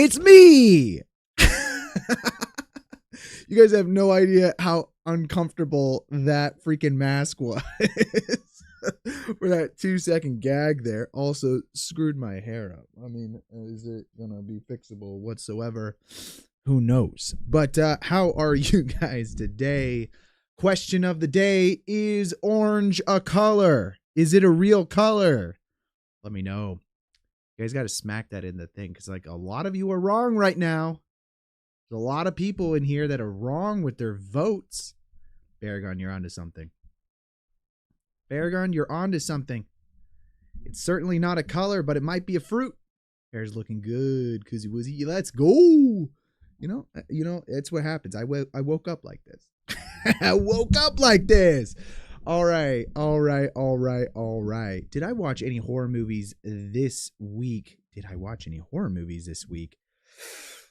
It's me. You guys have no idea how uncomfortable that freaking mask was. For that 2-second gag there. Also screwed my hair up. I mean, is it gonna be fixable whatsoever? Who knows? But how are you guys today? Question of the day: is orange a color? Is it a real color? Let me know. You guys got to smack that in the thing, because like a lot of you are wrong right now. There's a lot of people in here that are wrong with their votes. Baragon, you're onto something. Baragon, you're onto something. It's certainly not a color, but it might be a fruit. Hair's looking good, Koozie Woozie. Let's go. You know, it's what happens. I woke up like this. I woke up like this. All right. Did I watch any horror movies this week?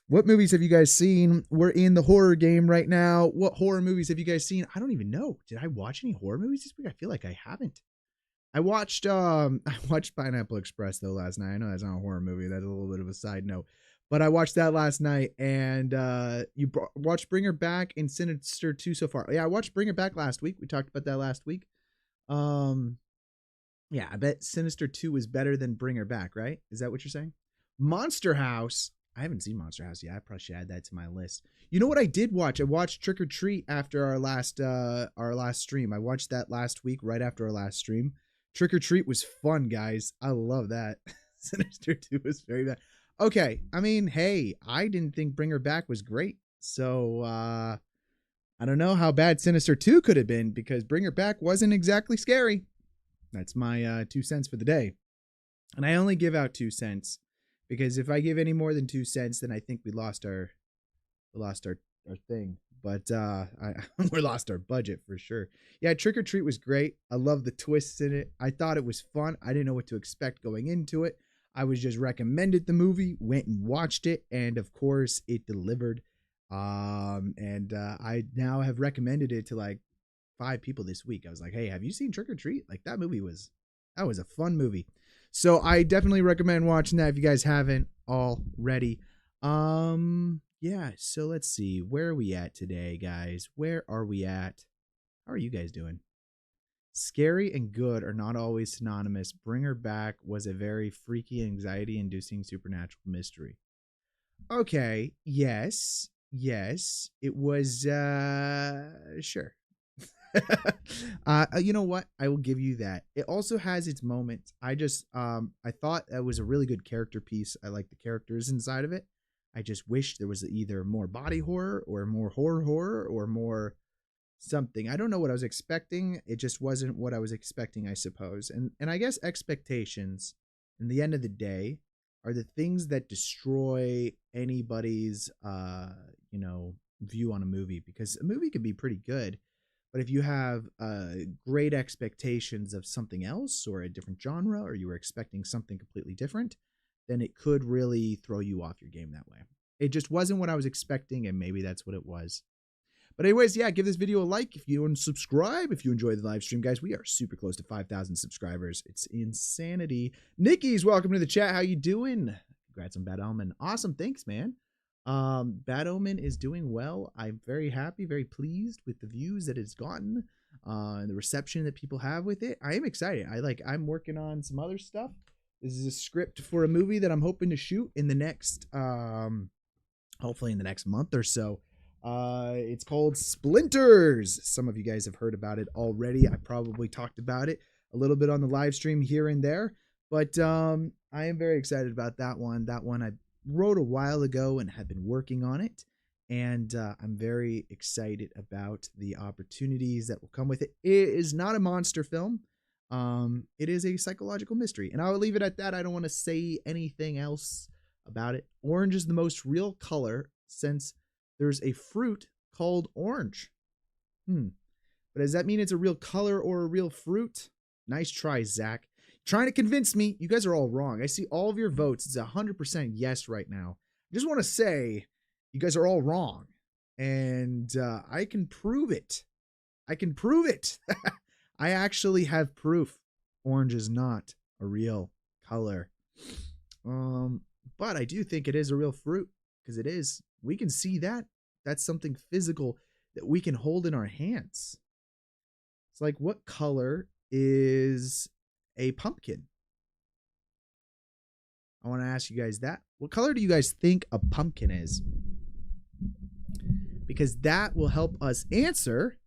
What movies have you guys seen? We're in the horror game right now. What horror movies have you guys seen? I don't even know. Did I watch any horror movies this week? I feel like I haven't. I watched Pineapple Express though last night. I know that's not a horror movie. That's a little bit of a side note. But I watched that last night, and you watched Bring Her Back and Sinister 2 so far. Yeah, I watched Bring Her Back last week. We talked about that last week. Yeah, I bet Sinister 2 is better than Bring Her Back, right? Is that what you're saying? Monster House. I haven't seen Monster House yet. I probably should add that to my list. You know what I did watch? I watched Trick or Treat after our last stream. I watched that last week, right after our last stream. Trick or Treat was fun, guys. I love that. Sinister 2 was very bad. Okay, I mean, hey, I didn't think Bring Her Back was great. So, I don't know how bad Sinister 2 could have been, because Bring Her Back wasn't exactly scary. That's my 2 cents for the day. And I only give out 2 cents, because if I give any more than 2 cents, then I think we lost our thing. But we lost our budget for sure. Yeah, Trick or Treat was great. I love the twists in it. I thought it was fun. I didn't know what to expect going into it. I was just recommended the movie, went and watched it, and of course it delivered. I now have recommended it to like 5 people this week. I was like, hey, have you seen Trick or Treat? Like that was a fun movie. So I definitely recommend watching that if you guys haven't already. Yeah, so let's see. Where are we at today, guys? Where are we at? How are you guys doing? Scary and good are not always synonymous. Bring Her Back was a very freaky, anxiety-inducing supernatural mystery. Okay, yes, it was, sure. You know what? I will give you that. It also has its moments. I thought that was a really good character piece. I like the characters inside of it. I just wish there was either more body horror or more horror or more something. I don't know what I was expecting. It just wasn't what I was expecting, I suppose. And I guess expectations, in the end of the day, are the things that destroy anybody's view on a movie, because a movie can be pretty good, but if you have great expectations of something else or a different genre, or you were expecting something completely different, then it could really throw you off your game that way. It just wasn't what I was expecting, and maybe that's what it was. But anyways, yeah, give this video a like if you want to subscribe. If you enjoy the live stream, guys, we are super close to 5,000 subscribers. It's insanity. Nikki's welcome to the chat. How you doing? Congrats on Bad Omen. Awesome. Thanks, man. Bad Omen is doing well. I'm very happy, very pleased with the views that it's gotten, and the reception that people have with it. I am excited. I'm working on some other stuff. This is a script for a movie that I'm hoping to shoot in the next, hopefully in the next month or so. It's called Splinters. Some of you guys have heard about it already. I probably talked about it a little bit on the live stream here and there, but I am very excited about that one. That one I wrote a while ago and have been working on it, and I'm very excited about the opportunities that will come with it. It is not a monster film. It is a psychological mystery, and I will leave it at that. I don't want to say anything else about it. Orange is the most real color, since there's a fruit called orange. But does that mean it's a real color or a real fruit? Nice try, Zach. Trying to convince me. You guys are all wrong. I see all of your votes. It's 100% yes right now. I just want to say you guys are all wrong. And I can prove it. I actually have proof. Orange is not a real color. But I do think it is a real fruit because it is. We can see that. That's something physical that we can hold in our hands. It's like, what color is a pumpkin? I want to ask you guys that. What color do you guys think a pumpkin is? Because that will help us answer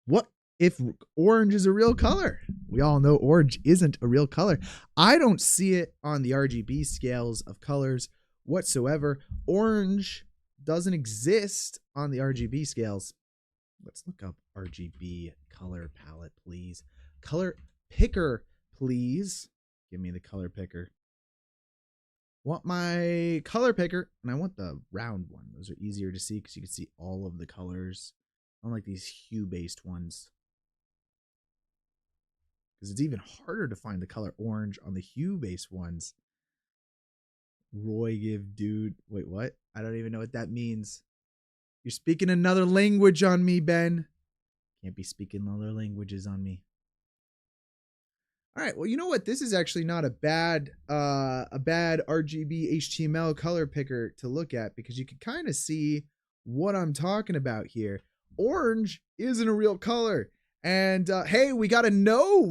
what if orange is a real color. We all know orange isn't a real color. I don't see it on the RGB scales of colors whatsoever. Orange doesn't exist on the RGB scales. Let's look up RGB color palette, please. Color picker, please. Give me the color picker. Want my color picker, and I want the round one. Those are easier to see because you can see all of the colors. I don't like these hue-based ones because it's even harder to find the color orange on the hue-based ones. Roy give dude. Wait, what? I don't even know what that means. You're speaking another language on me, Ben. Can't be speaking other languages on me. All right, well, you know what? This is actually not a bad RGB HTML color picker to look at because you can kind of see what I'm talking about here. Orange isn't a real color. And hey, we got to know,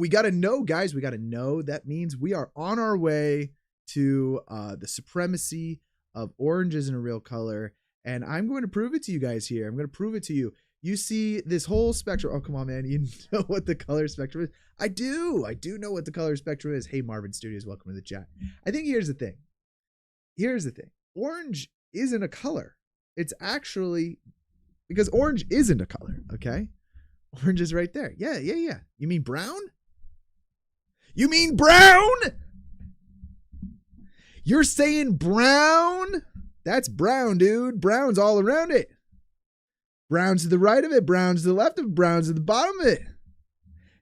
guys, we got to know. That means we are on our way to the supremacy of orange isn't a real color. And I'm going to prove it to you guys here. I'm going to prove it to you. You see this whole spectrum. Oh, come on, man. You know what the color spectrum is? I do know what the color spectrum is. Hey, Marvin Studios, welcome to the chat. I think here's the thing. Orange isn't a color. It's actually, because orange isn't a color, okay? Orange is right there. Yeah. You mean brown? You're saying brown? That's brown, dude. Brown's all around it. Brown's to the right of it, brown's to the left of it, brown's to the bottom of it.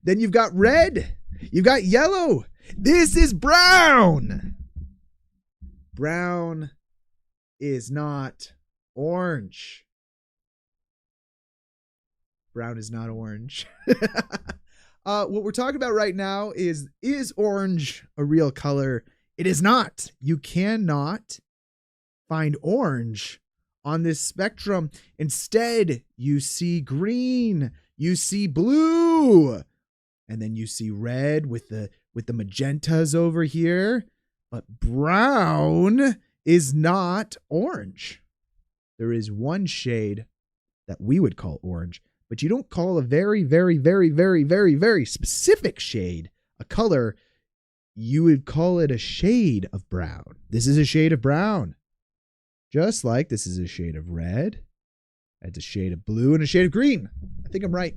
Then you've got red, you've got yellow. This is brown. Brown is not orange. Brown is not orange. What we're talking about right now is orange a real color? It is not. You cannot find orange on this spectrum. Instead, you see green, you see blue, and then you see red with the magentas over here. But brown is not orange. There is one shade that we would call orange, but you don't call a very, very, very, very, very, very specific shade a color. You would call it a shade of brown. This is a shade of brown. Just like this is a shade of red, it's a shade of blue, and a shade of green. I think I'm right.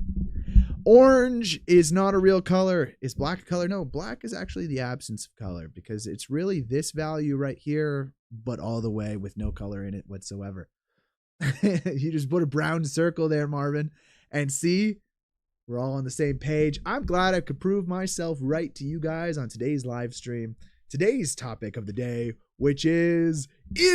Orange is not a real color. Is black a color? No, black is actually the absence of color because it's really this value right here, but all the way with no color in it whatsoever. You just put a brown circle there, Marvin, and see, we're all on the same page. I'm glad I could prove myself right to you guys on today's live stream. Today's topic of the day, which is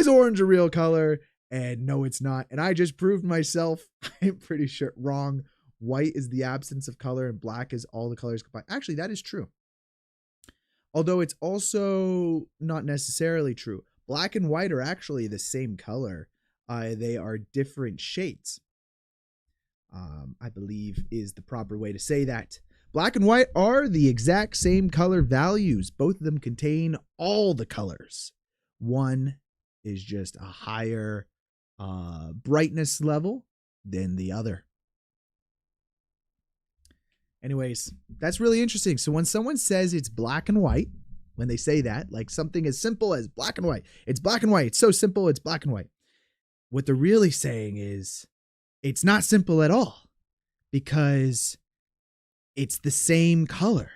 orange a real color? And no, it's not. And I just proved myself, I'm pretty sure, wrong. White is the absence of color and black is all the colors combined. Actually, that is true. Although it's also not necessarily true. Black and white are actually the same color. They are different shades. I believe is the proper way to say that. Black and white are the exact same color values. Both of them contain all the colors. One is just a higher brightness level than the other. Anyways, that's really interesting. So when someone says it's black and white, when they say that, like something as simple as black and white, it's black and white. It's so simple, it's black and white. What they're really saying is it's not simple at all because it's the same color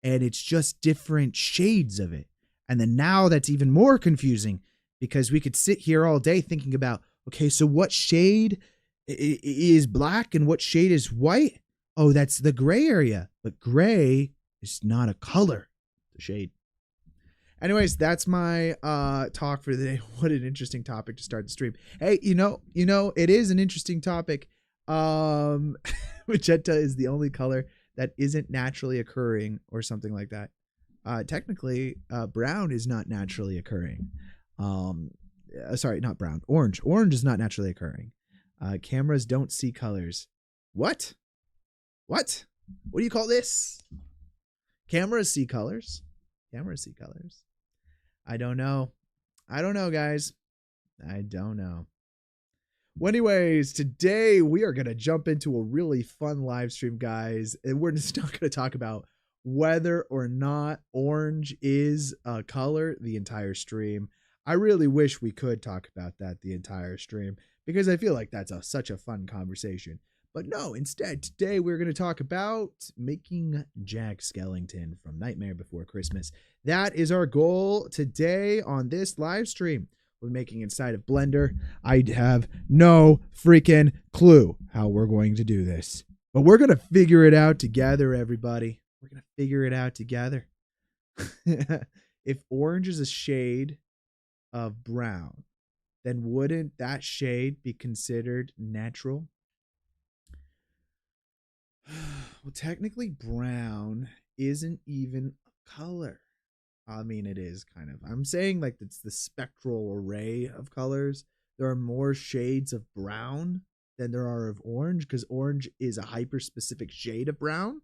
and it's just different shades of it. And then now that's even more confusing because we could sit here all day thinking about, okay, so what shade is black and what shade is white? Oh, that's the gray area. But gray is not a color, the shade. Anyways, that's my talk for the day. What an interesting topic to start the stream. Hey, you know, it is an interesting topic. Magenta is the only color that isn't naturally occurring or something like that. Technically, brown is not naturally occurring. Sorry, not brown. Orange. Orange is not naturally occurring. Cameras don't see colors. What? What? What do you call this? Cameras see colors. Cameras see colors. I don't know. I don't know, guys. I don't know. Well, anyways, today we are going to jump into a really fun live stream, guys. And we're just not going to talk about whether or not orange is a color the entire stream. I really wish we could talk about that the entire stream because I feel like that's such a fun conversation. But no, instead, today we're going to talk about making Jack Skellington from Nightmare Before Christmas. That is our goal today on this live stream. We're making inside of Blender. I have no freaking clue how we're going to do this. But we're going to figure it out together, everybody. We're going to figure it out together. If orange is a shade of brown, then wouldn't that shade be considered natural? Well, technically, brown isn't even a color. I mean, it is kind of. I'm saying like it's the spectral array of colors. There are more shades of brown than there are of orange because orange is a hyper-specific shade of brown.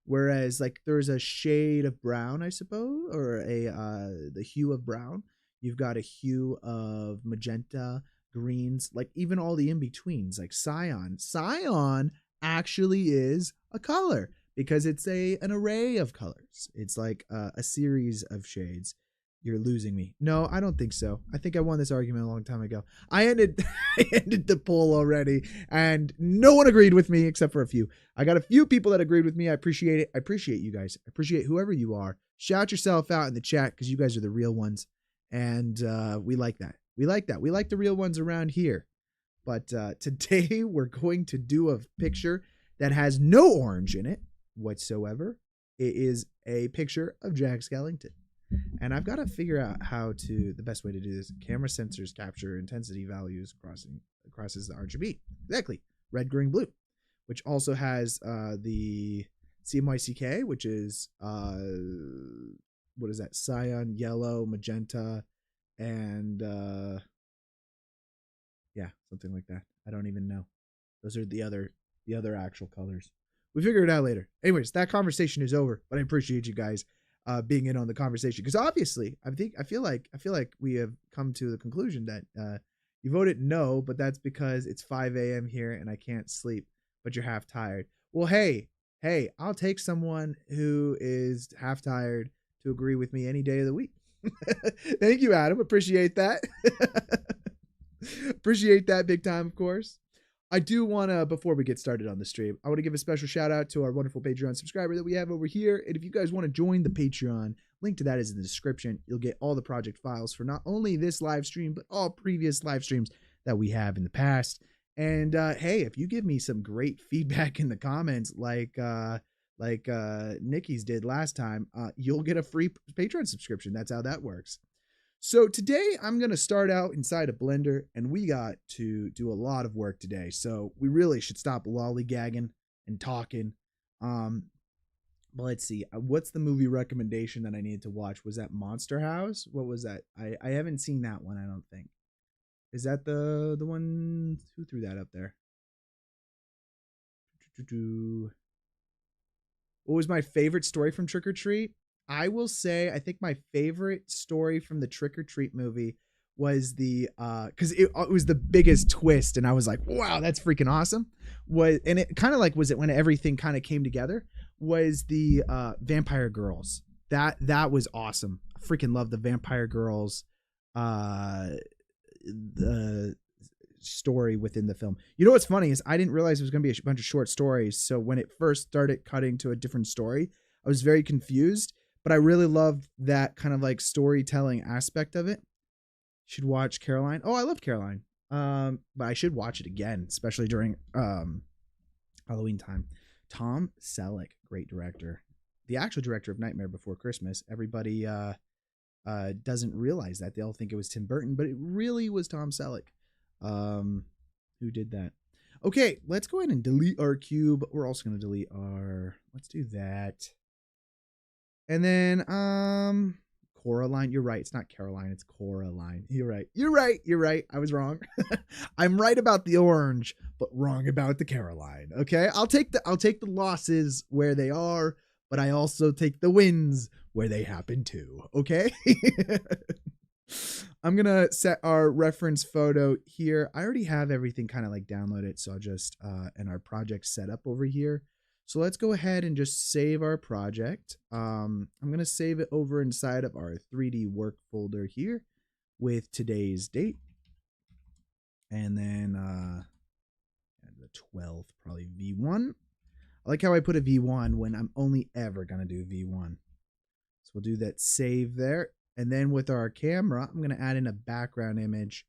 Whereas like there's a shade of brown, I suppose, or the hue of brown. You've got a hue of magenta, greens, like even all the in-betweens, like cyan. Cyan actually is a color because it's an array of colors. It's like a series of shades. You're losing me. No, I don't think so. I think I won this argument a long time ago. I ended the poll already, and no one agreed with me except for a few. I got a few people that agreed with me. I appreciate it. I appreciate you guys. I appreciate whoever you are. Shout yourself out in the chat because you guys are the real ones, and we like that. We like that. We like the real ones around here. But today we're going to do a picture that has no orange in it whatsoever. It is a picture of Jack Skellington. And I've got to figure out the best way to do this. Camera sensors capture intensity values crosses the RGB. Exactly. Red, green, blue. Which also has the CMYCK, which is, what is that? Cyan, yellow, magenta, and yeah, something like that. I don't even know. Those are the other actual colors. We figure it out later. Anyways, that conversation is over, but I appreciate you guys being in on the conversation because obviously I feel like we have come to the conclusion that you voted no, but that's because it's 5 a.m. here and I can't sleep, but you're half tired. Well, hey, I'll take someone who is half tired to agree with me any day of the week. Thank you, Adam. Appreciate that. Appreciate that big time, of course. I do want to, before we get started on the stream, I want to give a special shout out to our wonderful Patreon subscriber that we have over here. And if you guys want to join the Patreon, link to that is in the description. You'll get all the project files for not only this live stream, but all previous live streams that we have in the past. And hey, if you give me some great feedback in the comments, like Nikki's did last time, you'll get a free Patreon subscription. That's how that works. So today I'm going to start out inside a Blender, and we got to do a lot of work today. So we really should stop lollygagging and talking. But let's see. What's the movie recommendation that I needed to watch? Was that Monster House? What was that? I haven't seen that one, I don't think. Is that the one? Who threw that up there? What was my favorite story from Trick or Treat? I will say, I think my favorite story from the Trick or Treat movie was because it was the biggest twist, and I was like, wow, that's freaking awesome. And it kind of like, was it when everything kind of came together? Was the Vampire Girls. That was awesome. I freaking love the Vampire Girls the story within the film. You know what's funny is I didn't realize it was going to be a bunch of short stories. So when it first started cutting to a different story, I was very confused. But I really loved that kind of like storytelling aspect of it. Should watch Caroline. Oh, I love Caroline. But I should watch it again, especially during Halloween time. Tom Selleck, great director. The actual director of Nightmare Before Christmas. Everybody doesn't realize that. They all think it was Tim Burton, but it really was Tom Selleck who did that. Okay, let's go ahead and delete our cube. We're also going to delete our... Let's do that. And then Coraline, you're right. It's not Caroline, it's Coraline. You're right. You're right. You're right. I was wrong. I'm right about the orange, but wrong about the Caroline. Okay? I'll take the losses where they are, but I also take the wins where they happen to. Okay? I'm going to set our reference photo here. I already have everything kind of like downloaded, so I'll just and our project set up over here. So let's go ahead and just save our project. I'm going to save it over inside of our 3D work folder here with today's date. And then the 12th, probably V1. I like how I put a V1 when I'm only ever going to do V1. So we'll do that save there. And then with our camera, I'm going to add in a background image.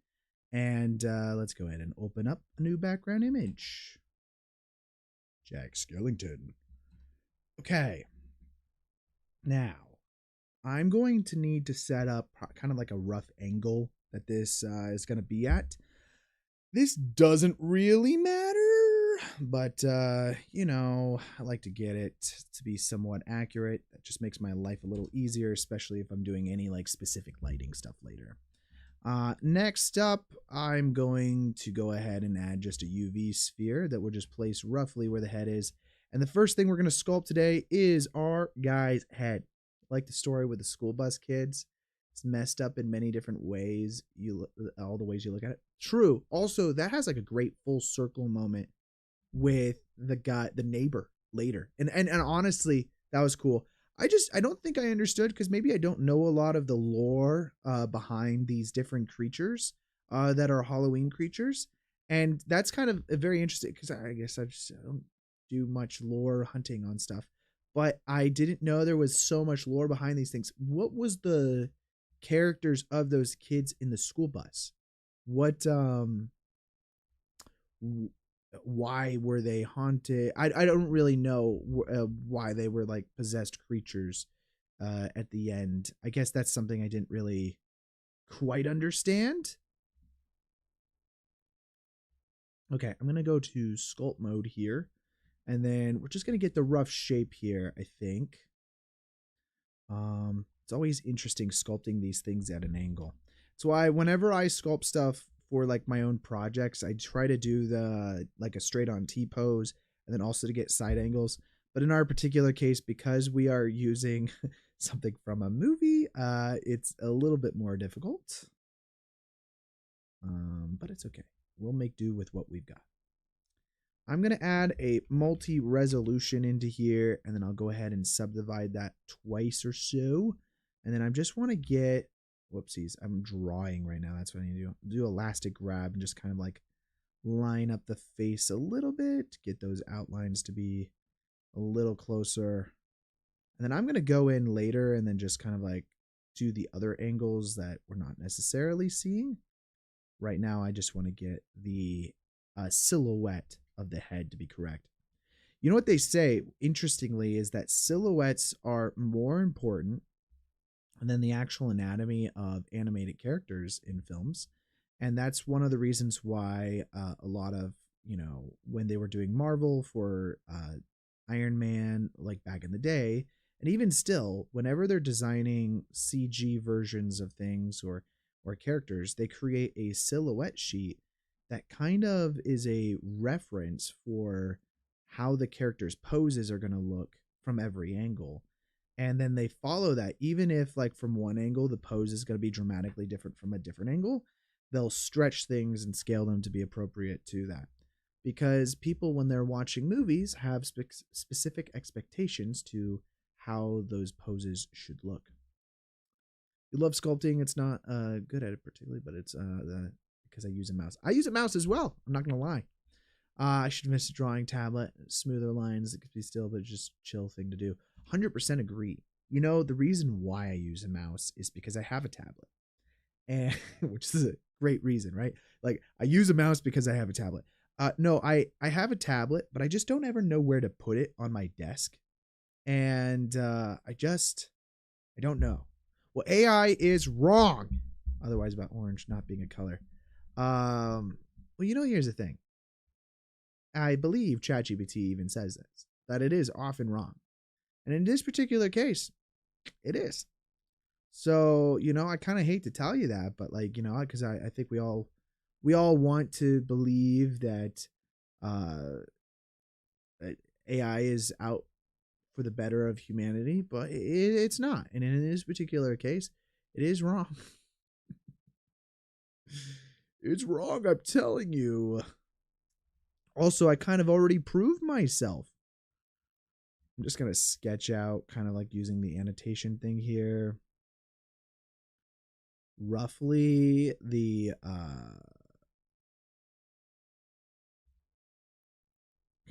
And let's go ahead and open up a new background image. Jack Skellington. Okay. Now, I'm going to need to set up kind of like a rough angle that this is going to be at. This doesn't really matter, but, you know, I like to get it to be somewhat accurate. That just makes my life a little easier, especially if I'm doing any like specific lighting stuff later. Next up, I'm going to go ahead and add just a UV sphere that will just place roughly where the head is. And the first thing we're going to sculpt today is our guy's head. Like the story with the school bus kids. It's messed up in many different ways. All the ways you look at it. True. Also, that has like a great full circle moment with the neighbor later. And honestly, that was cool. I don't think I understood, because maybe I don't know a lot of the lore behind these different creatures that are Halloween creatures. And that's kind of very interesting, because I guess I don't do much lore hunting on stuff. But I didn't know there was so much lore behind these things. What was the characters of those kids in the school bus? What why were they haunted? I don't really know why they were like possessed creatures at the end. I guess that's something I didn't really quite understand. Okay, I'm gonna go to sculpt mode here, and then we're just gonna get the rough shape here, I think. It's always interesting sculpting these things at an angle. That's why whenever I sculpt stuff for like my own projects, I try to do the like a straight on T pose, and then also to get side angles. But in our particular case, because we are using something from a movie, it's a little bit more difficult. But it's okay. We'll make do with what we've got. I'm going to add a multi-resolution into here, and then I'll go ahead and subdivide that twice or so. And then I just want to get, whoopsies, I'm drawing right now. That's what I need to do. Do elastic grab and just kind of like line up the face a little bit, get those outlines to be a little closer. And then I'm going to go in later and then just kind of like do the other angles that we're not necessarily seeing. Right now, I just want to get the silhouette of the head to be correct. You know what they say, interestingly, is that silhouettes are more important than the actual anatomy of animated characters in films. And that's one of the reasons why a lot of, you know, when they were doing Marvel for Iron Man, like back in the day, and even still, whenever they're designing CG versions of things or characters, they create a silhouette sheet that kind of is a reference for how the character's poses are going to look from every angle. And then they follow that, even if like from one angle, the pose is going to be dramatically different from a different angle, they'll stretch things and scale them to be appropriate to that. Because people, when they're watching movies, have specific expectations to how those poses should look. You love sculpting. It's not good at it particularly, but it's because I use a mouse. I use a mouse as well. I'm not going to lie. I should miss a drawing tablet, smoother lines. It could be still, but just chill thing to do. 100% agree. You know, the reason why I use a mouse is because I have a tablet, and which is a great reason, right? Like I use a mouse because I have a tablet. No, I have a tablet, but I just don't ever know where to put it on my desk, and I don't know. Well, AI is wrong. Otherwise, about orange not being a color. Well, you know, here's the thing. I believe ChatGPT even says this, that it is often wrong. And in this particular case, It is. So, I kind of hate to tell you that, but like, because I think we all want to believe that uh AI is out for the better of humanity, but it's not. And in this particular case, it is wrong. It's wrong, I'm telling you. Also, I kind of already proved myself. I'm just going to sketch out kind of like using the annotation thing here. Roughly the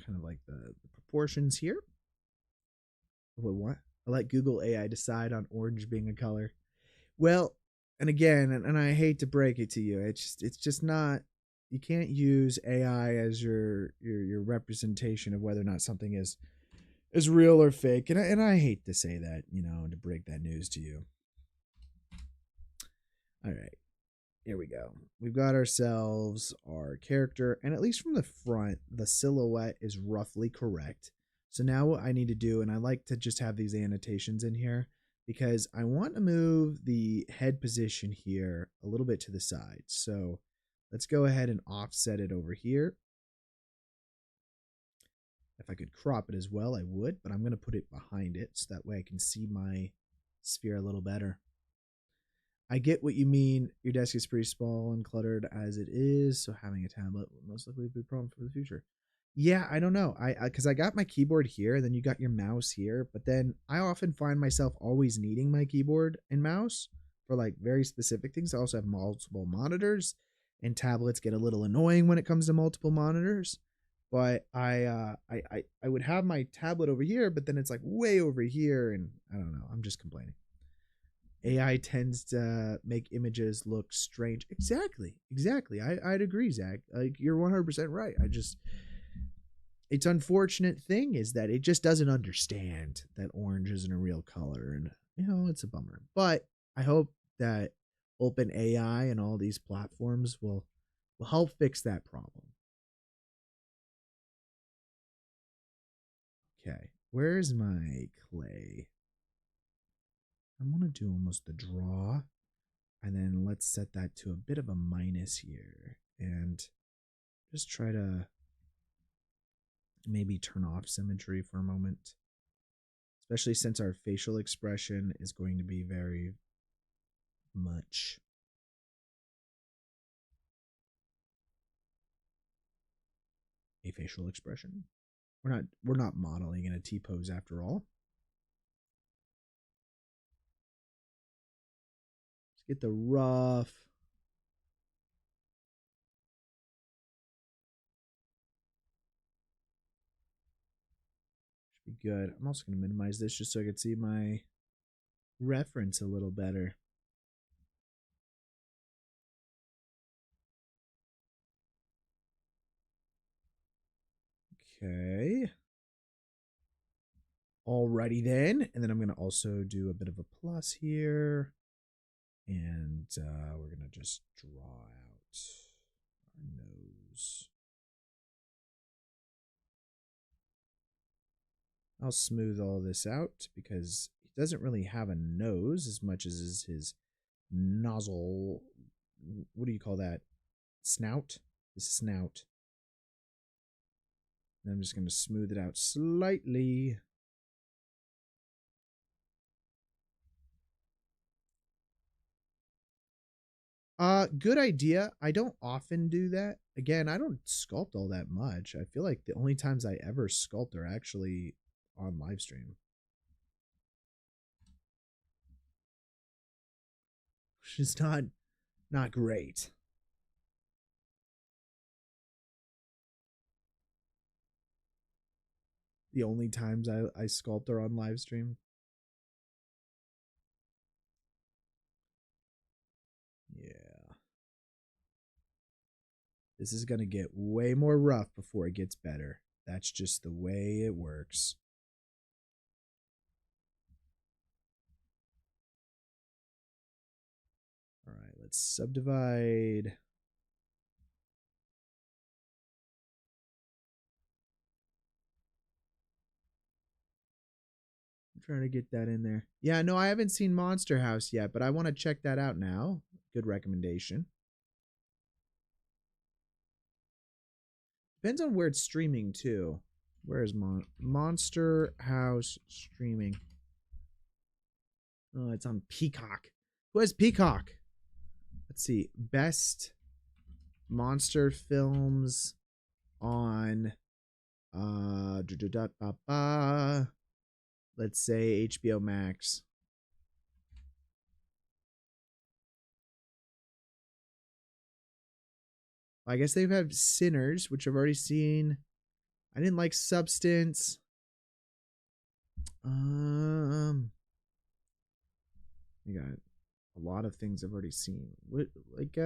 kind of like the proportions here. What? I let Google AI decide on orange being a color. Well, and again, and I hate to break it to you, it's just not. You can't use AI as your representation of whether or not something is real or fake. And I hate to say that, to break that news to you. All right, here we go. We've got ourselves our character, and at least from the front, the silhouette is roughly correct. So now what I need to do, and I like to just have these annotations in here, because I want to move the head position here a little bit to the side. So let's go ahead and offset it over here. If I could crop it as well, I would, but I'm going to put it behind it so that way I can see my sphere a little better. I get what you mean. Your desk is pretty small and cluttered as it is, so having a tablet will most likely be a problem for the future. Yeah, I don't know. Because I got my keyboard here, then you got your mouse here, but then I often find myself always needing my keyboard and mouse for like very specific things. I also have multiple monitors, and tablets get a little annoying when it comes to multiple monitors. But I would have my tablet over here, but then it's like way over here, and I don't know. I'm just complaining. AI tends to make images look strange. Exactly. I'd agree, Zach. Like, you're 100% right. Its unfortunate thing is that it just doesn't understand that orange isn't a real color, and it's a bummer. But I hope that open AI and all these platforms will help fix that problem. Okay, where's my clay? I want to do almost the draw, and then let's set that to a bit of a minus here, and just try to maybe turn off symmetry for a moment, especially since our facial expression is going to be very much a facial expression. We're not modeling in a T pose after all. Let's get the rough. Should be good. I'm also going to minimize this just so I can see my reference a little better. Okay. Alrighty then. And then I'm going to also do a bit of a plus here. And we're going to just draw out our nose. I'll smooth all this out because he doesn't really have a nose as much as is his nozzle. What do you call that? Snout? His snout. And I'm just going to smooth it out slightly. Good idea. I don't often do that. Again, I don't sculpt all that much. I feel like the only times I ever sculpt are actually on live stream. Which is not great. The only times I sculpt are on live stream. Yeah. This is going to get way more rough before it gets better. That's just the way it works. All right, let's subdivide. trying to get that in there. Yeah, no, I haven't seen Monster House yet, but I want to check that out now. Good recommendation. Depends on where it's streaming too. Where is Monster House streaming? Oh, it's on Peacock. Who has Peacock? Let's see. Best monster films on let's say HBO Max. I guess they've had Sinners, which I've already seen. I didn't like Substance. You got a lot of things I've already seen. What, like,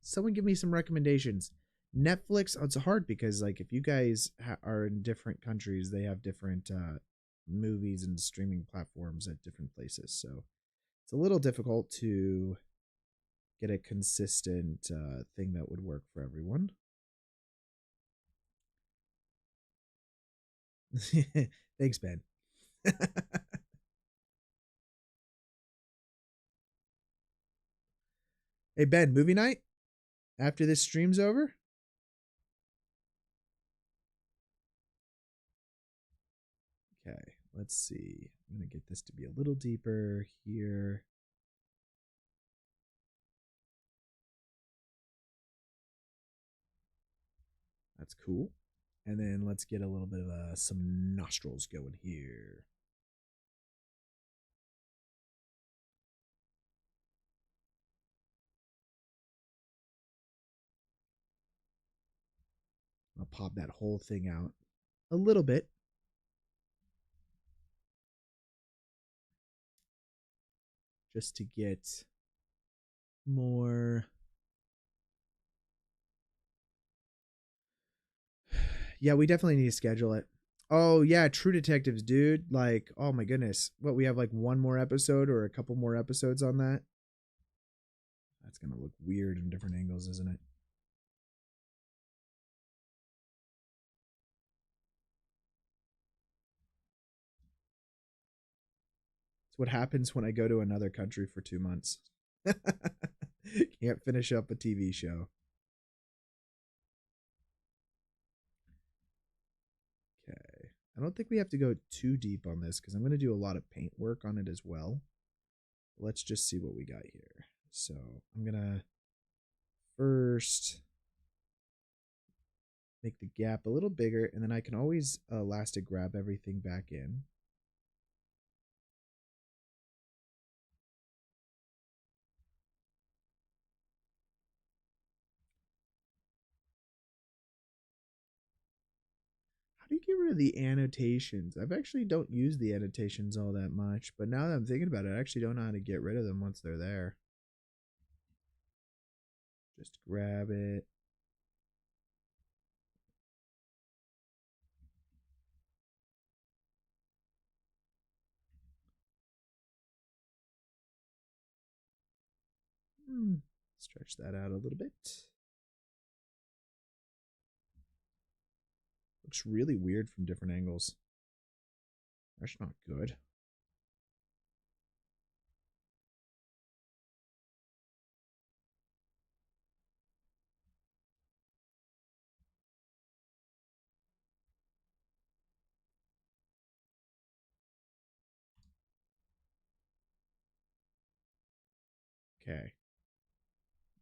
someone give me some recommendations. Netflix. Oh, it's hard because, like, if you guys are in different countries, they have different movies and streaming platforms at different places. So it's a little difficult to get a consistent thing that would work for everyone. Thanks, Ben. Hey, Ben, movie night after this stream's over? Okay, let's see. I'm going to get this to be a little deeper here. That's cool. And then let's get a little bit of some nostrils going here. I'll pop that whole thing out a little bit. Just to get more. Yeah, we definitely need to schedule it. Oh, yeah, True Detectives, dude. Like, oh my goodness. What, we have like one more episode or a couple more episodes on that? That's going to look weird in different angles, isn't it? It's what happens when I go to another country for 2 months. Can't finish up a TV show. Okay. I don't think we have to go too deep on this because I'm going to do a lot of paint work on it as well. Let's just see what we got here. So I'm going to first make the gap a little bigger, and then I can always elastic grab everything back in. How do you get rid of the annotations? I've actually don't use the annotations all that much, but now that I'm thinking about it, I actually don't know how to get rid of them once they're there. Just grab it. Stretch that out a little bit. Looks really weird from different angles. That's not good. Okay.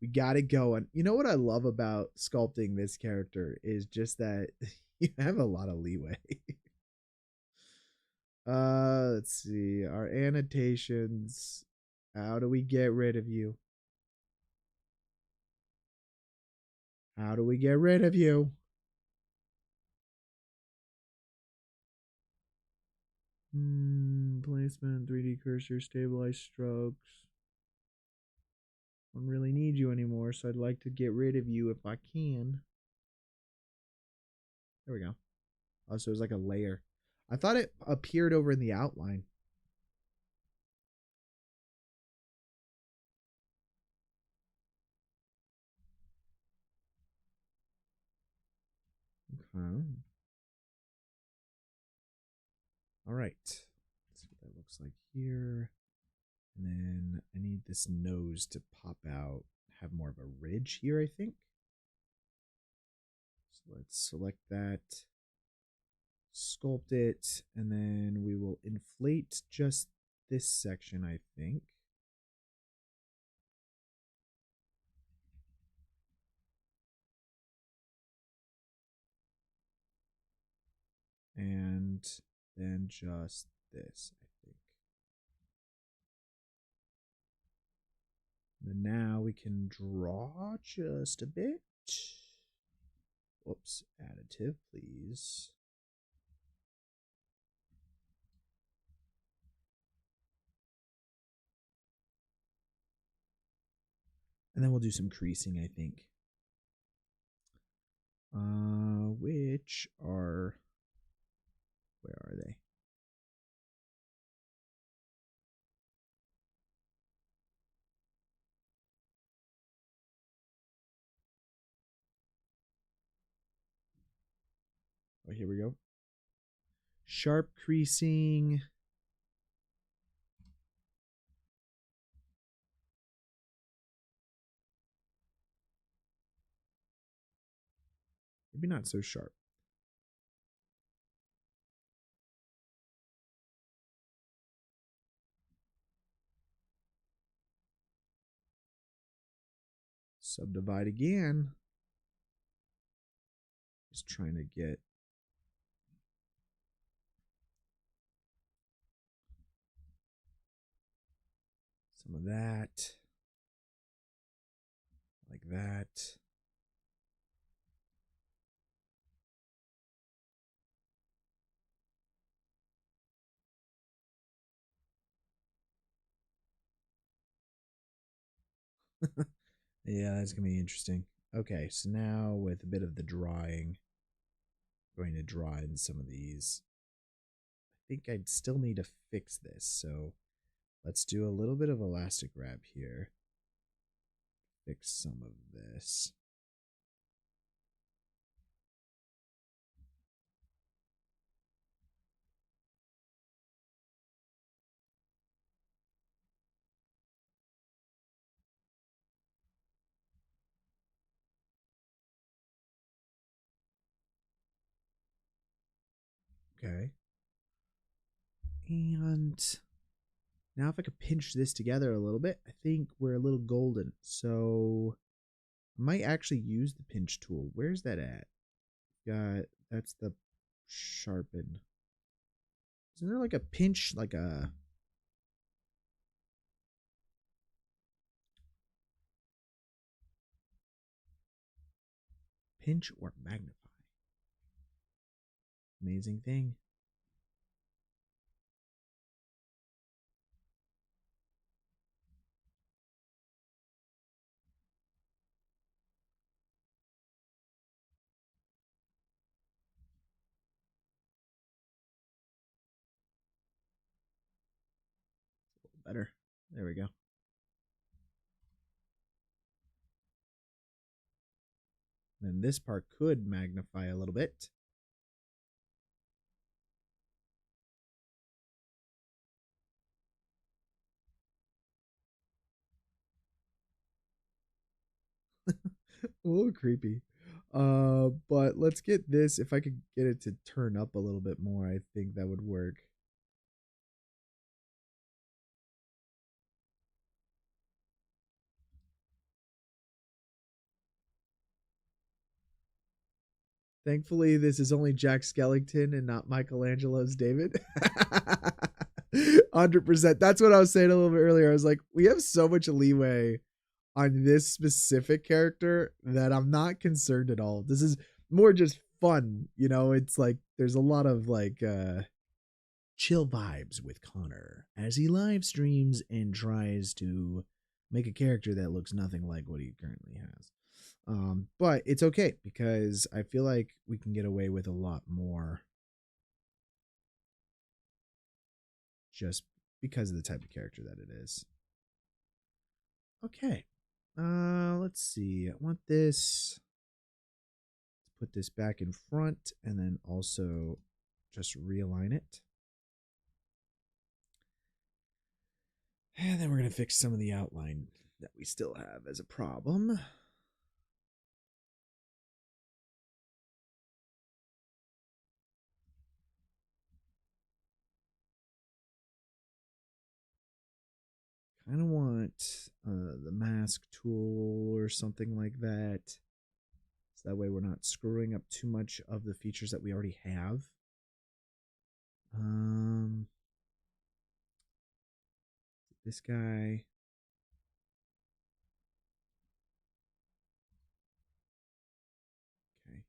We got it going. You know what I love about sculpting this character is just that you have a lot of leeway. Let's see. Our annotations. How do we get rid of you? How do we get rid of you? Placement, 3D cursor, stabilize strokes. I don't really need you anymore, so I'd like to get rid of you if I can. There we go. Oh, so it was like a layer. I thought it appeared over in the outline. Okay. All right. here. And then I need this nose to pop out, have more of a ridge here, I think. So let's select that, sculpt it, and then we will inflate just this section, I think. And then just this, I think. And now we can draw just a bit. Whoops, additive, please. And then we'll do some creasing, I think. Which are, where are they? Oh, here we go. Sharp creasing. Maybe not so sharp. Subdivide again. Just trying to get some of that. Like that. Yeah, that's going to be interesting. Okay, so now with a bit of the drawing, I'm going to draw in some of these. I think I'd still need to fix this, so let's do a little bit of elastic wrap here. Fix some of this. Okay. And now if I could pinch this together a little bit, I think we're a little golden. So I might actually use the pinch tool. Where's that at? That's the sharpen. Isn't there like a pinch, like a pinch or magnify? Amazing thing. Better. There we go. Then this part could magnify a little bit. A little creepy. But let's get this. If I could get it to turn up a little bit more, I think that would work. Thankfully, this is only Jack Skellington and not Michelangelo's David. 100%. That's what I was saying a little bit earlier. I was like, we have so much leeway on this specific character that I'm not concerned at all. This is more just fun. You know, it's like there's a lot of like chill vibes with Connor as he live streams and tries to make a character that looks nothing like what he currently has. But it's okay because I feel like we can get away with a lot more just because of the type of character that it is. Okay. Let's see. I want this. Let's put this back in front and then also just realign it. And then we're going to fix some of the outline that we still have as a problem. Kind of want the mask tool or something like that. So that way we're not screwing up too much of the features that we already have. This guy. Okay.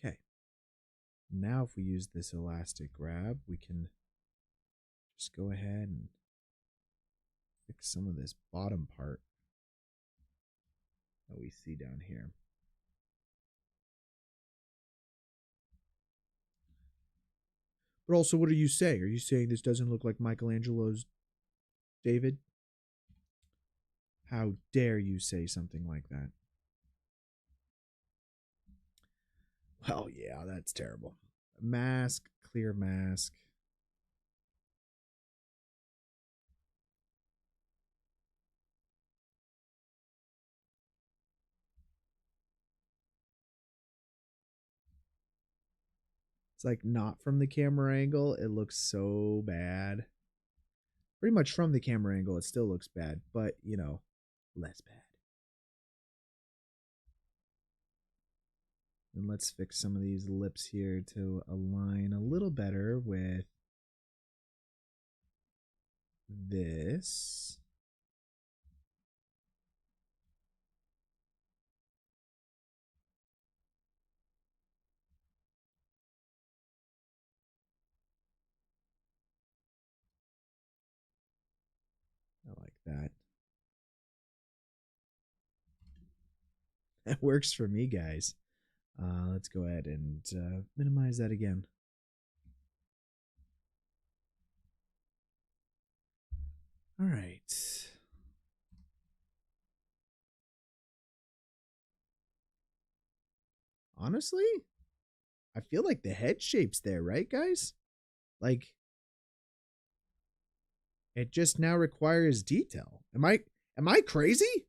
Okay. Now if we use this elastic grab, we can just go ahead and fix some of this bottom part that we see down here. But also, what are you saying? Are you saying this doesn't look like Michelangelo's David? How dare you say something like that? Well, yeah, that's terrible. Mask, clear mask. It's like not from the camera angle. It looks so bad. Pretty much from the camera angle, it still looks bad, but, you know, less bad. And let's fix some of these lips here to align a little better with this. I like that. That works for me, guys. Let's go ahead and minimize that again. All right. Honestly, I feel like the head shape's there, right, guys? Like, it just now requires detail. Am I crazy?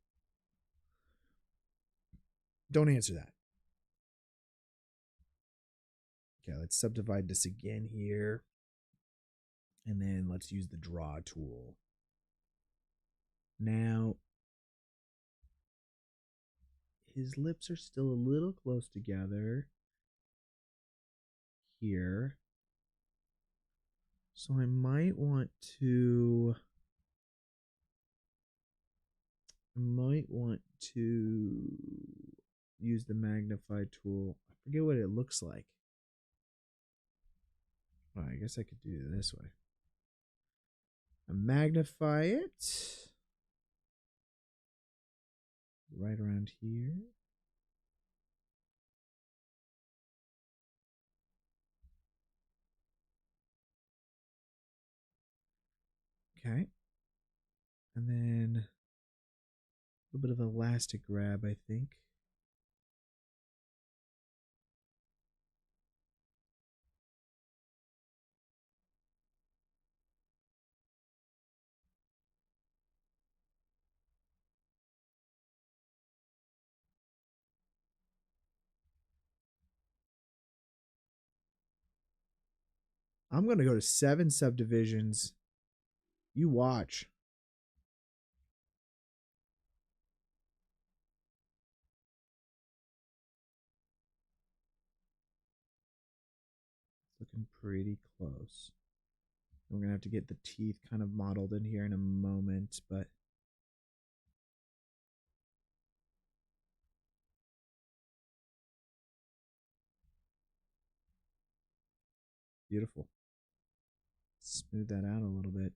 Don't answer that. Okay, let's subdivide this again here. And then let's use the draw tool. Now, his lips are still a little close together here. So I might want to use the magnify tool. I forget what it looks like. Oh, I guess I could do it this way. I magnify it right around here. Okay. And then a little bit of elastic grab, I think. I'm going to go to 7 subdivisions. You watch. It's looking pretty close. We're going to have to get the teeth kind of modeled in here in a moment, but beautiful. Smooth that out a little bit.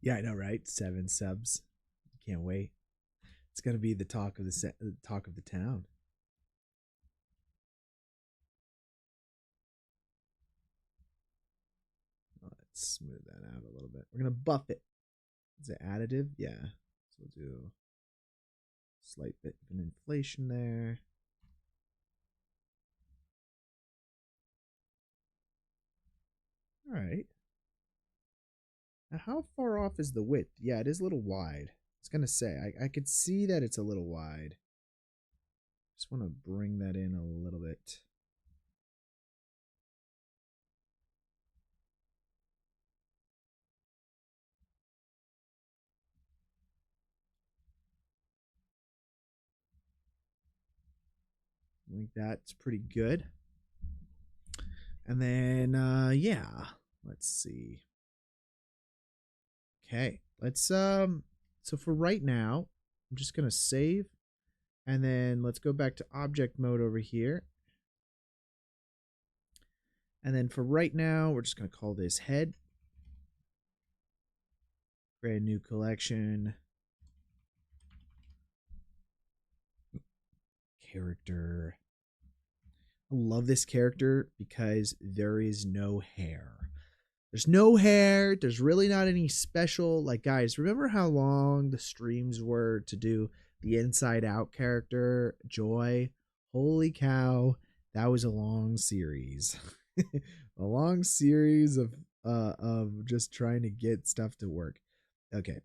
Yeah, I know, right? 7 subs. Can't wait. It's gonna be the talk of the talk of the town. Let's smooth that out a little bit. We're gonna buff it. Is it additive? Yeah. So we'll do a slight bit of an inflation there. All right. Now, how far off is the width? Yeah, it is a little wide. I was gonna say I could see that it's a little wide. Just want to bring that in a little bit. I think that's pretty good. And then yeah, let's see. Okay, let's so for right now, I'm just gonna save, and then let's go back to object mode over here. And then for right now, we're just gonna call this head. Create a new collection. Character. I love this character because there is no hair. There's no hair. There's really not any special. Like, guys, remember how long the streams were to do the Inside Out character, Joy? Holy cow. That was a long series. A long series of just trying to get stuff to work. Okay.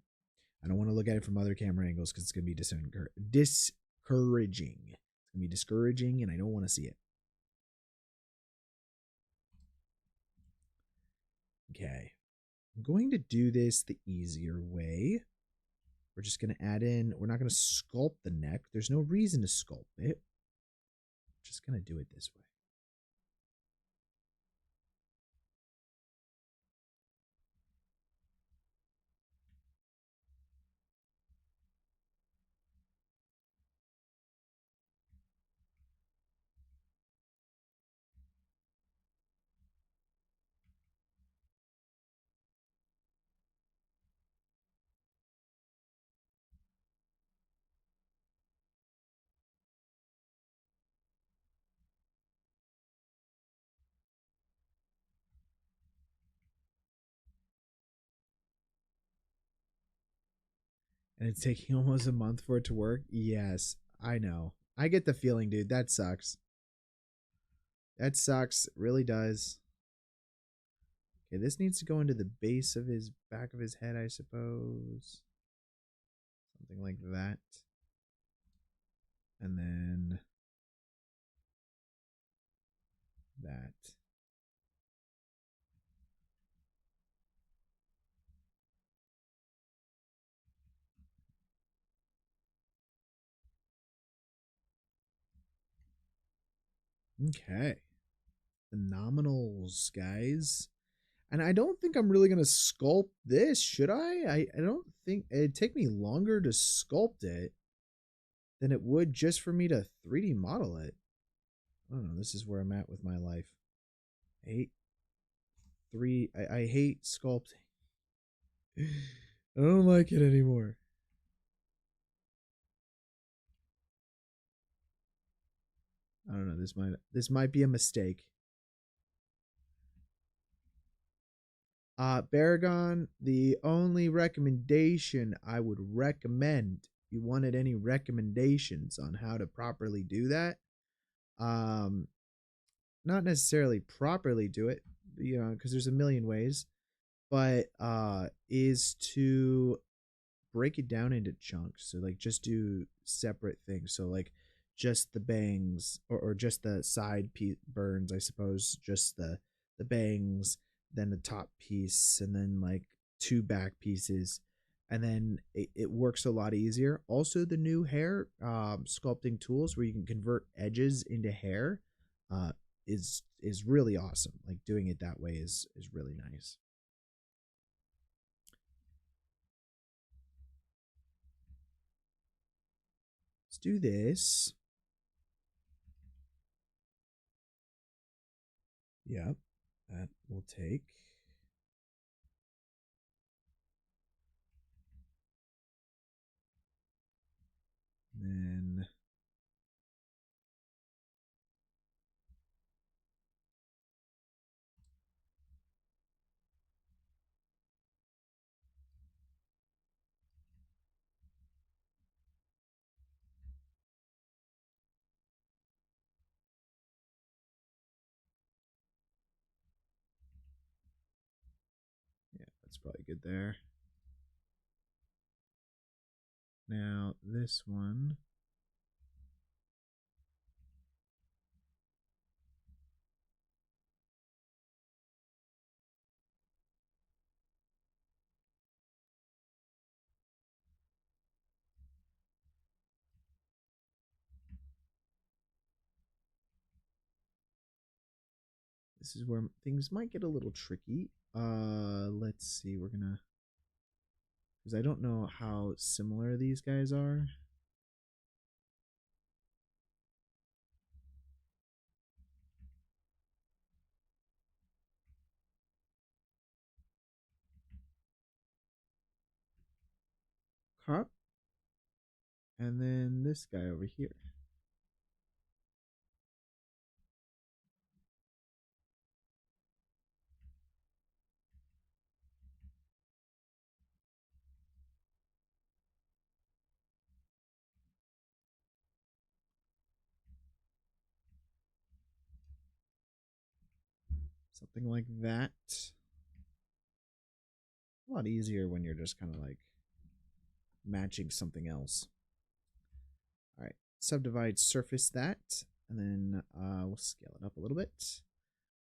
I don't want to look at it from other camera angles because it's going to be discouraging. It's going to be discouraging, and I don't want to see it. Okay. I'm going to do this the easier way. We're just going to add in, we're not going to sculpt the neck. There's no reason to sculpt it. We're just going to do it this way. And it's taking almost a month for it to work? Yes, I know. I get the feeling, dude. That sucks. That sucks. It really does. Okay, this needs to go into the base of his back of his head, I suppose. Something like that. And then that. Okay. Phenomenals, guys. And I don't think I'm really going to sculpt this, should I? I don't think it'd take me longer to sculpt it than it would just for me to 3D model it. I don't know. This is where I'm at with my life. I hate I hate sculpting. I don't like it anymore. I don't know. This might be a mistake. Baragon, the only recommendation I would recommend, if you wanted any recommendations on how to properly do that, um, not necessarily properly do it, you know, because there's a million ways, but is to break it down into chunks. So like just do separate things. So like just the bangs or just the side burns, I suppose, just the bangs, then the top piece, and then like 2 back pieces, and then it works a lot easier. Also, the new hair sculpting tools where you can convert edges into hair uh, is really awesome. Like doing it that way is really nice. Let's do this. Yep, that will take. then yeah, that's probably good there. Now this one, this is where things might get a little tricky. Let's see. We're gonna, because I don't know how similar these guys are. Huh? And then this guy over here. Something like that. A lot easier when you're just kind of like matching something else. All right, subdivide surface that, and then we'll scale it up a little bit.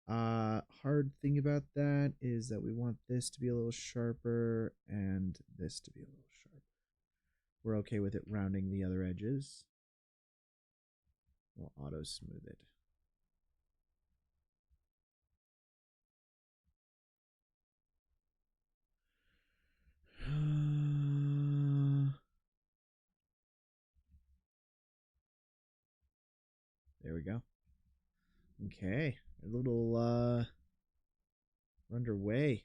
Hard thing about that is that we want this to be a little sharper and this to be a little sharper. We're okay with it rounding the other edges. We'll auto smooth it. There we go. Okay, a little underway.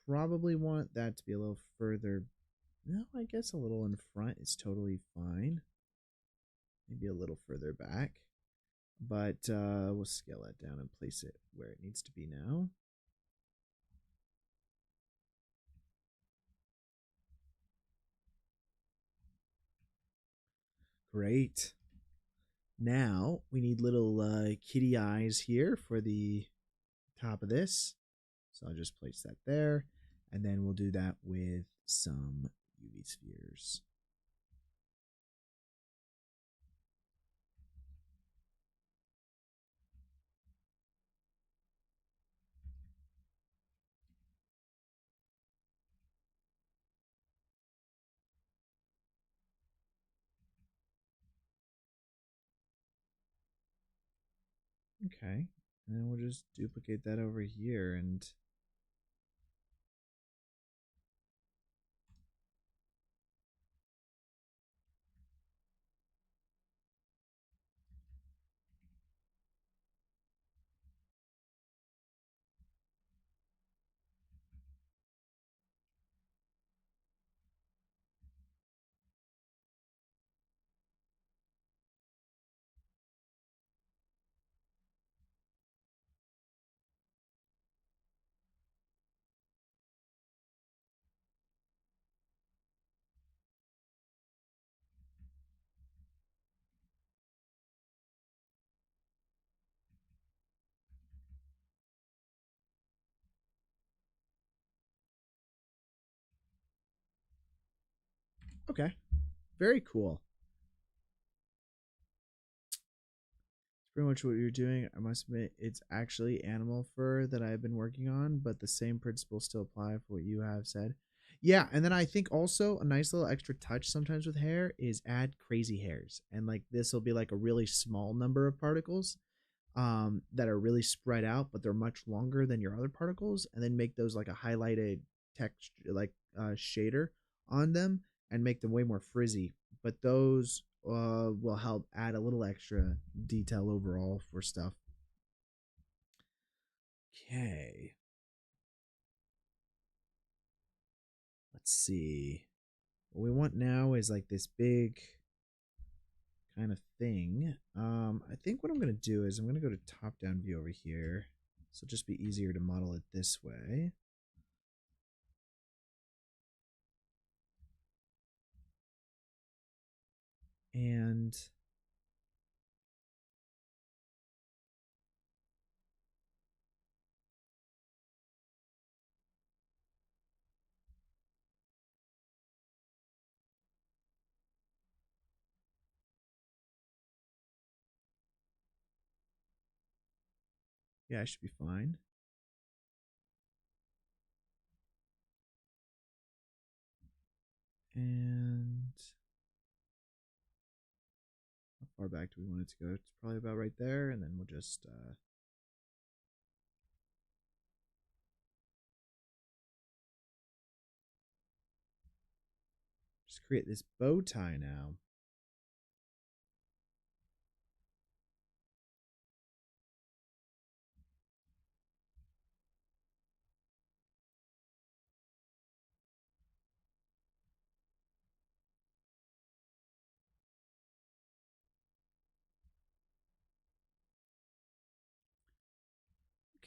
Probably want that to be a little further. No, I guess a little in front is totally fine. Maybe a little further back. But we'll scale that down and place it where it needs to be now. Great. Now we need little kitty eyes here for the top of this. So I'll just place that there. And then we'll do that with some UV spheres. Okay. And then we'll just duplicate that over here and okay. Very cool. Pretty much what you're doing. I must admit, it's actually animal fur that I've been working on, but the same principles still apply for what you have said. Yeah, and then I think also a nice little extra touch sometimes with hair is add crazy hairs. And like this will be like a really small number of particles that are really spread out, but they're much longer than your other particles, and then make those like a highlighted text like shader on them and make them way more frizzy. But those will help add a little extra detail overall for stuff. Okay. Let's see. What we want now is like this big kind of thing. I think what I'm going to do is I'm going to go to top-down view over here. So it'll just be easier to model it this way. And yeah, I should be fine. And how far back do we want it to go? It's probably about right there, and then we'll just create this bow tie now.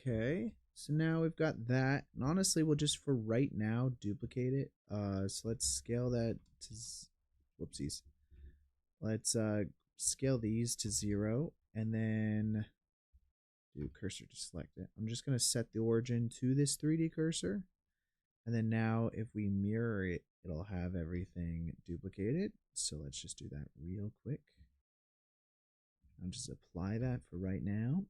Okay, so now we've got that, and honestly, we'll just for right now duplicate it. So let's scale that to whoopsies. Let's scale these to 0, and then do cursor to select it. I'm just gonna set the origin to this 3D cursor, and then now if we mirror it, it'll have everything duplicated. So let's just do that real quick. I'll just apply that for right now.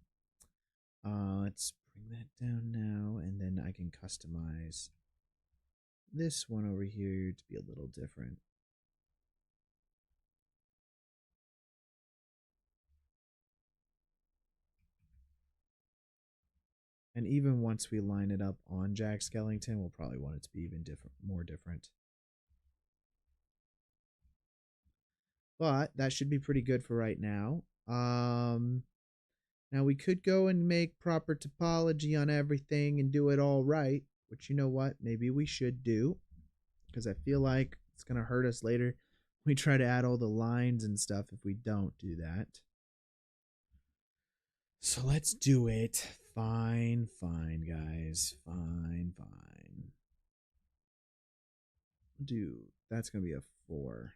Let's bring that down now, and then I can customize this one over here to be a little different. And even once we line it up on Jack Skellington, we'll probably want it to be even different, more different. But that should be pretty good for right now. Now we could go and make proper topology on everything and do it all right, which you know what, maybe we should do, because I feel like it's going to hurt us later. We try to add all the lines and stuff if we don't do that. So let's do it. Fine, guys. Fine. Dude, that's going to be a 4.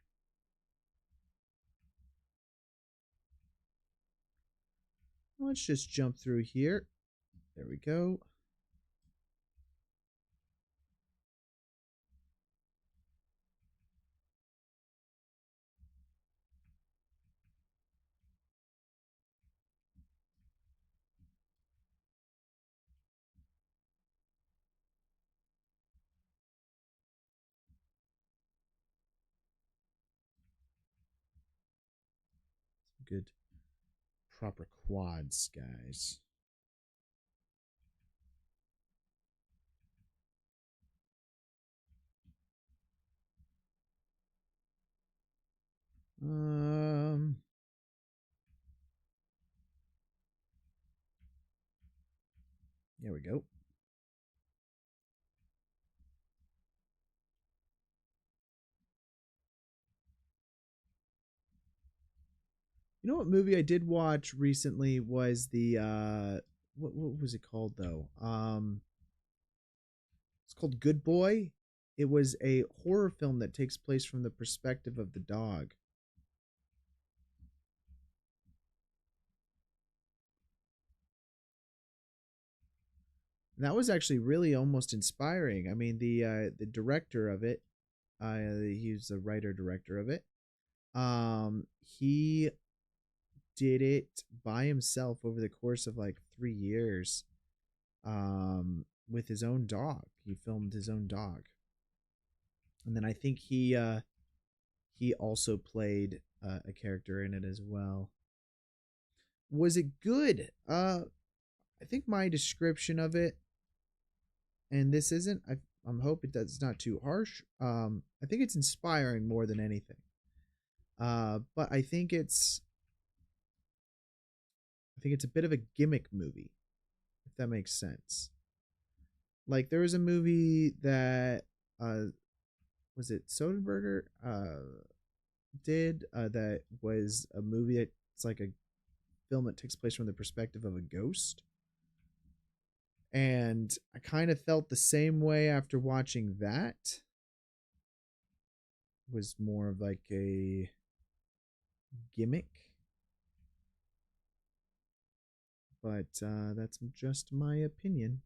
Let's just jump through here. There we go. Good proper quads, guys. There we go. You know what movie I did watch recently was the what was it called though? It's called Good Boy. It was a horror film that takes place from the perspective of the dog. And that was actually really almost inspiring. I mean, the director of it, he's the writer director of it. He did it by himself over the course of like 3 years. With his own dog. He filmed his own dog, and then I think he also played a character in it as well. Was it good? I think my description of it, and this isn't. I'm hoping that's not too harsh. I think it's inspiring more than anything. But I think it's a bit of a gimmick movie, if that makes sense. Like there was a movie that was it Soderbergh? did that was a movie that's like a film that takes place from the perspective of a ghost. And I kind of felt the same way after watching that. It was more of like a gimmick, but that's just my opinion.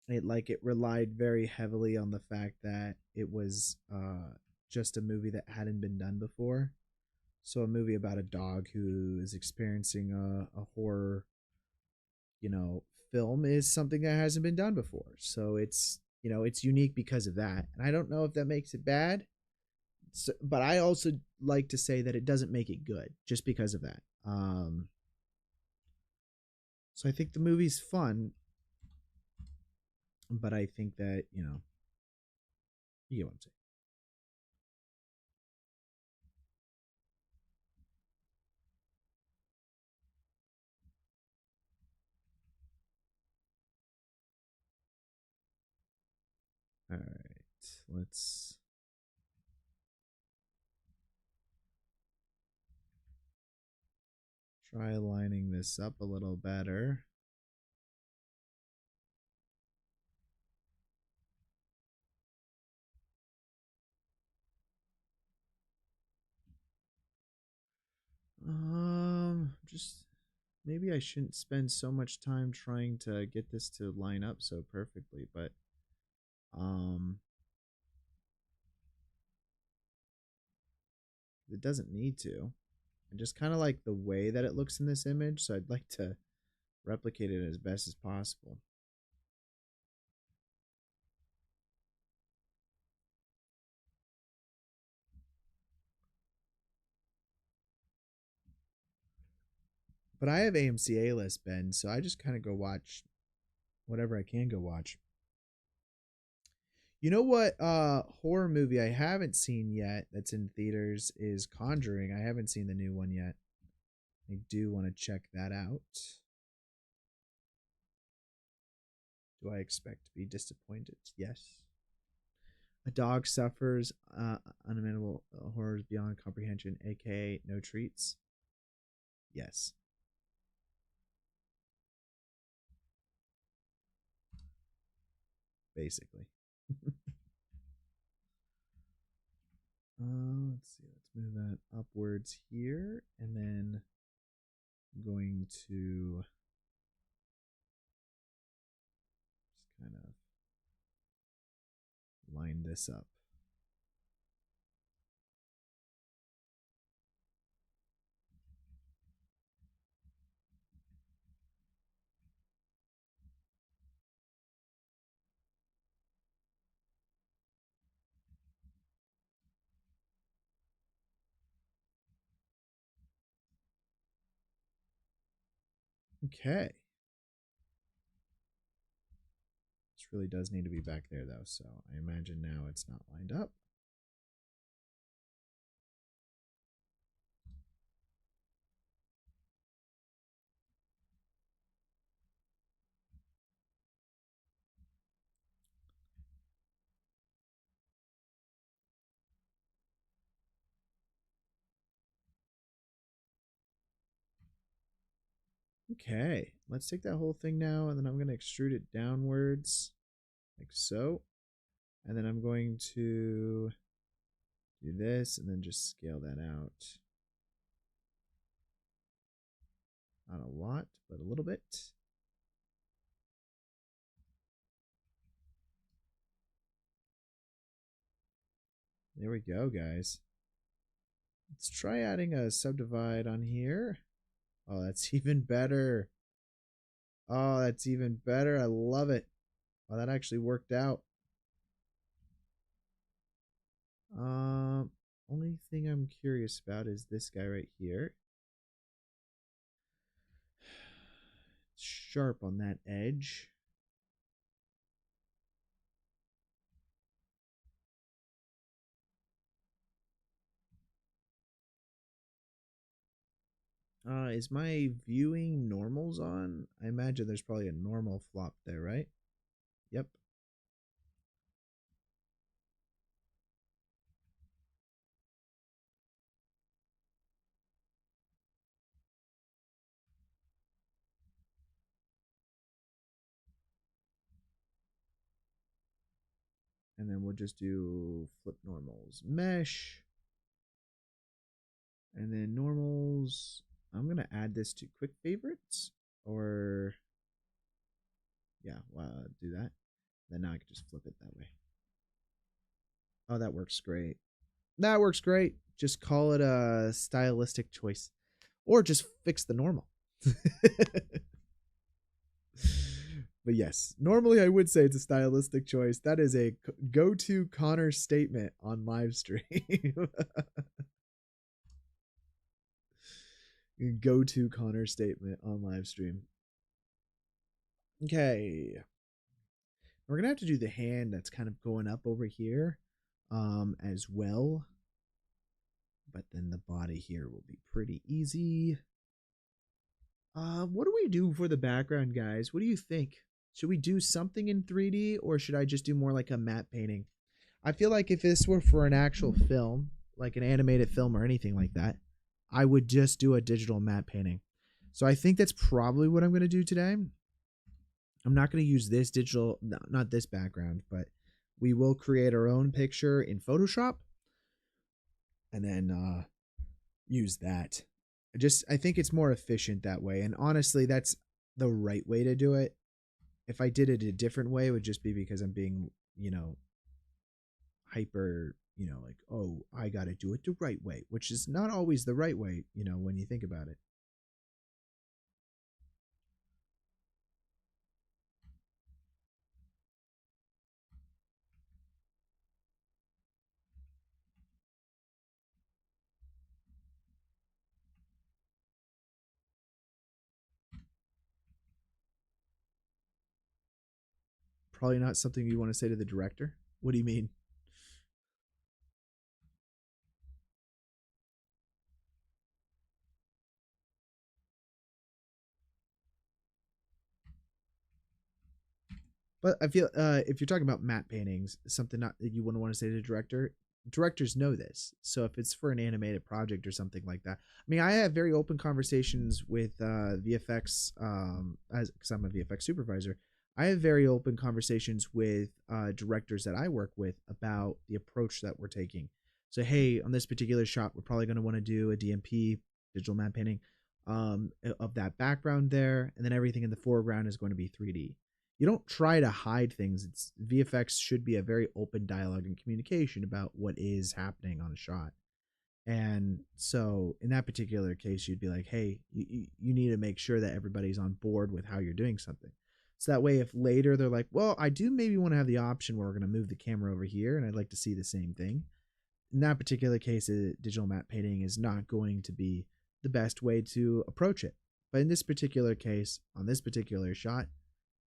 It relied very heavily on the fact that it was just a movie that hadn't been done before. So a movie about a dog who is experiencing a horror, you know, film is something that hasn't been done before. So it's unique because of that. And I don't know if that makes it bad. So, but I also like to say that it doesn't make it good just because of that. So I think the movie's fun, but I think that, you get what I'm saying. All right, let's try lining this up a little better. Just maybe I shouldn't spend so much time trying to get this to line up so perfectly, but um, it doesn't need to. I just kind of like the way that it looks in this image, so I'd like to replicate it as best as possible. But I have AMC A list, Ben, so I just kind of go watch whatever I can go watch. You know what horror movie I haven't seen yet that's in theaters is Conjuring. I haven't seen the new one yet. I do want to check that out. Do I expect to be disappointed? Yes. A dog suffers unimaginable horrors beyond comprehension, aka no treats. Yes, basically. Let's see. Let's move that upwards here, and then I'm going to just kind of line this up. Okay. This really does need to be back there, though, so I imagine now it's not lined up. Okay, let's take that whole thing now, and then I'm going to extrude it downwards, like so. And then I'm going to do this, and then just scale that out. Not a lot, but a little bit. There we go, guys. Let's try adding a subdivide on here. Oh, that's even better. Oh, that's even better. I love it. Oh, that actually worked out. Um, Only thing I'm curious about is this guy right here. It's sharp on that edge. Is my viewing normals on? I imagine there's probably a normal flop there, right? Yep. And then we'll just do flip normals, mesh, and then normals. I'm going to add this to quick favorites, or yeah, do that. Then now I can just flip it that way. Oh, that works great. That works great. Just call it a stylistic choice, or just fix the normal. But yes, normally I would say it's a stylistic choice. That is a go-to Connor statement on live stream. Go-to Connor statement on live stream. Okay. We're going to have to do the hand that's kind of going up over here as well. But then the body here will be pretty easy. What do we do for the background, guys? What do you think? Should we do something in 3D, or should I just do more like a matte painting? I feel like if this were for an actual film, like an animated film or anything like that, I would just do a digital matte painting. So I think that's probably what I'm going to do today. I'm not going to use this digital, not this background, but we will create our own picture in Photoshop and then use that. I think it's more efficient that way. And honestly, that's the right way to do it. If I did it a different way, it would just be because I'm being, hyper, like, oh, I got to do it the right way, which is not always the right way, when you think about it. Probably not something you want to say to the director. What do you mean? But I feel if you're talking about matte paintings, something not that you wouldn't want to say to the director. Directors know this, so if it's for an animated project or something like that, I mean, I have very open conversations with VFX, as because I'm a VFX supervisor. I have very open conversations with directors that I work with about the approach that we're taking. So, hey, on this particular shot, we're probably going to want to do a DMP, digital matte painting, of that background there, and then everything in the foreground is going to be 3D. You don't try to hide things. It's VFX should be a very open dialogue and communication about what is happening on a shot. And so in that particular case, you'd be like, hey, you need to make sure that everybody's on board with how you're doing something. So that way, if later they're like, well, I do maybe want to have the option where we're going to move the camera over here and I'd like to see the same thing. In that particular case, a digital matte painting is not going to be the best way to approach it. But in this particular case, on this particular shot,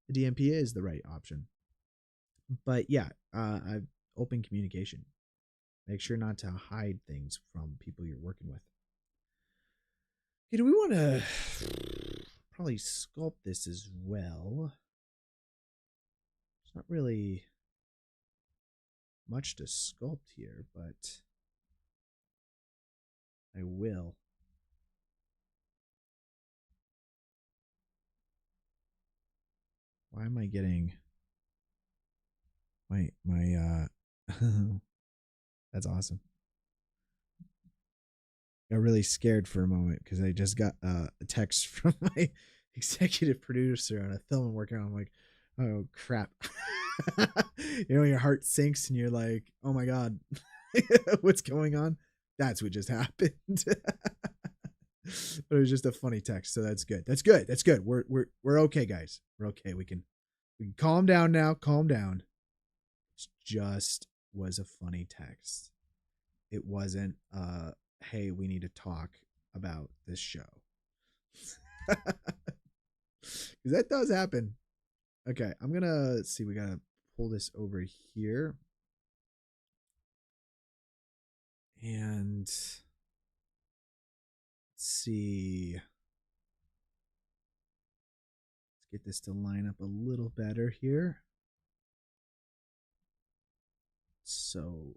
the DMP is the right option. But yeah, open communication. Make sure not to hide things from people you're working with. Okay, do we want to probably sculpt this as well? It's not really much to sculpt here, but I will. Why am I getting my that's awesome. Got really scared for a moment because I just got a text from my executive producer on a film I'm working on. I'm like, oh crap. Your heart sinks and you're like, oh my God, what's going on? That's what just happened. But it was just a funny text, so that's good. That's good. That's good. We're okay, guys. We're okay. We can calm down now. Calm down. It just was a funny text. It wasn't hey, we need to talk about this show. Because that does happen. Okay, I'm gonna see. We gotta pull this over here. And let's see. Let's get this to line up a little better here. So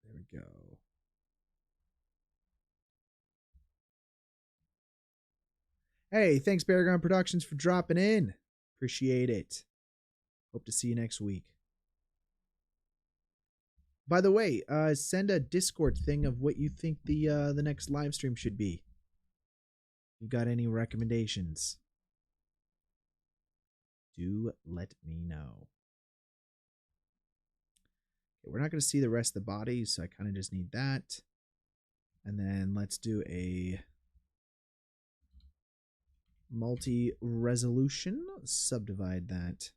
there we go. Hey, thanks Paragon Productions for dropping in. Appreciate it. Hope to see you next week. By the way, send a Discord thing of what you think the next live stream should be. You got any recommendations? Do let me know. Okay, we're not going to see the rest of the body, so I kind of just need that. And then let's do a multi-resolution. Subdivide that.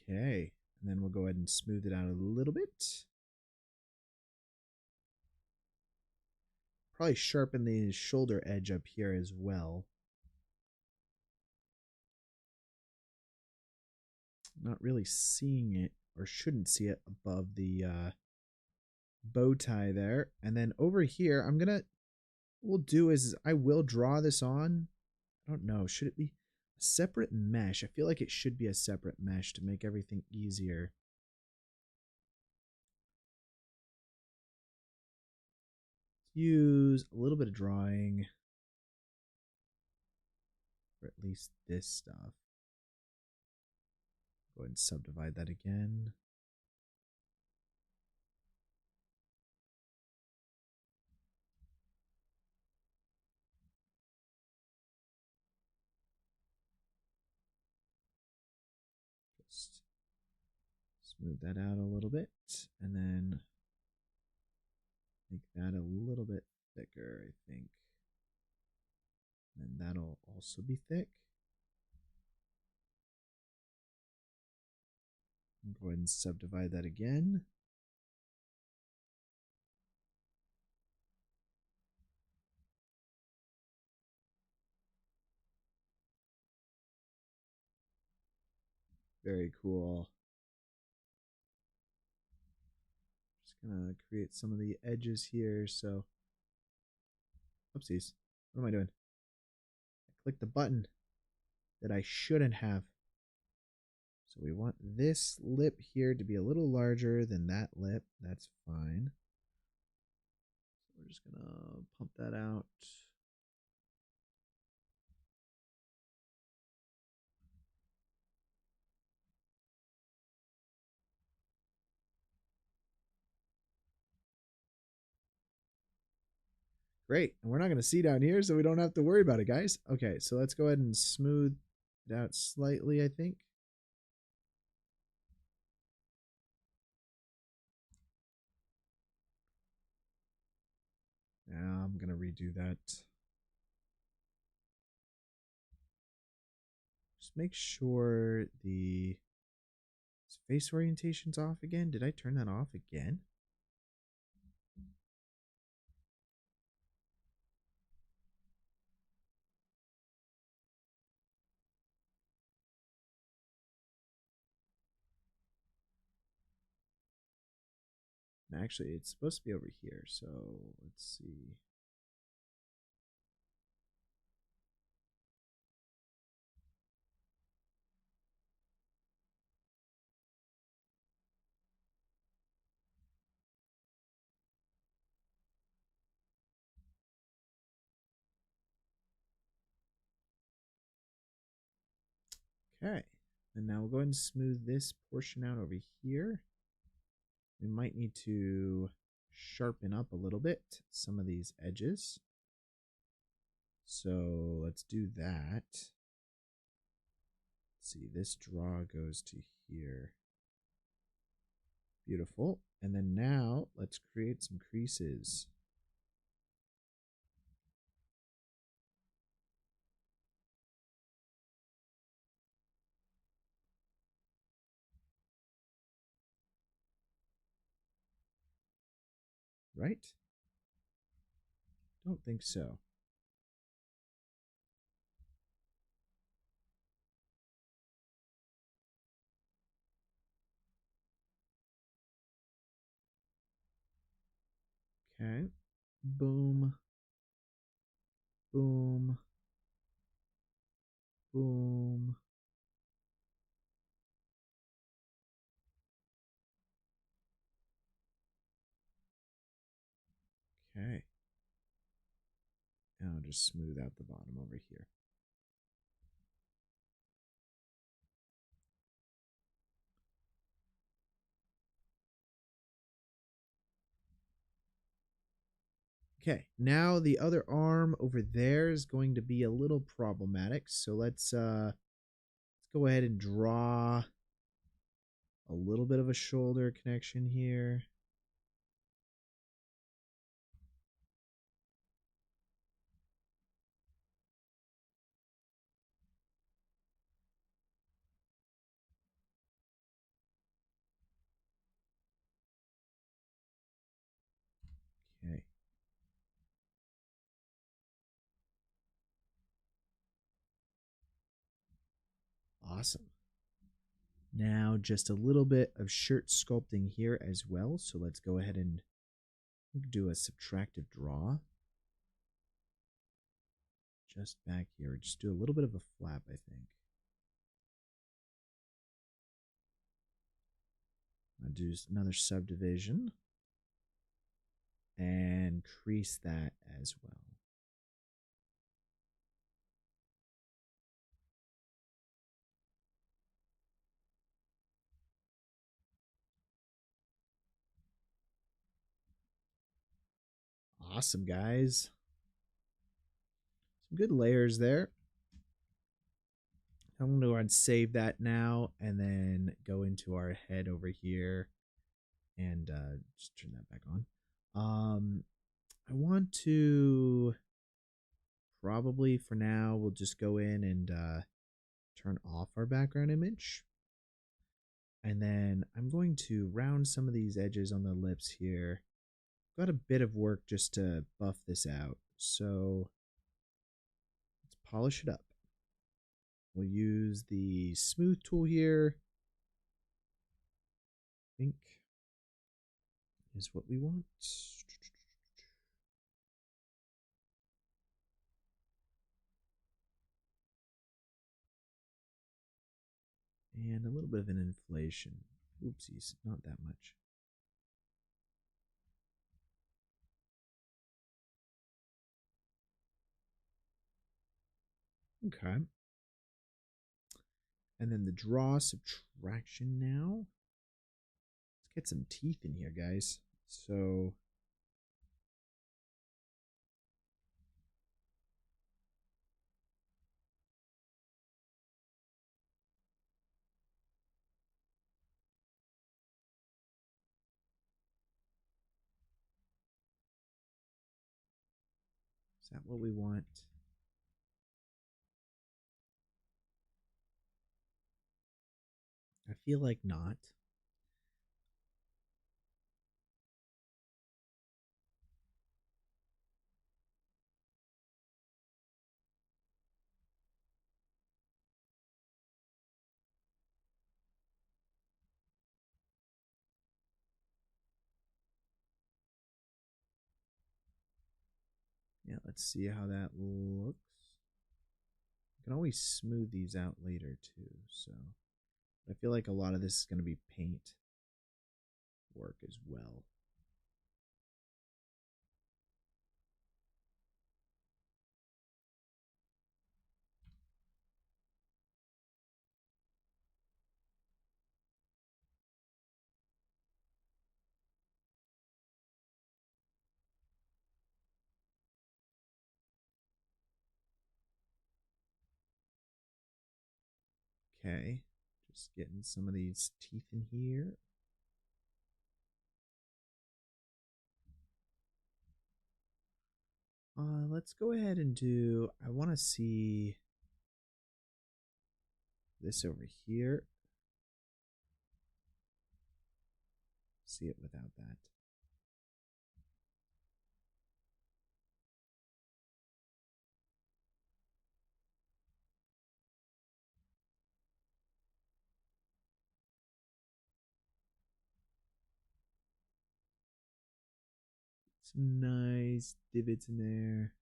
Okay, and then we'll go ahead and smooth it out a little bit. Probably sharpen the shoulder edge up here as well. Not really seeing it, or shouldn't see it, above the bow tie there. And then over here, we'll do is I will draw this on. I don't know, should it be a separate mesh? I feel like it should be a separate mesh to make everything easier. Let's use a little bit of drawing for at least this stuff. Go ahead and subdivide that again. Just smooth that out a little bit, and then make that a little bit thicker, I think. And that'll also be thick. I'll go ahead and subdivide that again. Very cool. Just gonna create some of the edges here. So, oopsies. What am I doing? I clicked the button that I shouldn't have. So we want this lip here to be a little larger than that lip. That's fine. So we're just gonna pump that out. Great. And we're not going to see down here, so we don't have to worry about it, guys. Okay, so let's go ahead and smooth it out slightly, I think. Now I'm going to redo that. Just make sure the face orientation's off again. Did I turn that off again? Actually, it's supposed to be over here, so let's see. Okay, and now we'll go ahead and smooth this portion out over here. We might need to sharpen up a little bit some of these edges. So let's do that. Let's see, this draw goes to here. Beautiful. And then now let's create some creases. Right? Don't think so. Okay. Boom. Boom. Boom. Okay. just smooth out the bottom over here. Okay, now the other arm over there is going to be a little problematic. So let's go ahead and draw a little bit of a shoulder connection here. Okay. Awesome. Now just a little bit of shirt sculpting here as well. So let's go ahead and do a subtractive draw. Just back here. Just do a little bit of a flap, I think. I'll do another subdivision and crease that as well. Awesome, guys. Some good layers there. I'm going to go ahead and save that now and then go into our head over here and just turn that back on. I want to probably for now, we'll just go in and turn off our background image. And then I'm going to round some of these edges on the lips here. Got a bit of work just to buff this out. So let's polish it up. We'll use the smooth tool here. I think is what we want. And a little bit of an inflation. Oopsies, not that much. Okay. And then the draw subtraction now. Let's get some teeth in here, guys. So is that what we want? I feel like not. Yeah, let's see how that looks. I can always smooth these out later too, so I feel like a lot of this is going to be paint work as well. Okay, just getting some of these teeth in here. Let's go ahead and do, I want to see this over here. See it without that. Some nice divots in there.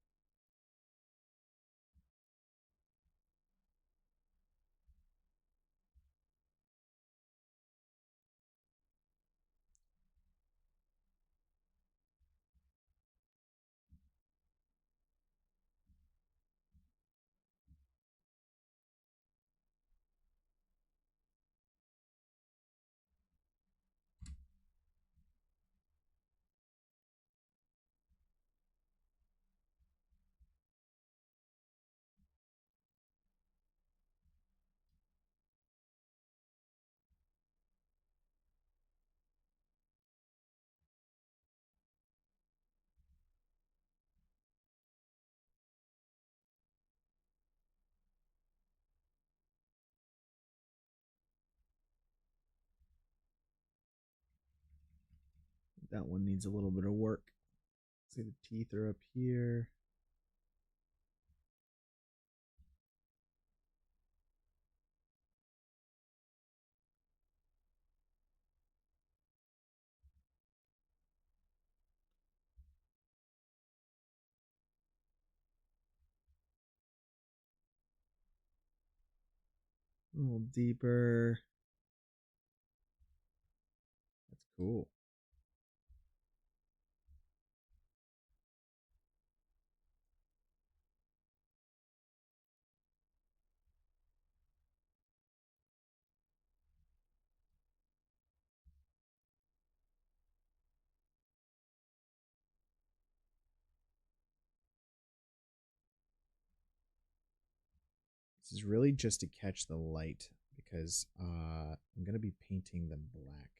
That one needs a little bit of work. See, the teeth are up here. A little deeper. That's cool. This is really just to catch the light because I'm going to be painting them black.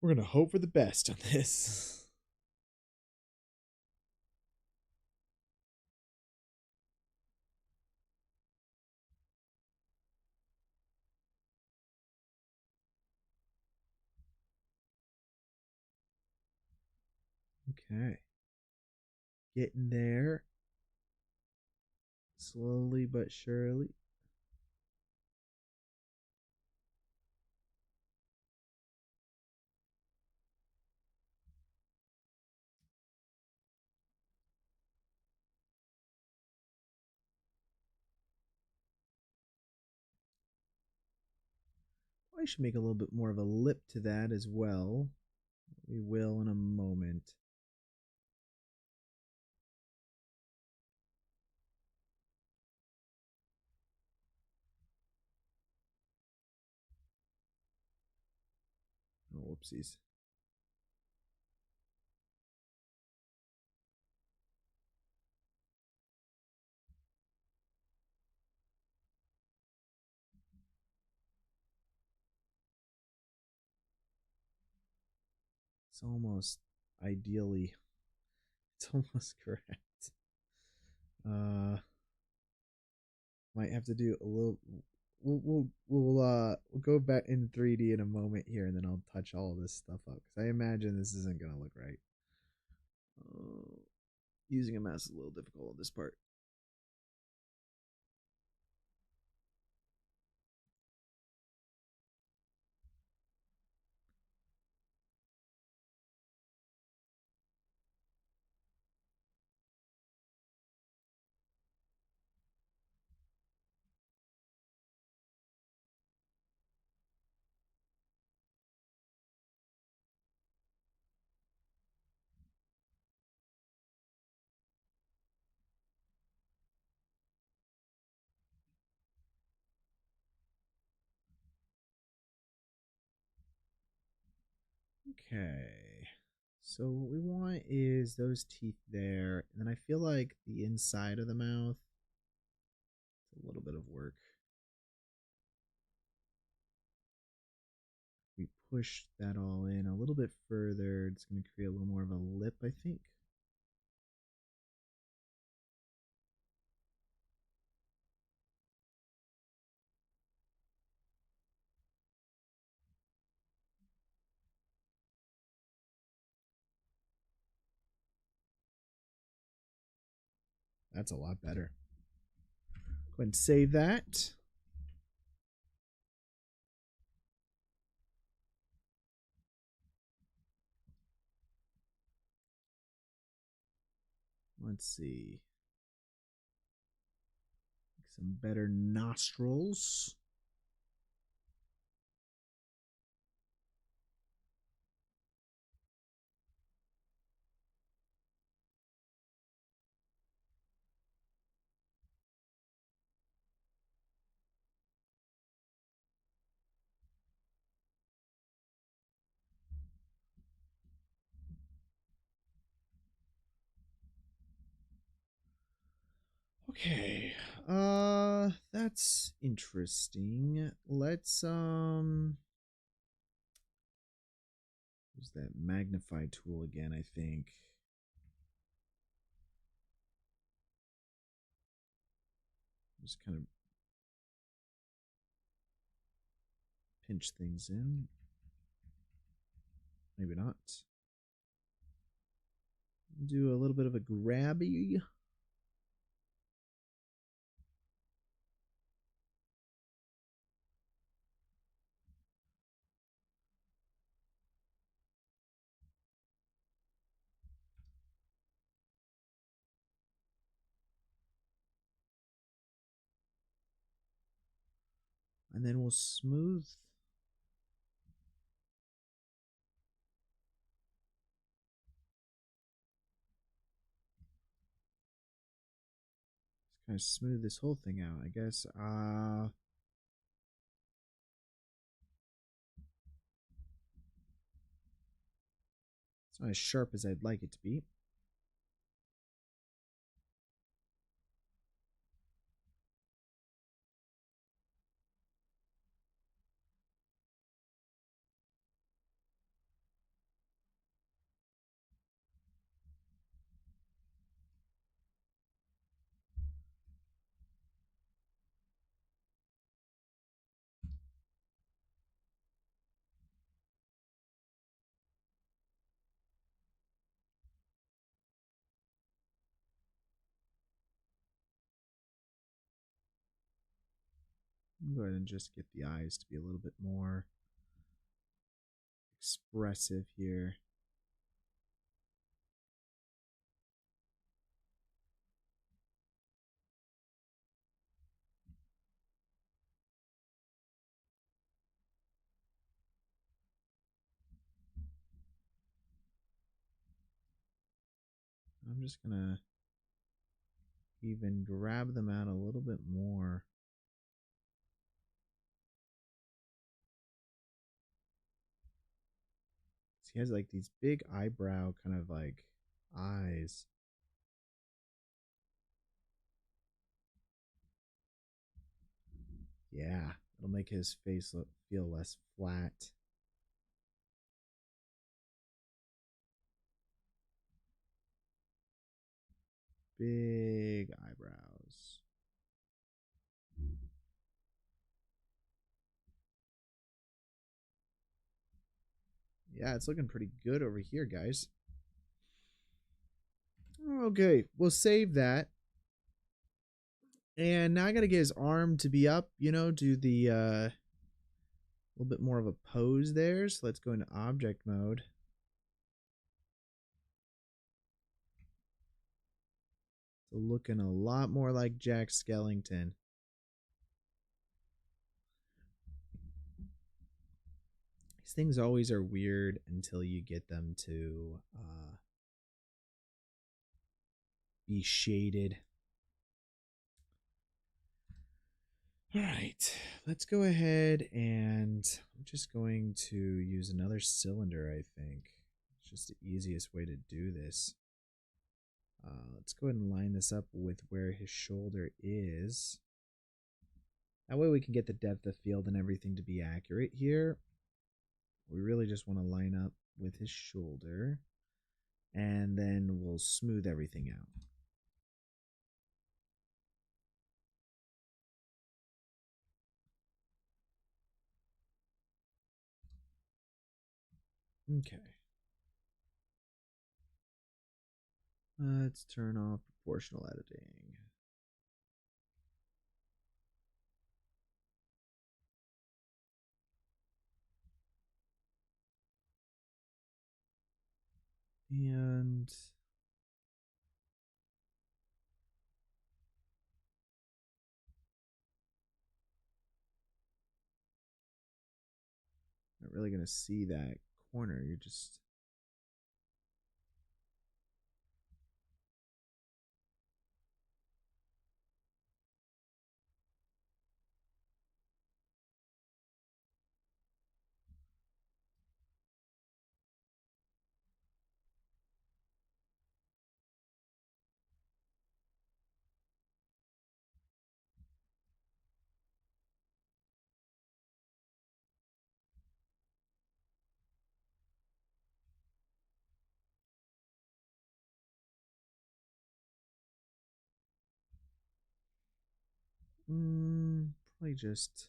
We're going to hope for the best on this. Okay. Getting there. Slowly but surely. I should make a little bit more of a lip to that as well. We will in a moment. Oh, whoopsies. It's almost ideally. It's almost correct. Might have to do a little. We'll go back in 3D in a moment here, and then I'll touch all of this stuff up because I imagine this isn't gonna look right. Using a mouse is a little difficult on this part. Okay. So what we want is those teeth there, and then I feel like the inside of the mouth. It's a little bit of work. We push that all in a little bit further. It's going to create a little more of a lip, I think. That's a lot better. Go ahead and save that. Let's see. Some better nostrils. Okay. That's interesting. Let's Use that magnify tool again, I think. Just kind of pinch things in. Maybe not. Do a little bit of a grabby. And then we'll smooth. Just kind of smooth this whole thing out, I guess. It's not as sharp as I'd like it to be. Go ahead and just get the eyes to be a little bit more expressive here. I'm just gonna even grab them out a little bit more. He has like these big eyebrow kind of like eyes. Yeah, it'll make his face feel less flat. Big eyebrows. Yeah, it's looking pretty good over here, guys. Okay, we'll save that. And now I gotta get his arm to be up, you know, do the a little bit more of a pose there. So let's go into object mode. So looking a lot more like Jack Skellington. These things always are weird until you get them to be shaded. All right, let's go ahead and I'm just going to use another cylinder, I think. It's just the easiest way to do this. Let's go ahead and line this up with where his shoulder is. That way we can get the depth of field and everything to be accurate here. We really just want to line up with his shoulder, and then we'll smooth everything out. Okay. Let's turn off proportional editing. And not really going to see that corner. You're just Probably just.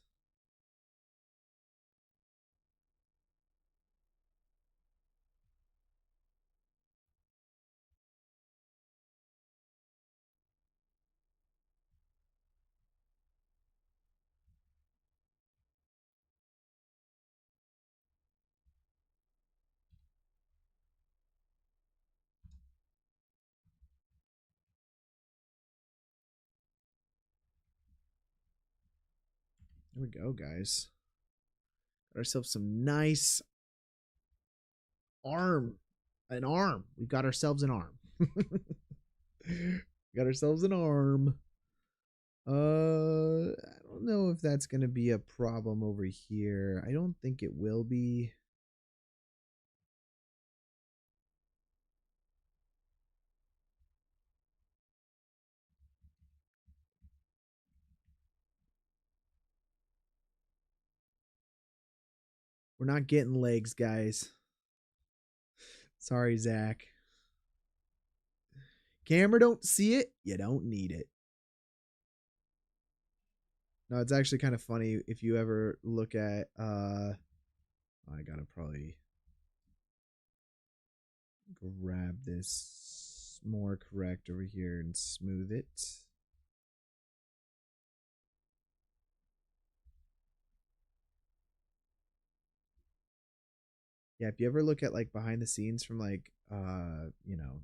There we go, guys. Got ourselves some nice arm. An arm. We got ourselves an arm. Got ourselves an arm. I don't know if that's gonna be a problem over here. I don't think it will be. We're not getting legs, guys. Sorry, Zach. Camera don't see it. You don't need it. No, it's actually kind of funny if you ever look at I gotta probably grab this more correct over here and smooth it. Yeah, if you ever look at like behind the scenes from like you know,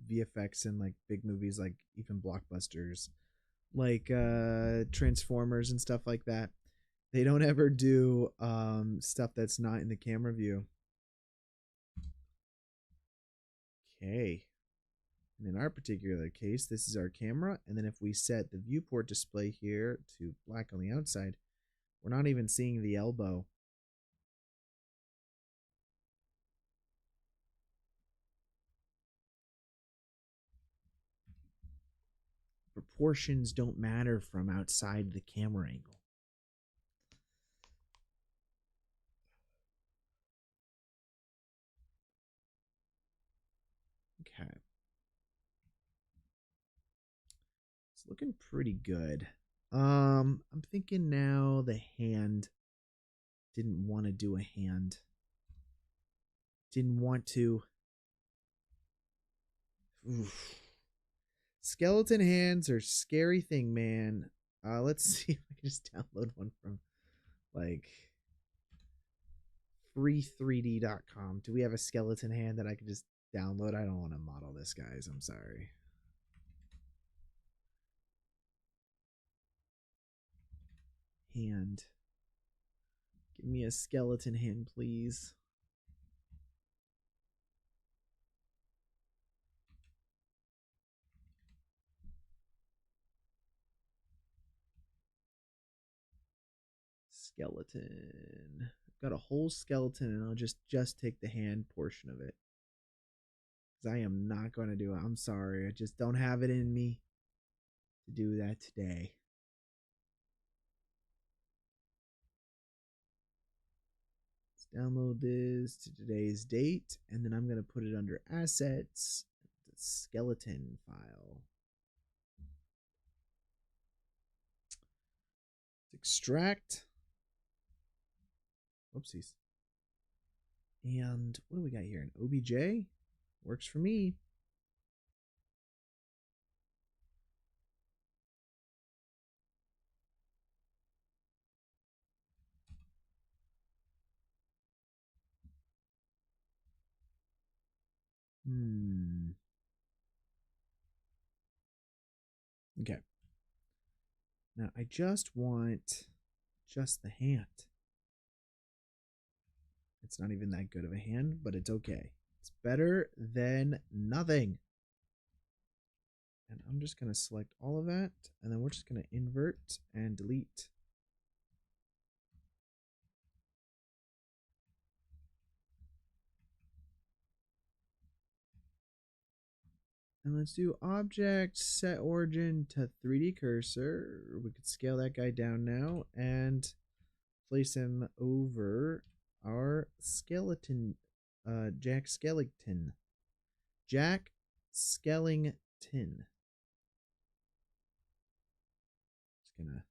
VFX and like big movies like even blockbusters like Transformers and stuff like that, they don't ever do stuff that's not in the camera view. Okay. And in our particular case, this is our camera, and then if we set the viewport display here to black on the outside, we're not even seeing the elbow. Proportions don't matter from outside the camera angle. Okay. It's looking pretty good. I'm thinking now the hand. Didn't want to do a hand. Didn't want to. Oof. Skeleton hands are a scary thing, man. Let's see if I can just download one from like free3d.com. Do we have a skeleton hand that I can just download? I don't want to model this, guys. I'm sorry. Hand. Give me a skeleton hand, please. Skeleton. Got a whole skeleton, and I'll just take the hand portion of it. Because I am not going to do it. I'm sorry. I just don't have it in me to do that today. Let's download this to today's date, and then I'm going to put it under assets, the skeleton file. Extract. Whoopsies. And what do we got here? An OBJ? Works for me. Okay. Now I just want just the hand. It's not even that good of a hand, but it's okay. It's better than nothing. And I'm just going to select all of that, and then we're just going to invert and delete. And let's do object, set origin to 3D cursor. We could scale that guy down now and place him over our skeleton, Jack Skellington. Jack Skellington. gonna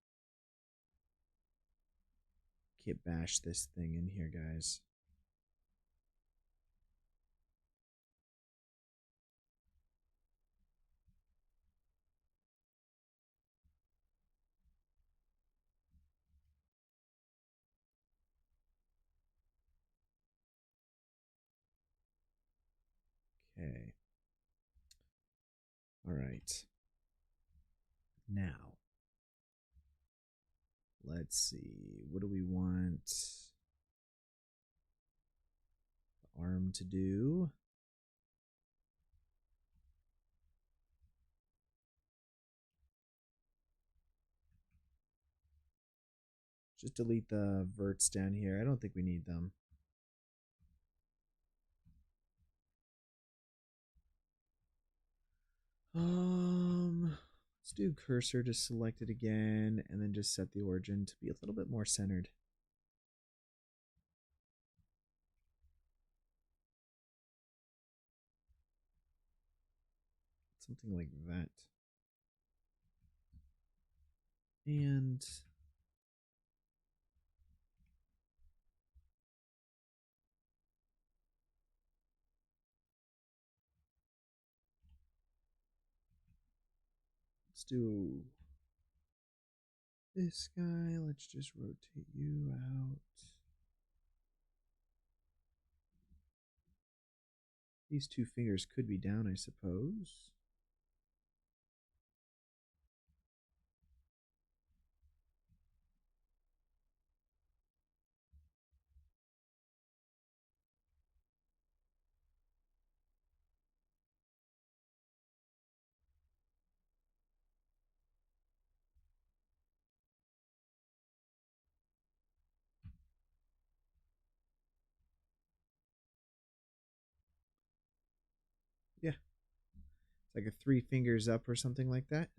kit bash this thing in here, guys. Okay. All right. Now, let's see. What do we want the arm to do? Just delete the verts down here. I don't think we need them. Let's do cursor to select it again, and then just set the origin to be a little bit more centered. Something like that. And let's do this guy. Let's just rotate you out. These two fingers could be down, I suppose. Yeah. It's like a 3 fingers up or something like that.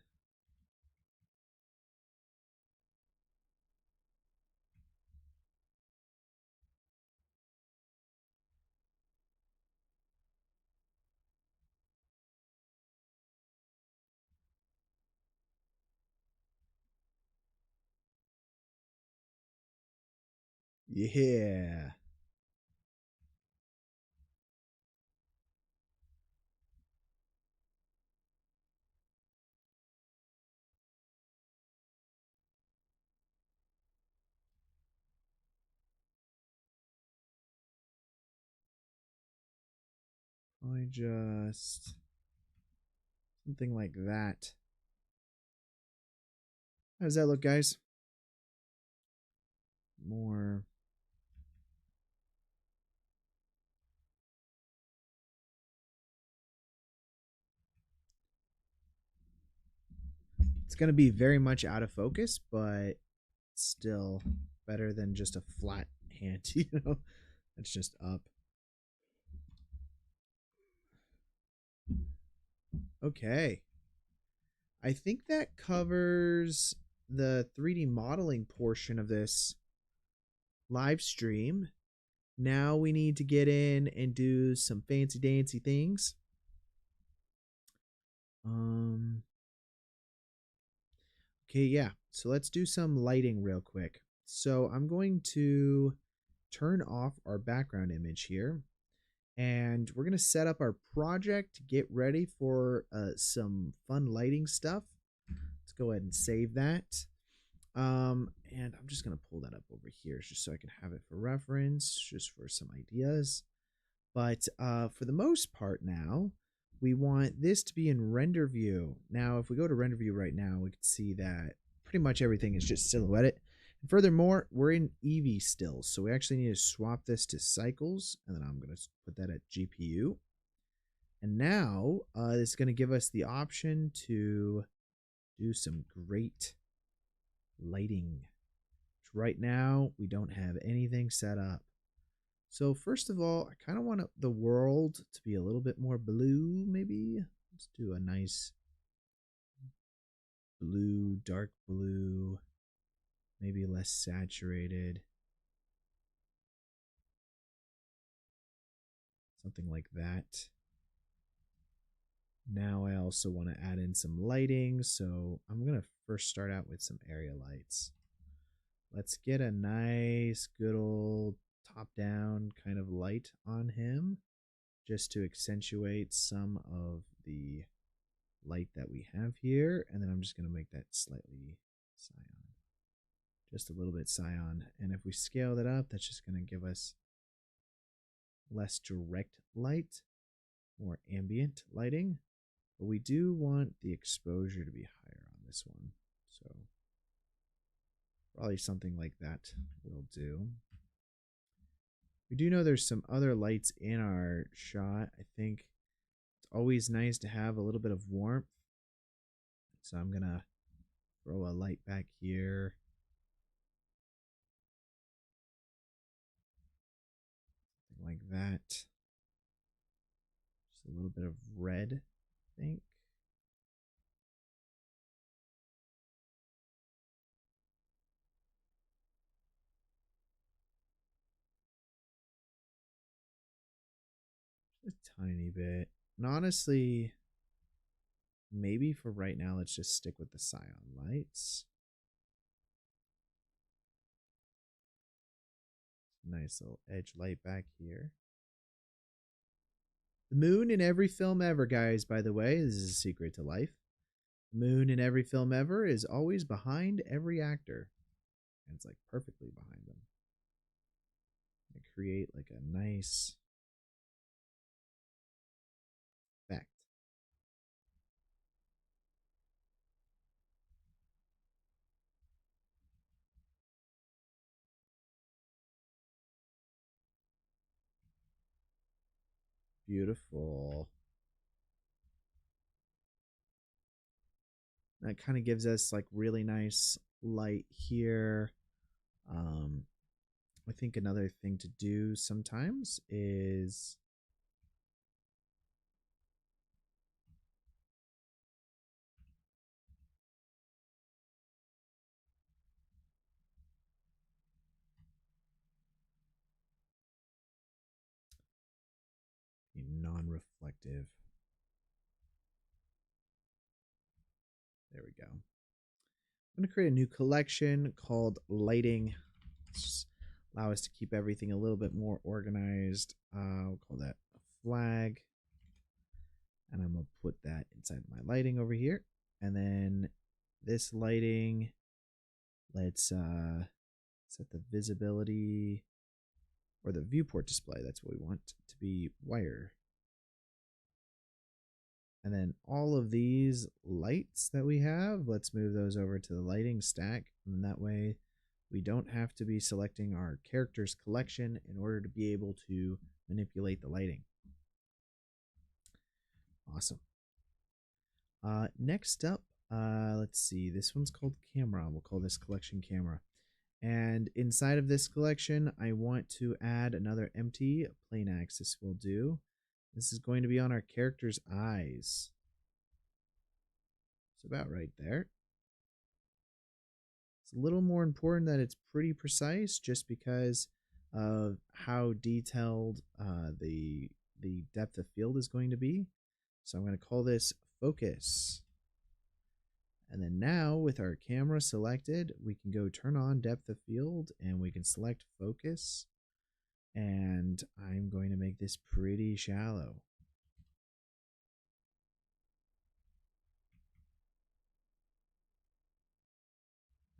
Yeah. I just something like that. How does that look, guys? More. It's going to be very much out of focus, but still better than just a flat hand, you know? It's just up. Okay. I think that covers the 3D modeling portion of this live stream. Now we need to get in and do some fancy dancy things. Okay, yeah. So let's do some lighting real quick. So I'm going to turn off our background image here, and we're going to set up our project to get ready for some fun lighting stuff. Let's go ahead and save that. And I'm just going to pull that up over here just so I can have it for reference, just for some ideas. But for the most part now, we want this to be in render view. Now, if we go to render view right now, we can see that pretty much everything is just silhouetted. And furthermore, we're in Eevee still, so we actually need to swap this to cycles, and then I'm going to put that at GPU. And now it's going to give us the option to do some great lighting. Right now, we don't have anything set up. So first of all, I kind of want the world to be a little bit more blue, maybe. Let's do a nice blue, dark blue, maybe less saturated. Something like that. Now I also want to add in some lighting, so I'm going to first start out with some area lights. Let's get a nice, good old top-down kind of light on him, just to accentuate some of the light that we have here. And then I'm just going to make that slightly cyan, just a little bit cyan. And if we scale that up, that's just going to give us less direct light, more ambient lighting. But we do want the exposure to be higher on this one, so probably something like that will do. We do know there's some other lights in our shot. I think it's always nice to have a little bit of warmth. So I'm going to throw a light back here. Something like that. Just a little bit of red, I think. A tiny bit. And honestly, maybe for right now, let's just stick with the cyan lights. Nice little edge light back here. The moon in every film ever, guys, by the way, this is a secret to life. The moon in every film ever is always behind every actor. And it's like perfectly behind them. And create like a nice effect. Beautiful. That kind of gives us like really nice light here. I think another thing to do sometimes is be non-reflective. There we go. I'm going to create a new collection called lighting. Just allow us to keep everything a little bit more organized. We'll call that a flag. And I'm going to put that inside my lighting over here. And then this lighting, let's set the visibility or the viewport display. That's what we want to be wire. And then all of these lights that we have, let's move those over to the lighting stack. And that way we don't have to be selecting our characters collection in order to be able to manipulate the lighting. Awesome. Next up, let's see. This one's called camera. We'll call this collection camera. And inside of this collection, I want to add another empty plane axis will do. This is going to be on our character's eyes. It's about right there. It's a little more important that it's pretty precise just because of how detailed the depth of field is going to be. So I'm going to call this focus. And then now with our camera selected, we can go turn on depth of field and we can select focus. And I'm going to make this pretty shallow.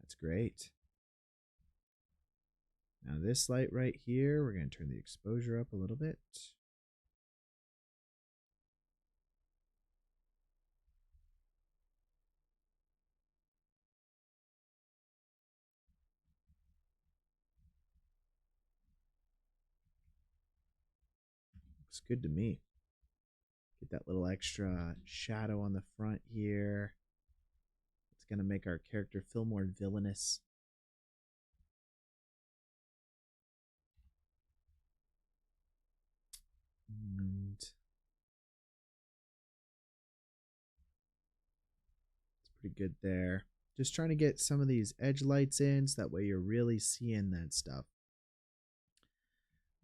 That's great. Now this light right here, we're going to turn the exposure up a little bit. Looks good to me. Get that little extra shadow on the front here. It's going to make our character feel more villainous. And it's pretty good there. Just trying to get some of these edge lights in so that way you're really seeing that stuff.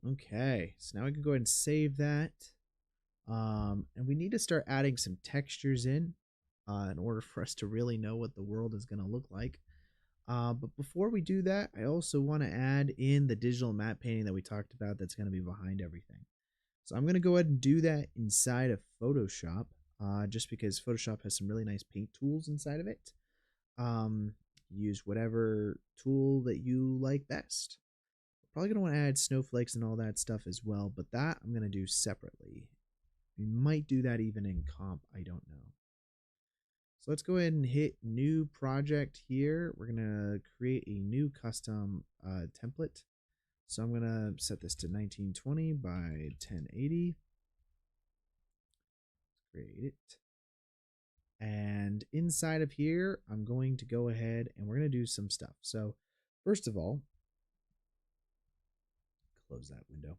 Okay, so now we can go ahead and save that. And we need to start adding some textures in order for us to really know what the world is going to look like. But before we do that, I also want to add in the digital matte painting that we talked about that's going to be behind everything. So I'm going to go ahead and do that inside of Photoshop, just because Photoshop has some really nice paint tools inside of it. Use whatever tool that you like best. Probably going to want to add snowflakes and all that stuff as well, but that I'm going to do separately. We might do that even in comp, I don't know. So let's go ahead and hit new project here. We're going to create a new custom template. So I'm going to set this to 1920 by 1080. Create it. And inside of here, I'm going to go ahead and we're going to do some stuff. So first of all, close that window.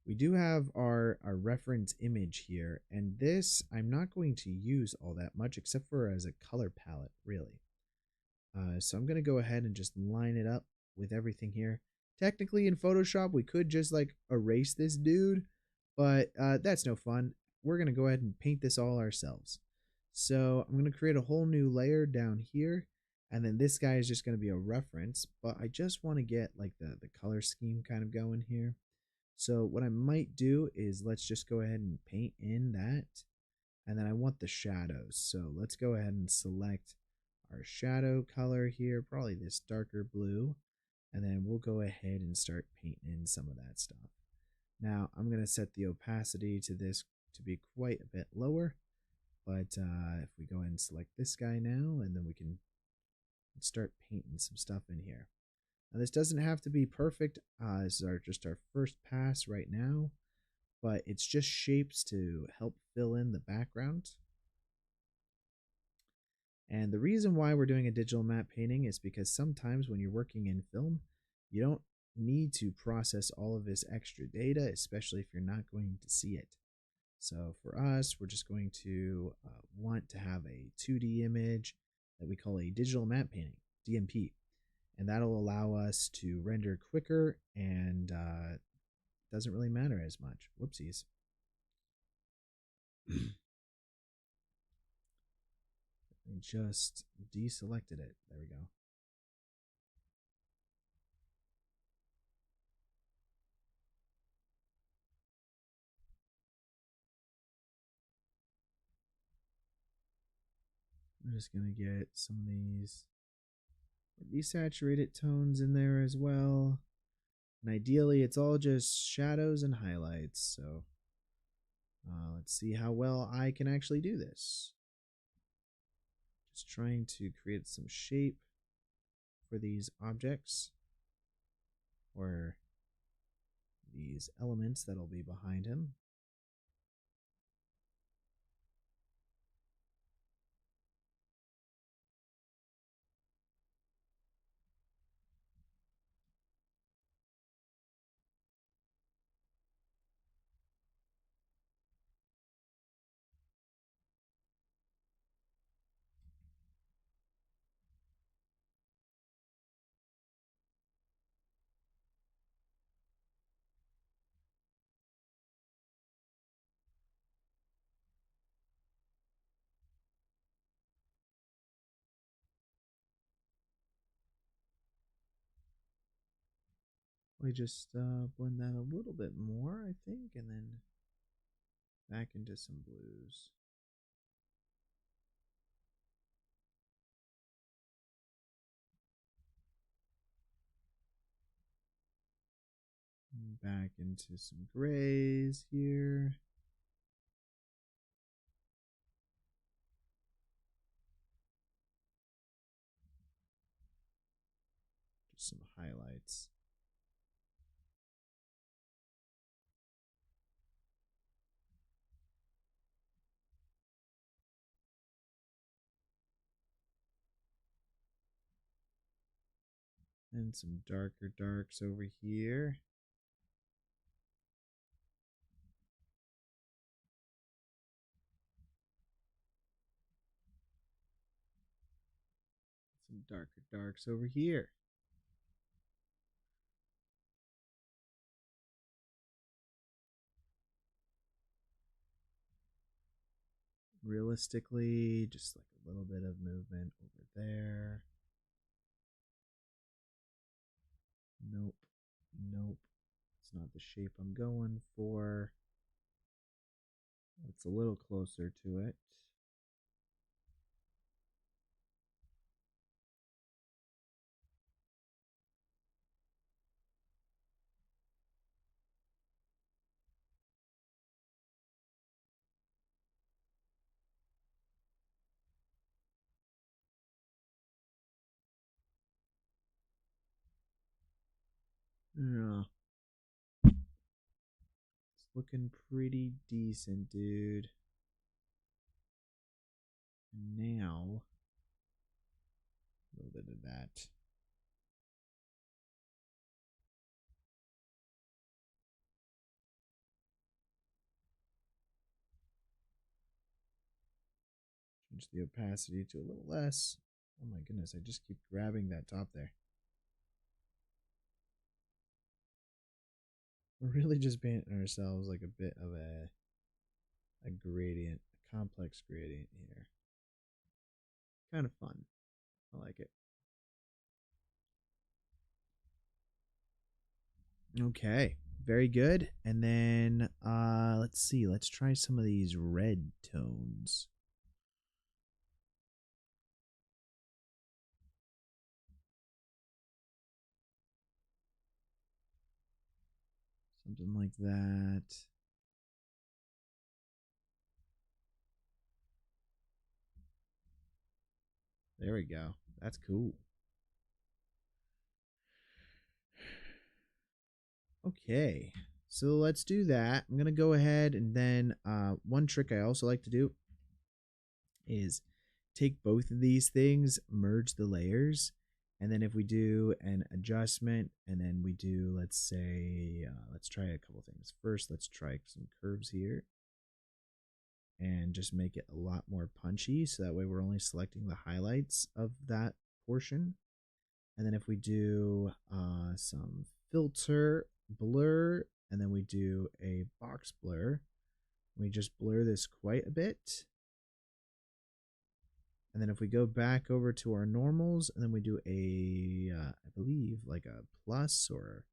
We do have our reference image here, and this I'm not going to use all that much except for as a color palette, really. So I'm going to go ahead and just line it up with everything here. Technically in Photoshop, we could just like erase this dude, but that's no fun. We're going to go ahead and paint this all ourselves. So I'm going to create a whole new layer down here, and then this guy is just going to be a reference, but I just want to get like the color scheme kind of going here. So what I might do is let's just go ahead and paint in that. And then I want the shadows. So let's go ahead and select our shadow color here, probably this darker blue. And then we'll go ahead and start painting in some of that stuff. Now I'm going to set the opacity to this to be quite a bit lower. But if we go ahead and select this guy now, and then we can start painting some stuff in here. Now this doesn't have to be perfect. This is just our first pass right now, but it's just shapes to help fill in the background. And the reason why we're doing a digital matte painting is because sometimes when you're working in film, you don't need to process all of this extra data, especially if you're not going to see it. So for us, we're just going to want to have a 2D image that we call a digital matte painting, DMP. And that'll allow us to render quicker and doesn't really matter as much. Whoopsies. I just deselected it. There we go. I'm just going to get some of these desaturated tones in there as well. And ideally, it's all just shadows and highlights. So let's see how well I can actually do this. Just trying to create some shape for these objects or these elements that'll be behind him. We just blend that a little bit more, I think, and then back into some blues. And back into some grays here. Just some highlights. And some darker darks over here. Some darker darks over here. realistically, just like a little bit of movement over there. Nope. Nope. It's not the shape I'm going for. It's a little closer to it. Yeah. It's looking pretty decent, dude. Now, a little bit of that. Change the opacity to a little less. Oh my goodness, I just keep grabbing that top there. We're really just painting ourselves like a bit of a gradient, a complex gradient here. Kind of fun. I like it. Okay, very good. And then let's see. Let's try some of these red tones. Something like that. There we go. That's cool. Okay, so let's do that. I'm going to go ahead and then one trick I also like to do is take both of these things, merge the layers, and then if we do an adjustment and then we do, let's say, let's try a couple things. First, let's try some curves here and just make it a lot more punchy so that way we're only selecting the highlights of that portion. And then if we do some filter blur and then we do a box blur, we just blur this quite a bit. And then if we go back over to our normals and then we do a, I believe like a plus or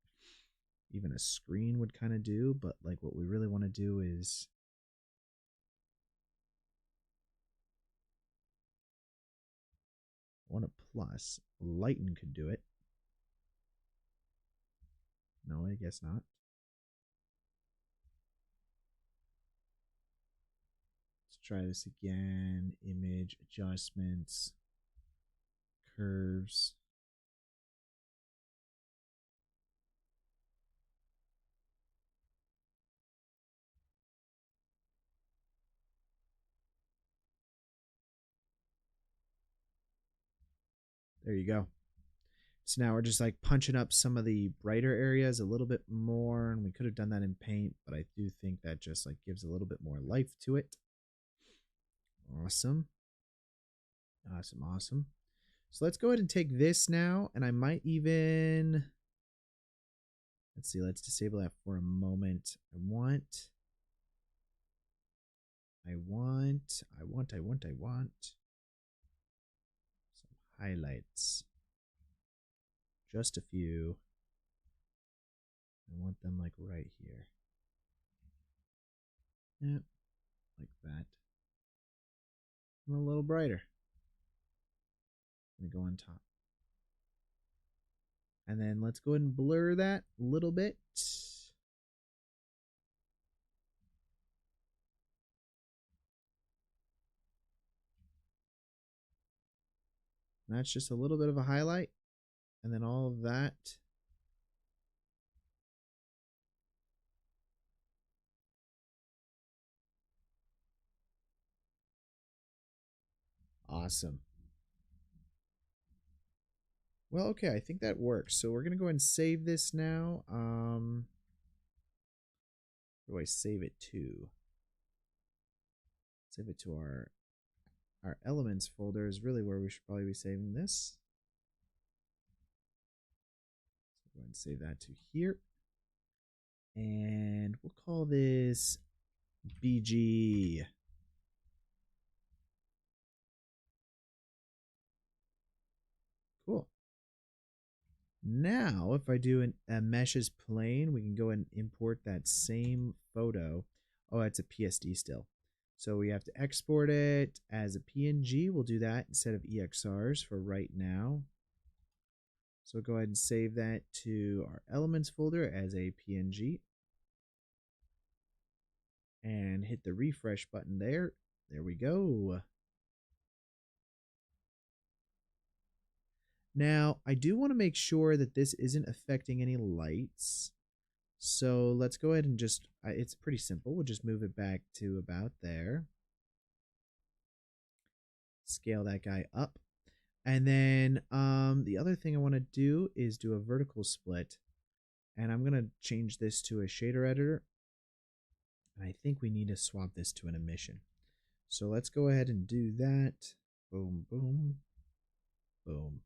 even a screen would kind of do, but like what we really want to do is I want a plus. Lighten could do it. No, I guess not. Let's try this again. Image adjustments, curves. There you go. So now we're just like punching up some of the brighter areas a little bit more, and we could have done that in paint, but I do think that just like gives a little bit more life to it. Awesome. Awesome, awesome. So let's go ahead and take this now, and I might even, let's see, let's disable that for a moment. I want some highlights. Just a few. I want them like right here. Yep, like that. And a little brighter. I'm gonna go on top. And then let's go ahead and blur that a little bit. And that's just a little bit of a highlight. And then all of that. Awesome. Well, okay, I think that works. So we're gonna go ahead and save this now. Where do I save it to? Save it to our elements folder is really where we should probably be saving this. So go ahead and save that to here. And we'll call this BG Now, if I do a meshes plane, we can go and import that same photo. Oh, it's a PSD still. So we have to export it as a PNG. We'll do that instead of EXRs for right now. So go ahead and save that to our elements folder as a PNG. And hit the refresh button there. There we go. Now, I do want to make sure that this isn't affecting any lights. So let's go ahead and just, it's pretty simple. We'll just move it back to about there. Scale that guy up. And then the other thing I want to do is do a vertical split. And I'm going to change this to a shader editor. And I think we need to swap this to an emission. So let's go ahead and do that. Boom, boom, boom.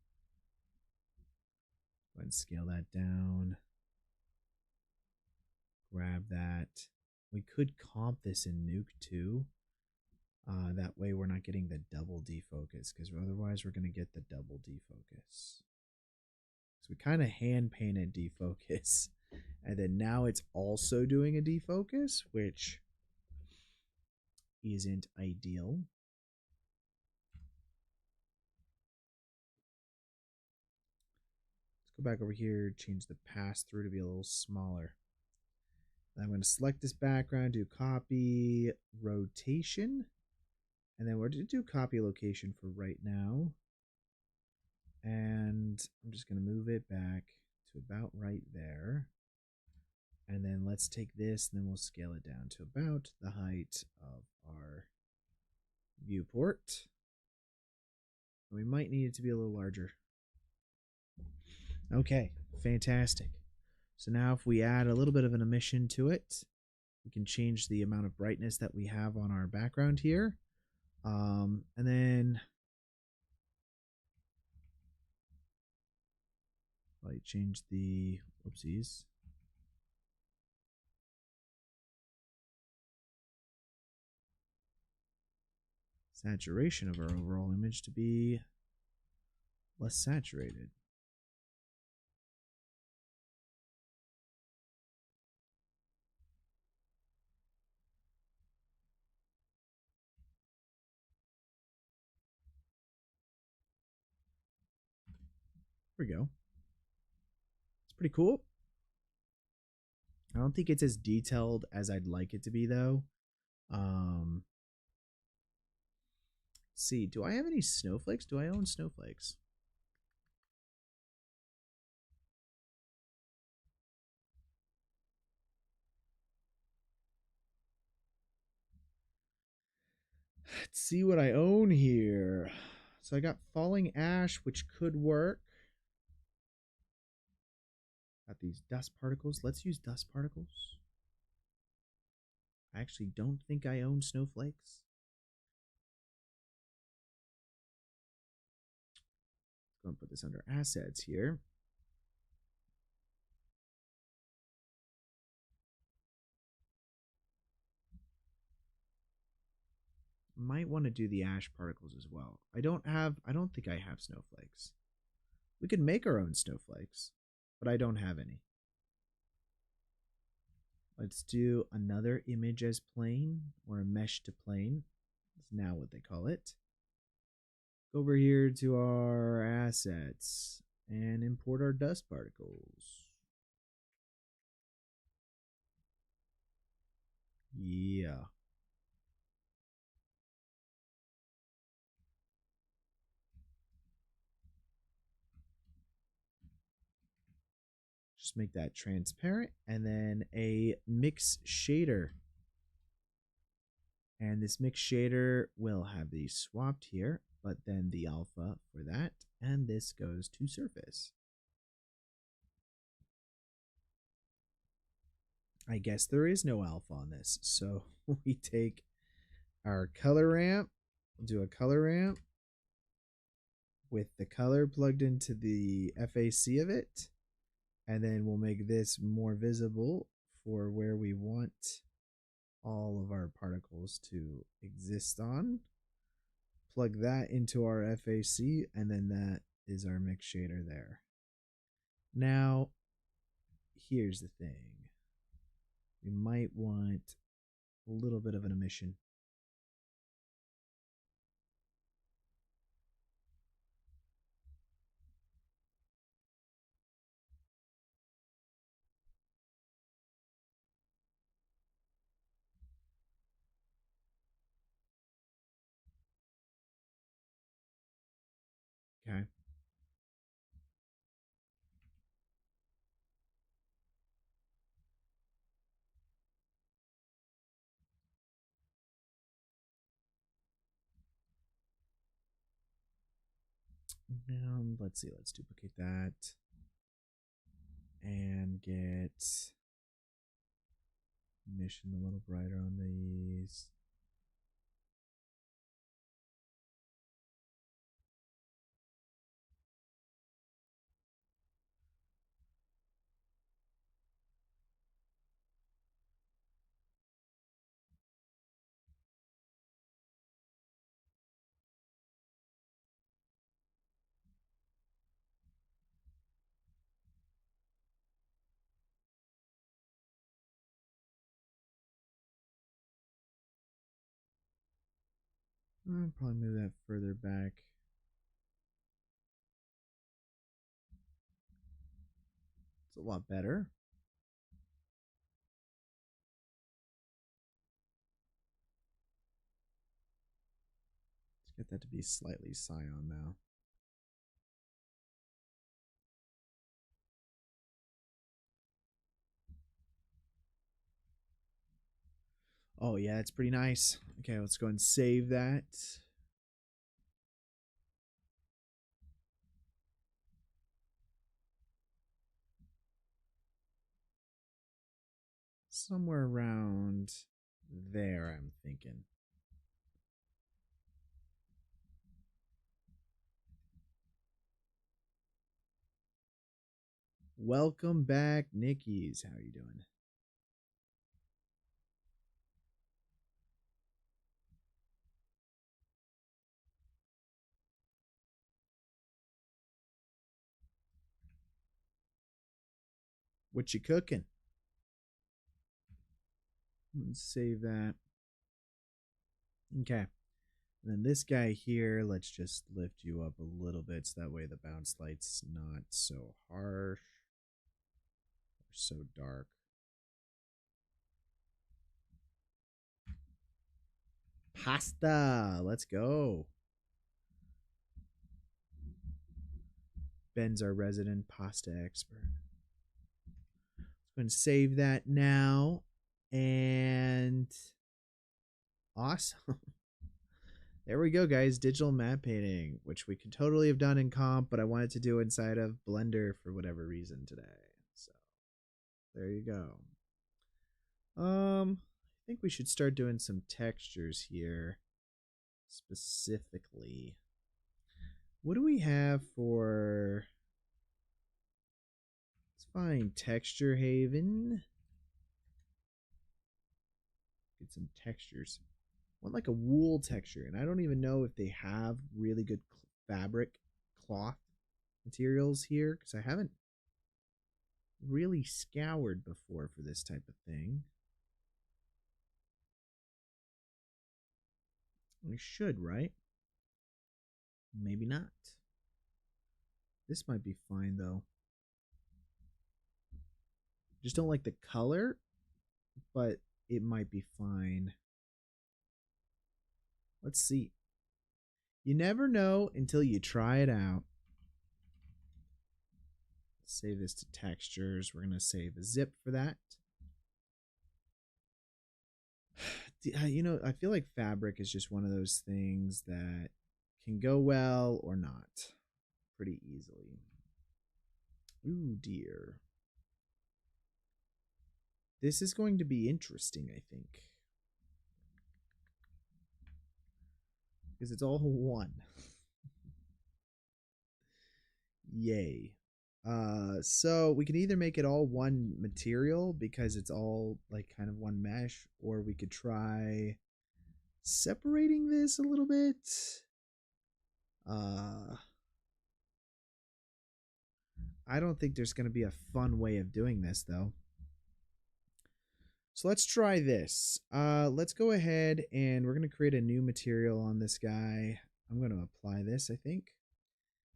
Go ahead and scale that down. Grab that. We could comp this in Nuke too. That way we're not getting the double defocus, because otherwise we're going to get the double defocus. So we kind of hand painted defocus. And then now it's also doing a defocus, which isn't ideal. Let's go back over here, change the pass through to be a little smaller. I'm going to select this background, do copy rotation, and then we're going to do copy location for right now. And I'm just going to move it back to about right there. And then let's take this, and then we'll scale it down to about the height of our viewport. We might need it to be a little larger. Okay, fantastic. So now if we add a little bit of an emission to it, we can change the amount of brightness that we have on our background here. And then probably change the, whoopsies. Saturation of our overall image to be less saturated. There we go. It's pretty cool. I don't think it's as detailed as I'd like it to be though. Let's see, do I have any snowflakes? Do I own snowflakes? Let's see what I own here. So I got falling ash, which could work. Got these dust particles. Let's use dust particles. I actually don't think I own snowflakes. Let's go and put this under assets here. Might want to do the ash particles as well. I don't think I have snowflakes. We could make our own snowflakes, but I don't have any. Let's do another image as plane, or a mesh to plane. That's now what they call it. Go over here to our assets and import our dust particles. Yeah. Just make that transparent, and then a mix shader. And this mix shader will have these swapped here, but then the alpha for that, and this goes to surface. I guess there is no alpha on this, so we take our color ramp, we'll do a color ramp with the color plugged into the FAC of it, and then we'll make this more visible for where we want all of our particles to exist on. Plug that into our FAC, and then that is our mix shader there. Now, here's the thing. We might want a little bit of an emission. Okay. Now, let's see. Let's duplicate that and get emission a little brighter on these. I'll probably move that further back. It's a lot better. Let's get that to be slightly cyan now. Oh, yeah, it's pretty nice. Okay, let's go and save that. Somewhere around there, I'm thinking. Welcome back, Nickies. How are you doing? What you cooking? Let's save that. Okay. And then this guy here, let's just lift you up a little bit so that way the bounce light's not so harsh or so dark. Pasta. Let's go. Ben's our resident pasta expert. Let's go and save that now. And awesome. There we go, guys. Digital map painting, which we could totally have done in comp, but I wanted to do inside of Blender for whatever reason today. So there you go. I think we should start doing some textures here. Specifically, what do we have for? Let's find Texture Haven. Get some textures. I want like a wool texture, and I don't even know if they have really good fabric cloth materials here because I haven't really scoured before for this type of thing. We should, right? Maybe not. This might be fine though. Just don't like the color, but it might be fine. Let's see. You never know until you try it out. Save this to textures. We're going to save a zip for that. You know, I feel like fabric is just one of those things that can go well or not pretty easily. Ooh, dear. This is going to be interesting, I think. Because it's all one. Yay. So we can either make it all one material because it's all like kind of one mesh, or we could try separating this a little bit. I don't think there's going to be a fun way of doing this, though. So let's try this. Let's go ahead and we're going to create a new material on this guy. I'm going to apply this, I think.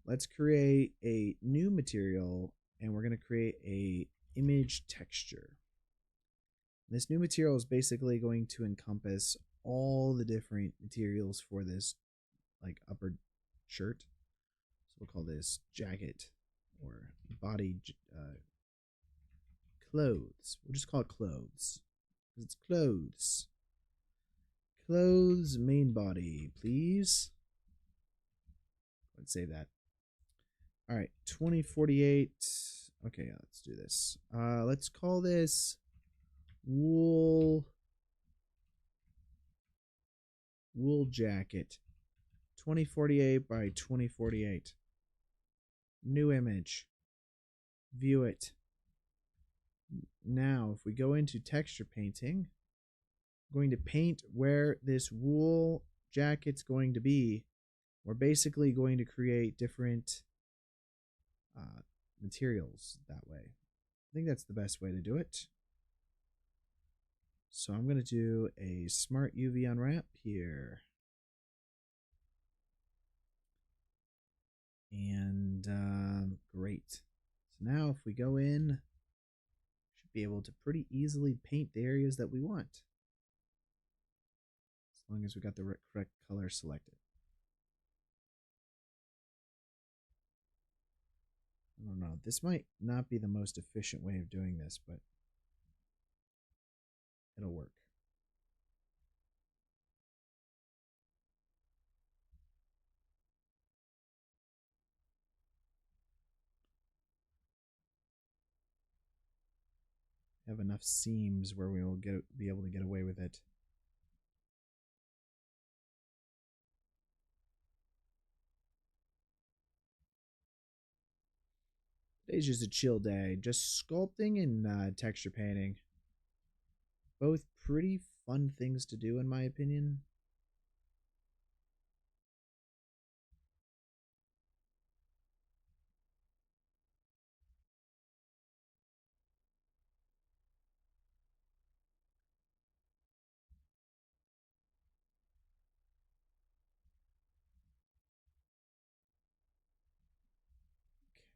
Let's create a new material, and we're going to create a image texture. This new material is basically going to encompass all the different materials for this like upper shirt. So we'll call this jacket or body clothes. We'll just call it clothes. It's clothes. Clothes main body, please. Let's save that. All right, 2048. Okay, let's do this. Let's call this wool jacket. 2048 by 2048. New image. View it. Now, if we go into texture painting, I'm going to paint where this wool jacket's going to be. We're basically going to create different materials that way. I think that's the best way to do it. So I'm going to do a smart UV unwrap here. And great. So now if we go in, should be able to pretty easily paint the areas that we want. As long as we got the correct color selected. I don't know. This might not be the most efficient way of doing this, but it'll work. Have enough seams where we will be able to get away with it. Today's just a chill day, just sculpting and texture painting. Both pretty fun things to do in my opinion.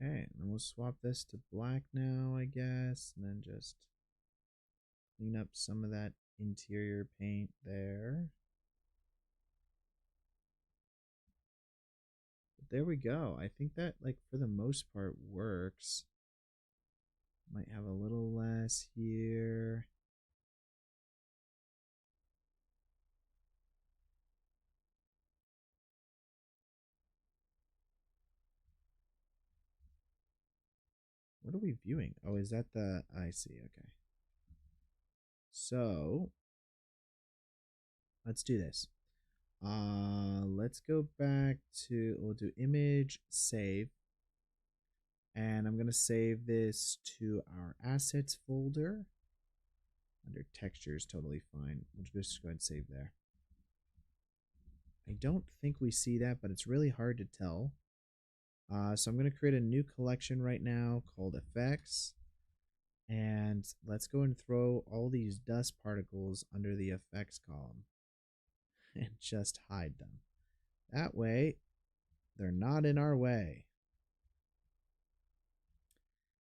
Okay, and then we'll swap this to black now, I guess, and then just clean up some of that interior paint there. But there we go. I think that, like, for the most part works. Might have a little less here. What are we viewing? Oh, is that the... I see, okay. So, let's do this. Let's go back to... We'll do image, save. And I'm going to save this to our assets folder. Under textures, totally fine. We'll just go ahead and save there. I don't think we see that, but it's really hard to tell. So I'm going to create a new collection right now called effects. And let's go and throw all these dust particles under the effects column. And just hide them. That way, they're not in our way.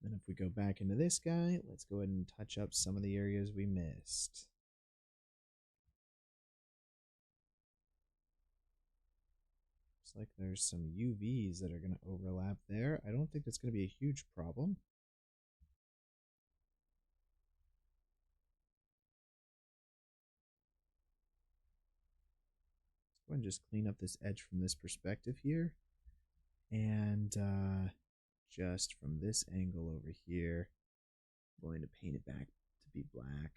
Then if we go back into this guy, let's go ahead and touch up some of the areas we missed. Looks like there's some UVs that are going to overlap there. I don't think that's going to be a huge problem. Let's go ahead and just clean up this edge from this perspective here. And just from this angle over here, I'm going to paint it back to be black.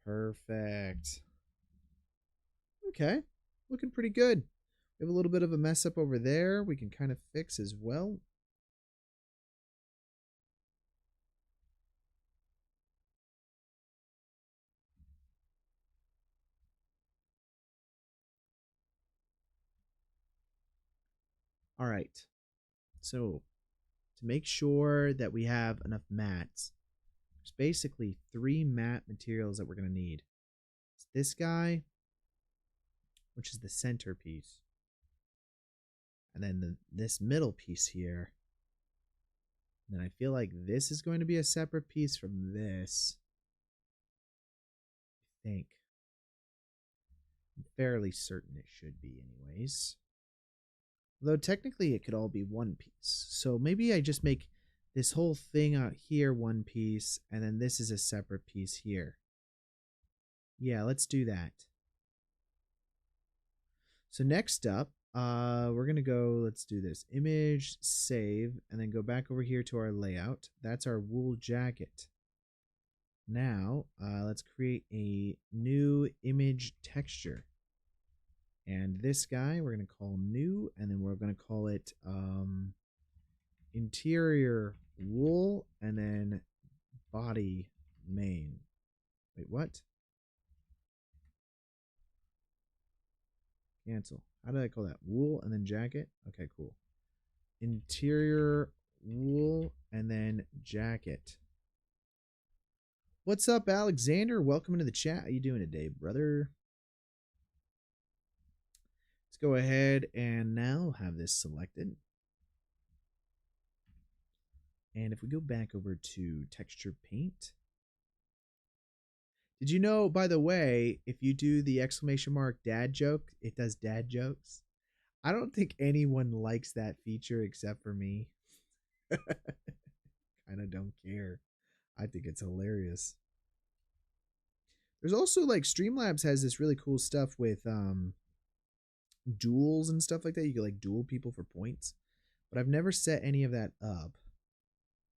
Perfect. Okay, looking pretty good. We have a little bit of a mess up over there we can kind of fix as well. All right. So to make sure that we have enough mats, there's basically 3 mat materials that we're going to need. It's this guy, which is the centerpiece. And then this middle piece here. And then I feel like this is going to be a separate piece from this. I think. I'm fairly certain it should be anyways. Though technically it could all be one piece. So maybe I just make this whole thing out here one piece, and then this is a separate piece here. Yeah, let's do that. So next up, we're going to go, let's do this. Image, save, and then go back over here to our layout. That's our wool jacket. Now, let's create a new image texture. And this guy we're going to call new, and then we're going to call it interior wool, and then body main. Wait, what? Cancel. How did I call that? Wool and then jacket? Okay, cool. Interior wool and then jacket. What's up, Alexander? Welcome into the chat. How you doing today, brother? Let's go ahead and now have this selected. And if we go back over to texture paint. Did you know, by the way, if you do the exclamation mark dad joke, it does dad jokes? I don't think anyone likes that feature except for me. Kind of don't care. I think it's hilarious. There's also like Streamlabs has this really cool stuff with duels and stuff like that. You can like duel people for points, but I've never set any of that up.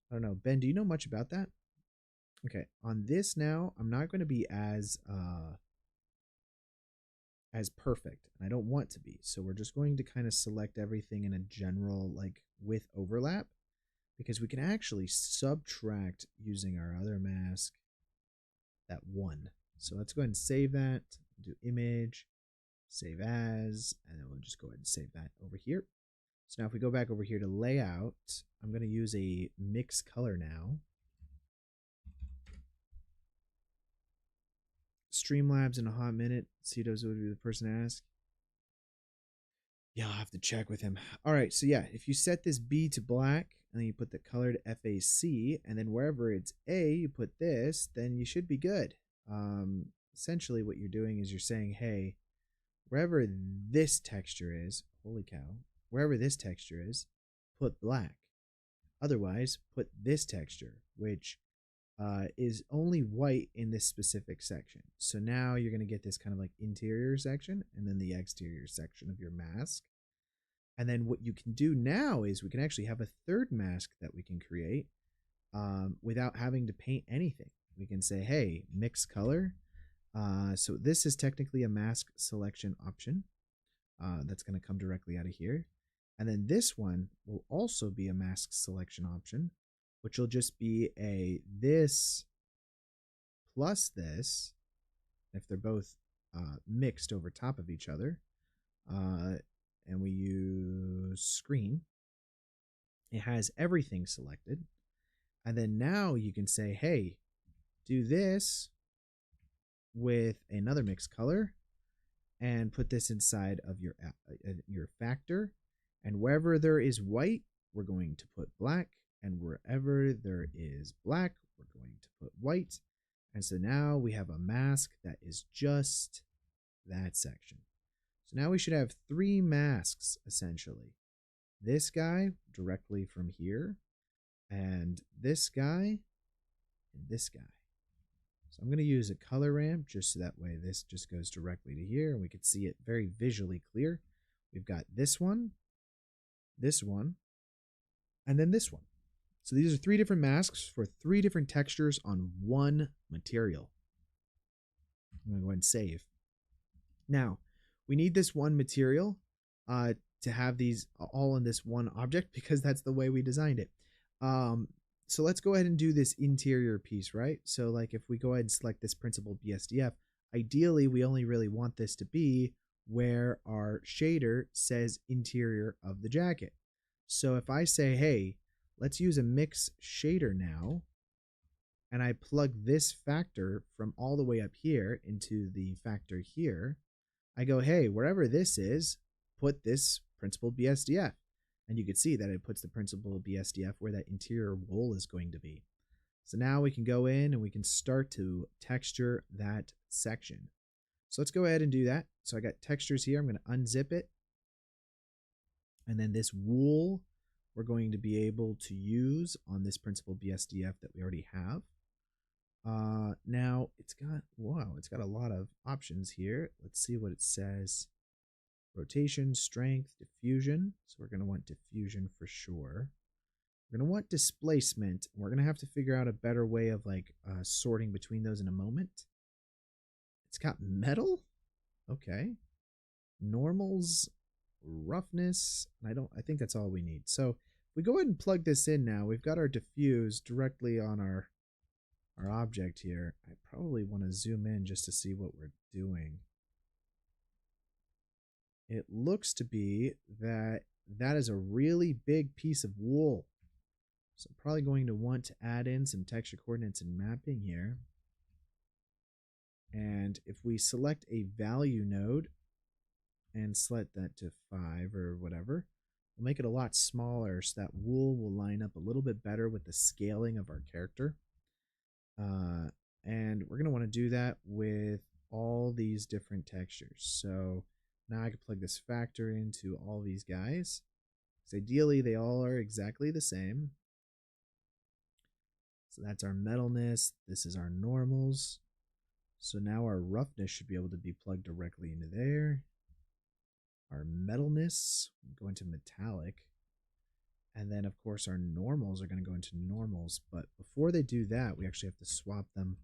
I don't know. Ben, do you know much about that? Okay, on this now, I'm not going to be as perfect, and I don't want to be. So we're just going to kind of select everything in a general like with overlap, because we can actually subtract using our other mask that one. So let's go ahead and save that. Do image, save as, and then we'll just go ahead and save that over here. So now if we go back over here to layout, I'm going to use a mix color now. Streamlabs in a hot minute. Cetos would be the person to ask. Yeah, I'll have to check with him. All right, so yeah, if you set this B to black, and then you put the color to FAC, and then wherever it's A, you put this, then you should be good. Essentially what you're doing is you're saying, hey, wherever this texture is, holy cow, wherever this texture is, put black. Otherwise, put this texture, which is only white in this specific section. So now you're going to get this kind of like interior section and then the exterior section of your mask. And then what you can do now is we can actually have a third mask that we can create without having to paint anything. We can say, hey, mix color. So this is technically a mask selection option that's going to come directly out of here. And then this one will also be a mask selection option, which will just be a this plus this, if they're both mixed over top of each other. And we use screen. It has everything selected. And then now you can say, hey, do this with another mixed color and put this inside of your factor. And wherever there is white, we're going to put black. And wherever there is black, we're going to put white. And so now we have a mask that is just that section. So now we should have 3 masks, essentially. This guy directly from here, and this guy, and this guy. So I'm going to use a color ramp just so that way this just goes directly to here, and we can see it very visually clear. We've got this one, and then this one. So these are 3 different masks for 3 different textures on one material. I'm going to go ahead and save. Now, we need this one material to have these all in this one object because that's the way we designed it. So let's go ahead and do this interior piece, right? So like if we go ahead and select this principled BSDF, ideally we only really want this to be where our shader says interior of the jacket. So if I say, hey, let's use a mix shader now, and I plug this factor from all the way up here into the factor here, I go, hey, wherever this is, put this principled BSDF. And you can see that it puts the principled BSDF where that interior wool is going to be. So now we can go in and we can start to texture that section. So let's go ahead and do that. So I got textures here. I'm going to unzip it. And then this wool we're going to be able to use on this principled BSDF that we already have. Now it's got, wow, it's got a lot of options here. Let's see what it says. Rotation, strength, diffusion. So we're going to want diffusion for sure. We're going to want displacement. We're going to have to figure out a better way of like sorting between those in a moment. It's got metal. Okay. Normals, roughness. I think that's all we need. So if we go ahead and plug this in now, we've got our diffuse directly on our object here. I probably want to zoom in just to see what we're doing. It looks to be that is a really big piece of wool. So I'm probably going to want to add in some texture coordinates and mapping here. And if we select a value node and select that to 5 or whatever, we'll make it a lot smaller so that wool will line up a little bit better with the scaling of our character. And we're going to want to do that with all these different textures. So now I can plug this factor into all these guys. So ideally, they all are exactly the same. So that's our metalness. This is our normals. So now our roughness should be able to be plugged directly into there. Our metalness, go into metallic. And then, of course, our normals are going to go into normals. But before they do that, we actually have to swap them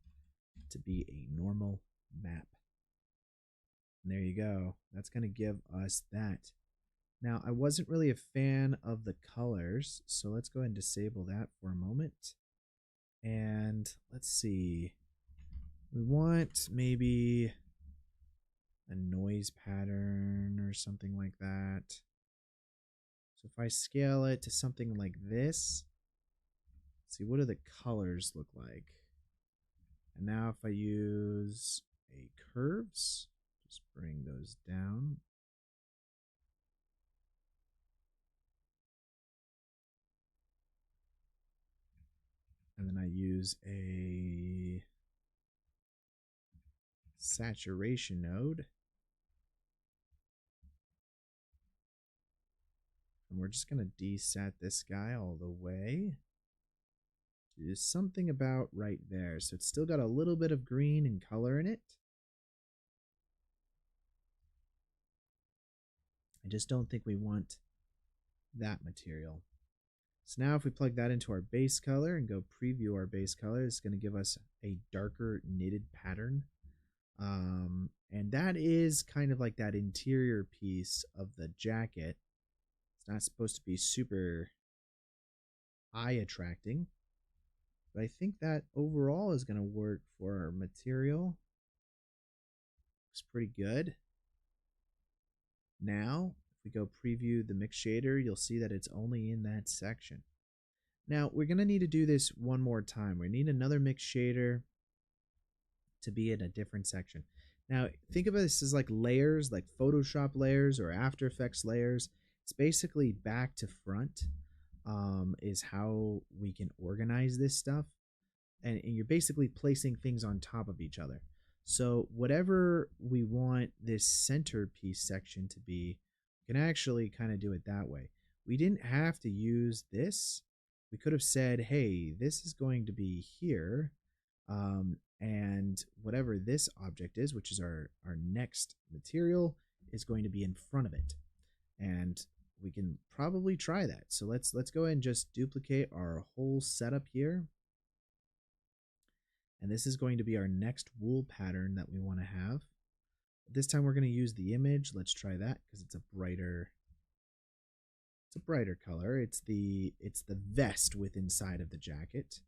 to be a normal map. And there you go. That's going to give us that. Now, I wasn't really a fan of the colors, so let's go ahead and disable that for a moment. And let's see. We want maybe a noise pattern or something like that. So if I scale it to something like this, let's see, what do the colors look like? And now if I use a curves, just bring those down. And then I use a saturation node. And we're just going to desat this guy all the way. Do something about right there. So it's still got a little bit of green and color in it. I just don't think we want that material. So now if we plug that into our base color and go preview our base color, it's going to give us a darker knitted pattern. And that is kind of like that interior piece of the jacket. It's not supposed to be super eye attracting, but I think that overall is going to work for our material. Looks pretty good. Now, if we go preview the mix shader, you'll see that it's only in that section. Now, we're going to need to do this one more time. We need another mix shader to be in a different section. Now, think of this as like layers, like Photoshop layers or After Effects layers. It's basically back to front is how we can organize this stuff. And you're basically placing things on top of each other. So whatever we want this centerpiece section to be, we can actually kind of do it that way. We didn't have to use this. We could have said, hey, this is going to be here. And whatever this object is, which is our next material, is going to be in front of it. And we can probably try that. So let's go ahead and just duplicate our whole setup here. And this is going to be our next wool pattern that we want to have. This time we're going to use the image. Let's try that because it's a brighter color. It's the vest with inside of the jacket.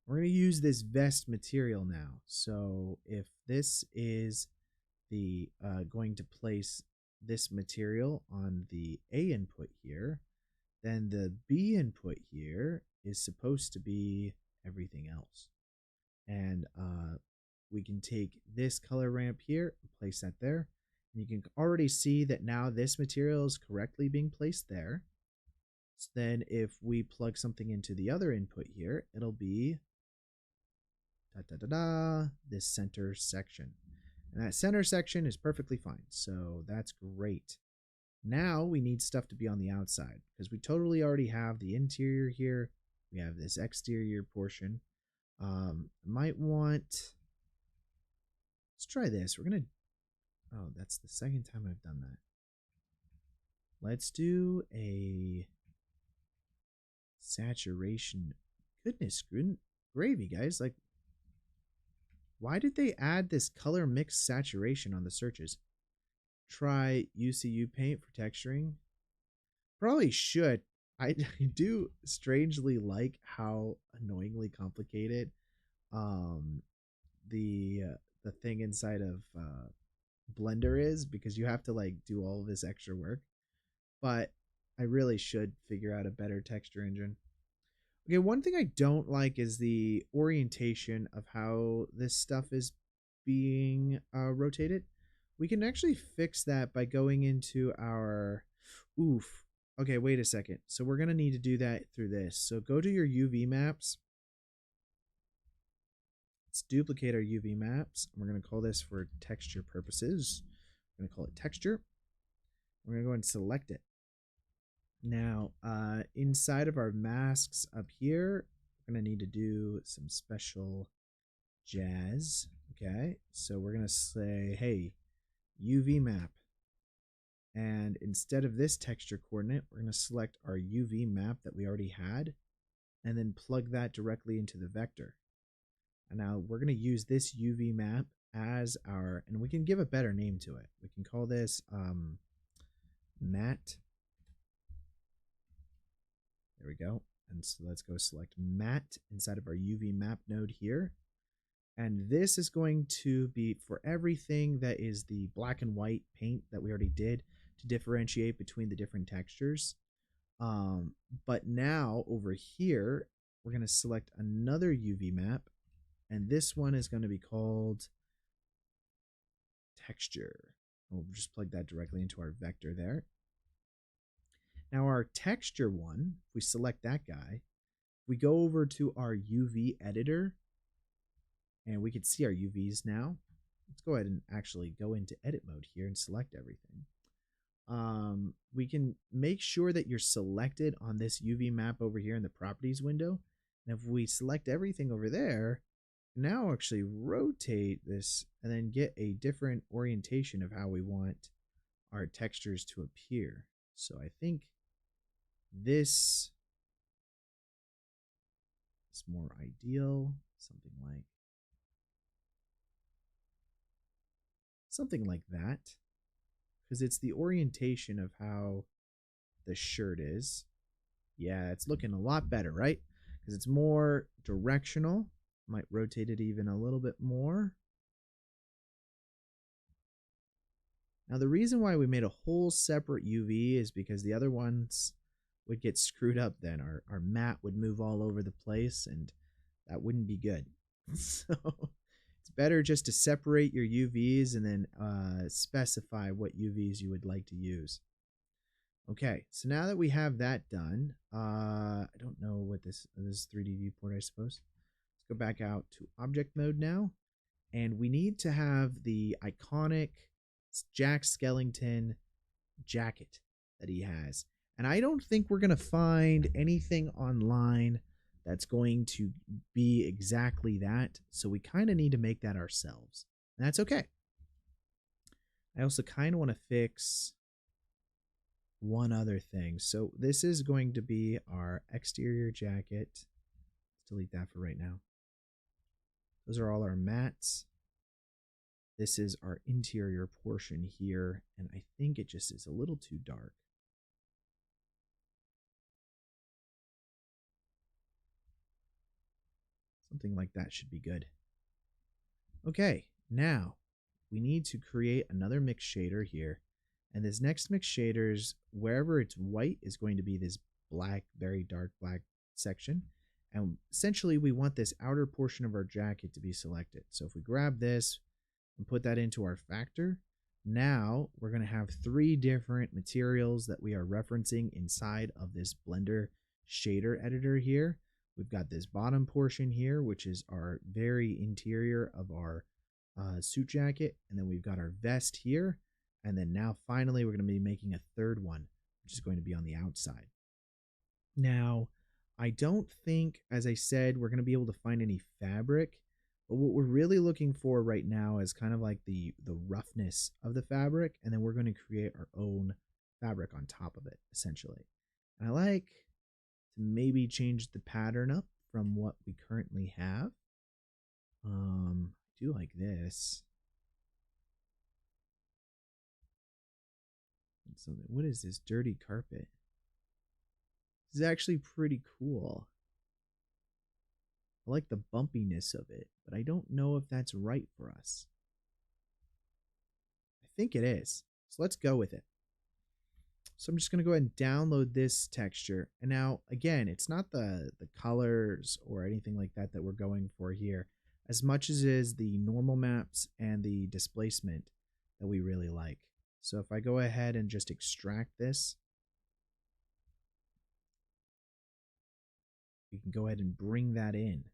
We're going to use this vest material now. So if this is the going to place this material on the A input here, then the B input here is supposed to be everything else. And we can take this color ramp here and place that there. And you can already see that now this material is correctly being placed there. So then if we plug something into the other input here, it'll be this center section. And that center section is perfectly fine. So that's great. Now we need stuff to be on the outside because we totally already have the interior here. We have this exterior portion. Might want, let's try this. We're going to, oh, that's the second time I've done that. Let's do a saturation. Goodness, gravy, guys. Like, why did they add this color mix saturation on the searches? Try UCU paint for texturing. Probably should. I do strangely like how annoyingly complicated the thing inside of Blender is, because you have to like do all of this extra work. But I really should figure out a better texture engine. Okay, one thing I don't like is the orientation of how this stuff is being rotated. We can actually fix that by going into our... Oof. Okay, wait a second. So we're going to need to do that through this. So go to your UV maps. Let's duplicate our UV maps. We're going to call this for texture purposes. We're going to call it texture. We're going to go and select it. Now, inside of our masks up here, we're going to need to do some special jazz. Okay, so we're going to say, hey, UV map. And instead of this texture coordinate, we're going to select our UV map that we already had and then plug that directly into the vector. And now we're going to use this UV map as our, and we can give a better name to it. We can call this matte. There we go. And so let's go select matte inside of our UV map node here. And this is going to be for everything that is the black and white paint that we already did to differentiate between the different textures. But now over here, we're going to select another UV map. And this one is going to be called texture. We'll just plug that directly into our vector there. Now our texture one, if we select that guy, we go over to our UV editor and we can see our UVs now. Let's go ahead and actually go into edit mode here and select everything. We can make sure that you're selected on this UV map over here in the properties window. And if we select everything over there, now actually rotate this and then get a different orientation of how we want our textures to appear. So I think this is more ideal, something like that, because it's the orientation of how the shirt is. Yeah, it's looking a lot better, right? Because it's more directional. Might rotate it even a little bit more. Now the reason why we made a whole separate UV is because the other ones would get screwed up then. Our mat would move all over the place and that wouldn't be good. So it's better just to separate your UVs and then specify what UVs you would like to use. Okay, so now that we have that done, I don't know what this 3D viewport, I suppose. Let's go back out to object mode now. And we need to have the iconic Jack Skellington jacket that he has. And I don't think we're going to find anything online that's going to be exactly that. So we kind of need to make that ourselves. And that's okay. I also kind of want to fix one other thing. So this is going to be our exterior jacket. Let's delete that for right now. Those are all our mats. This is our interior portion here, and I think it just is a little too dark. Something like that should be good. Okay, now we need to create another mix shader here. And this next mix shaders, wherever it's white, is going to be this black, very dark black section. And essentially, we want this outer portion of our jacket to be selected. So if we grab this and put that into our factor, now we're going to have 3 different materials that we are referencing inside of this Blender shader editor here. We've got this bottom portion here, which is our very interior of our suit jacket. And then we've got our vest here. And then now finally, we're going to be making a third one, which is going to be on the outside. Now, I don't think, as I said, we're going to be able to find any fabric. But what we're really looking for right now is kind of like the roughness of the fabric. And then we're going to create our own fabric on top of it, essentially. And I like to maybe change the pattern up from what we currently have. I do like this. So what is this dirty carpet? This is actually pretty cool. I like the bumpiness of it, but I don't know if that's right for us. I think it is. So let's go with it. So I'm just going to go ahead and download this texture. And now, again, it's not the colors or anything like that that we're going for here, as much as it is the normal maps and the displacement that we really like. So if I go ahead and just extract this, we can go ahead and bring that in.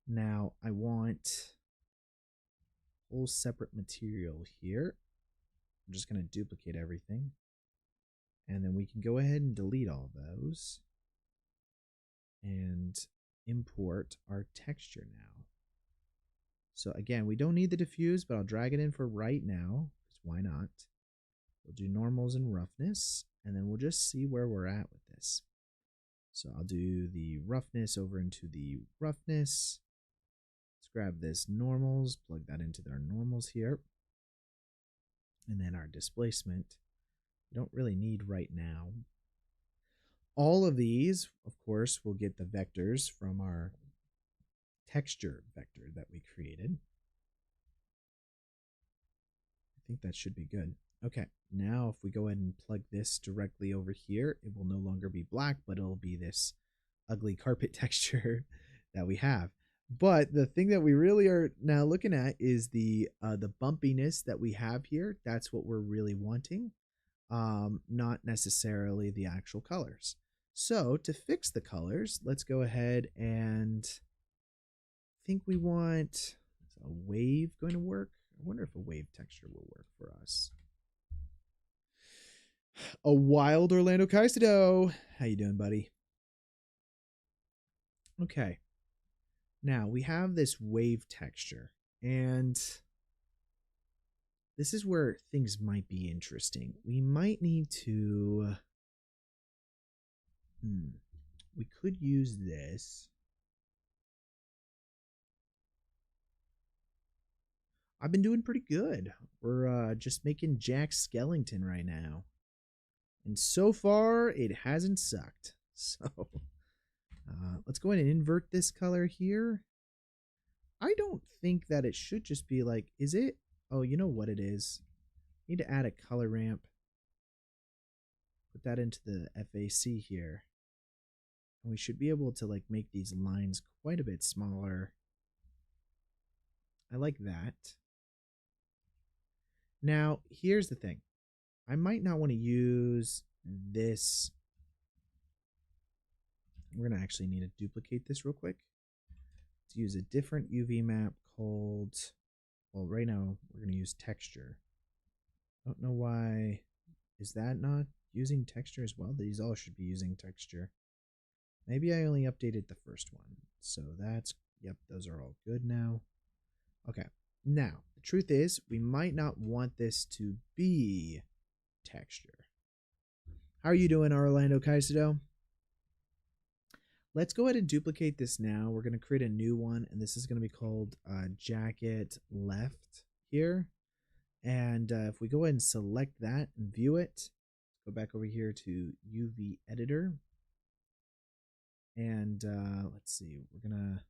Now I want a whole separate material here. I'm just going to duplicate everything. And then we can go ahead and delete all those and import our texture now. So again, we don't need the diffuse, but I'll drag it in for right now, because why not? We'll do normals and roughness, and then we'll just see where we're at with this. So I'll do the roughness over into the roughness. Let's grab this normals, plug that into our normals here. And then our displacement, we don't really need right now. All of these, of course, will get the vectors from our texture vector that we created. I think that should be good. Okay, now if we go ahead and plug this directly over here, it will no longer be black, but it'll be this ugly carpet texture that we have. But the thing that we really are now looking at is the bumpiness that we have here. That's what we're really wanting, not necessarily the actual colors. So to fix the colors, let's go ahead and I think we want, is a wave going to work? I wonder if a wave texture will work for us. A wild Orlando Caicedo. How you doing, buddy? Okay. Now we have this wave texture, and this is where things might be interesting. We might need to, we could use this. I've been doing pretty good. We're just making Jack Skellington right now. And so far, it hasn't sucked. So let's go ahead and invert this color here. I don't think that it should just be like, is it? Oh, you know what it is. Need to add a color ramp. Put that into the FAC here. And we should be able to like make these lines quite a bit smaller. I like that. Now, here's the thing. I might not want to use this. We're going to actually need to duplicate this real quick. Let's use a different UV map called, well, right now we're going to use texture. I don't know why. Is that not using texture as well? These all should be using texture. Maybe I only updated the first one. So that's, yep, those are all good now. Okay. Now, the truth is, we might not want this to be texture. How are you doing, Orlando Caicedo? Let's go ahead and duplicate this now. We're going to create a new one, and this is going to be called jacket left here. And if we go ahead and select that and view it, go back over here to UV editor. And let's see, we're going to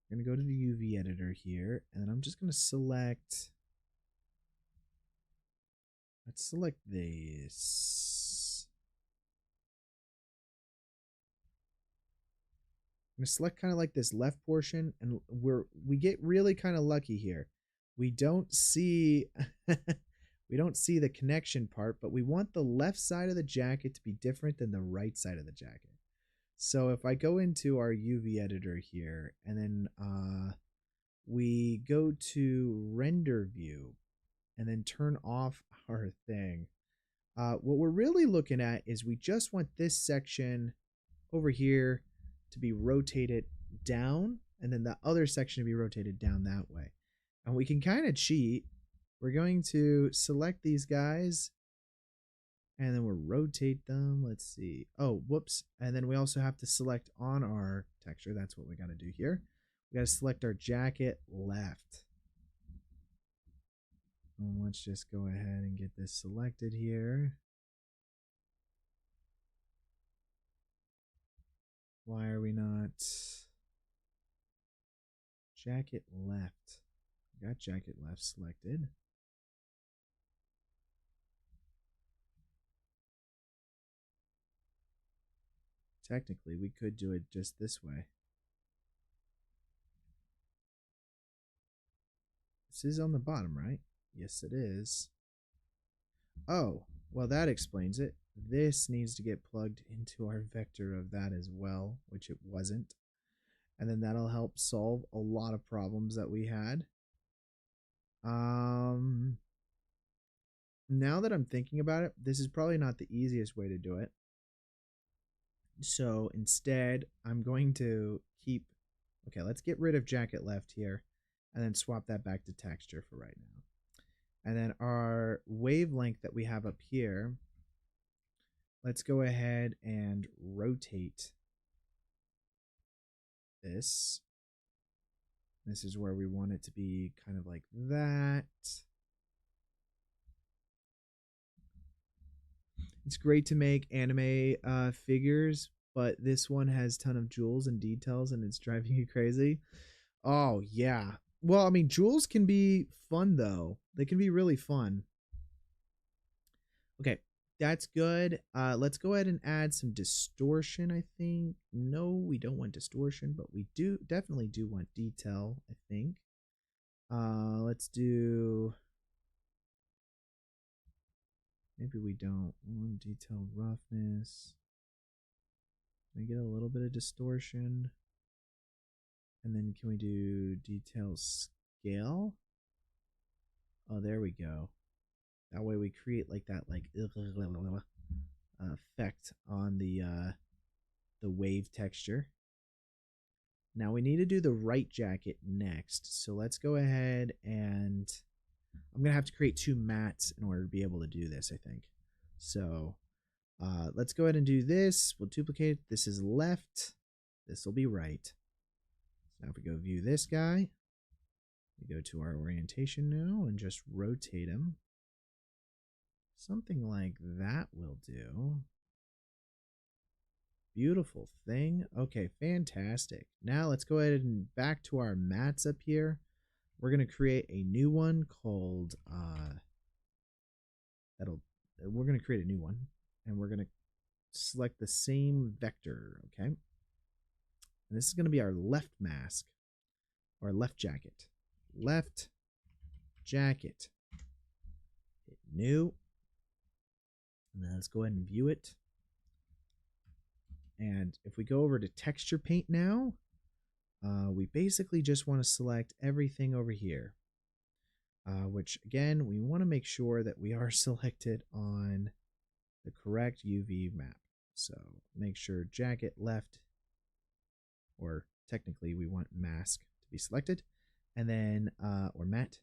We're going to go to the UV editor here, and then I'm just going to select, let's select this. I'm going to select kind of like this left portion, and we get really kind of lucky here. We don't see we don't see the connection part, but we want the left side of the jacket to be different than the right side of the jacket. So if I go into our UV editor here, and then we go to render view, and then turn off our thing, what we're really looking at is we just want this section over here to be rotated down, and then the other section to be rotated down that way. And we can kind of cheat. We're going to select these guys, and then we'll rotate them. Let's see. Oh, whoops. And then we also have to select on our texture. That's what we got to do here. We got to select our jacket left. And let's just go ahead and get this selected here. Why are we not jacket left? Got jacket left selected. Technically, we could do it just this way. This is on the bottom, right? Yes, it is. Oh, well, that explains it. This needs to get plugged into our vector of that as well, which it wasn't. And then that'll help solve a lot of problems that we had. Now that I'm thinking about it, this is probably not the easiest way to do it. So instead, I'm going to keep, okay, let's get rid of jacket left here, and then swap that back to texture for right now. And then our wavelength that we have up here, let's go ahead and rotate this. This is where we want it to be kind of like that. It's great to make anime figures, but this one has a ton of jewels and details, and it's driving you crazy. Oh, yeah. Well, I mean, jewels can be fun, though. They can be really fun. Okay, that's good. Let's go ahead and add some distortion, I think. No, we don't want distortion, but we definitely do want detail, I think. Let's do... Maybe we don't. Detail roughness. Can we get a little bit of distortion? And then can we do detail scale? Oh, there we go. That way we create like that effect on the wave texture. Now we need to do the right jacket next. So let's go ahead and I'm going to have to create two mats in order to be able to do this, I think. So let's go ahead and do this. We'll duplicate. This is left. This will be right. So now if we go view this guy, we go to our orientation now and just rotate him. Something like that will do. Beautiful thing. Okay, fantastic. Now let's go ahead and back to our mats up here. We're going to create a new one called, we're going to create a new one, and we're going to select the same vector, okay? And this is going to be our left mask, or left jacket. Left jacket. Hit new. And then let's go ahead and view it. And if we go over to texture paint now, we basically just want to select everything over here, which again, we want to make sure that we are selected on the correct UV map. So make sure jacket left, or technically we want mask to be selected, and then, or matte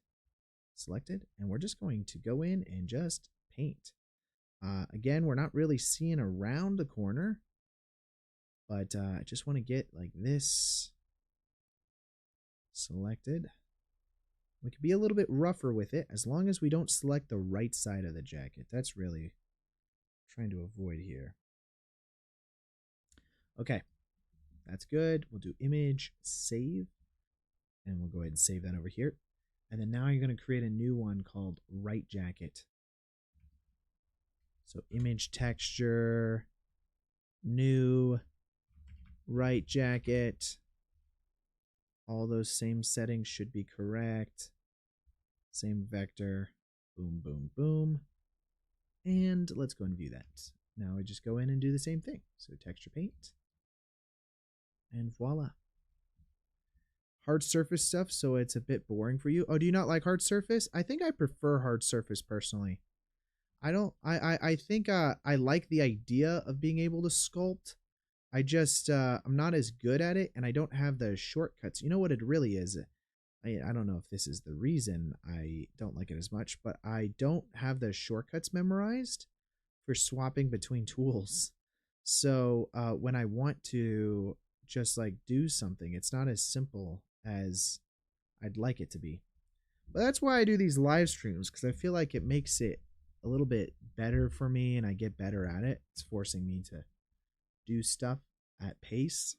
selected. And we're just going to go in and just paint. Again, we're not really seeing around the corner, but I just want to get like this selected. We could be a little bit rougher with it as long as we don't select the right side of the jacket. That's really trying to avoid here. Okay, that's good. We'll do image, save. And we'll go ahead and save that over here. And then now you're going to create a new one called right jacket. So image texture, new right jacket. All those same settings should be correct. Same vector. Boom, boom, boom. And let's go and view that. Now I just go in and do the same thing. So texture paint. And voila. Hard surface stuff, so it's a bit boring for you. Oh, do you not like hard surface? I think I prefer hard surface personally. I think I like the idea of being able to sculpt. I'm not as good at it, and I don't have the shortcuts. You know what it really is? I don't know if this is the reason I don't like it as much, but I don't have the shortcuts memorized for swapping between tools. So when I want to just like do something, it's not as simple as I'd like it to be. But that's why I do these live streams, because I feel like it makes it a little bit better for me and I get better at it. It's forcing me to do stuff at pace.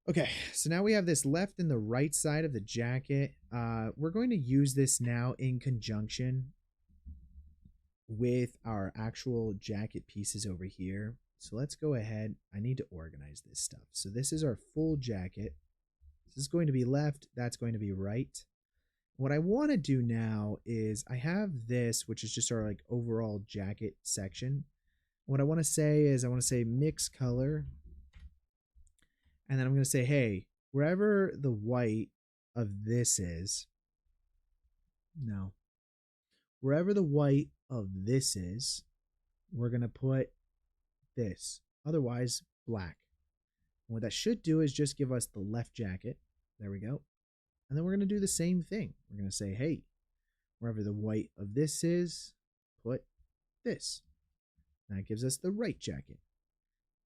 Okay, so now we have this left and the right side of the jacket. We're going to use this now in conjunction with our actual jacket pieces over here. So let's go ahead. I need to organize this stuff. So this is our full jacket. This is going to be left. That's going to be right. What I want to do now is I have this, which is just our like overall jacket section. What I want to say is I want to say mix color. And then I'm going to say, hey, wherever the white of this is, no, wherever the white of this is, we're going to put this. Otherwise, black. And what that should do is just give us the left jacket. There we go. And then we're going to do the same thing. We're going to say, hey, wherever the white of this is, put this. That gives us the right jacket.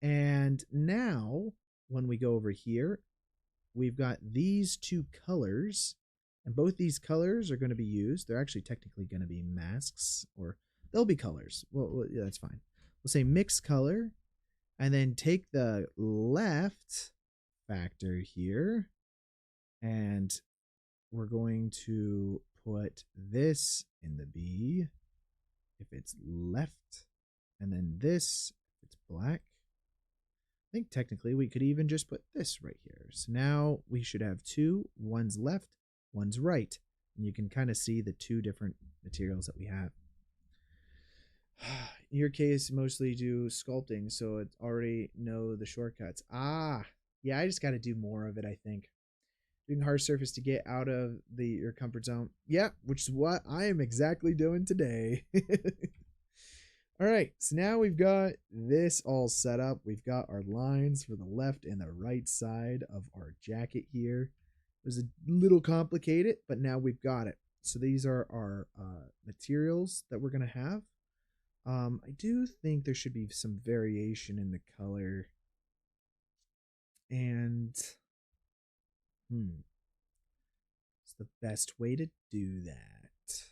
And now, when we go over here, we've got these two colors. And both these colors are going to be used. They're actually technically going to be masks, or they'll be colors. Well, yeah, that's fine. We'll say mix color, and then take the left factor here, and we're going to put this in the B if it's left, and then this if it's black. I think technically we could even just put this right here. So now we should have two. One's left, one's right. And you can kind of see the two different materials that we have. In your case, mostly do sculpting, so it already know the shortcuts. Yeah, I just got to do more of it, I think. Doing hard surface to get out of your comfort zone. Yeah, which is what I am exactly doing today. All right, so now we've got this all set up. We've got our lines for the left and the right side of our jacket here. It was a little complicated, but now we've got it. So these are our materials that we're going to have. I do think there should be some variation in the color. And what's the best way to do that? Let's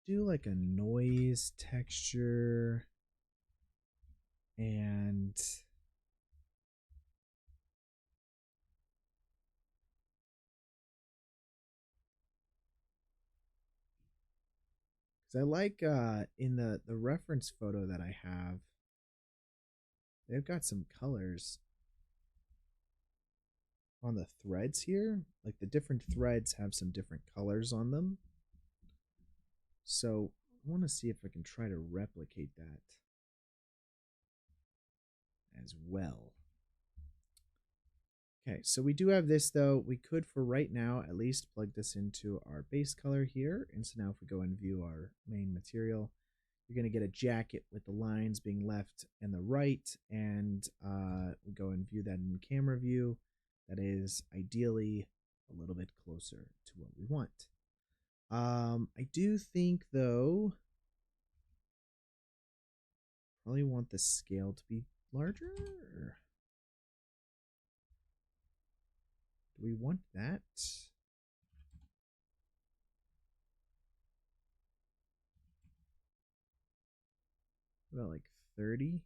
do like a noise texture and I like in the reference photo that I have, they've got some colors on the threads here. Like the different threads have some different colors on them. So I want to see if I can try to replicate that as well. Okay, so we do have this though. We could, for right now, at least plug this into our base color here. And so now if we go and view our main material, you're going to get a jacket with the lines being left and the right. And we go and view that in camera view. That is ideally a little bit closer to what we want. I do think though, probably want the scale to be larger. Do we want that? About like 30?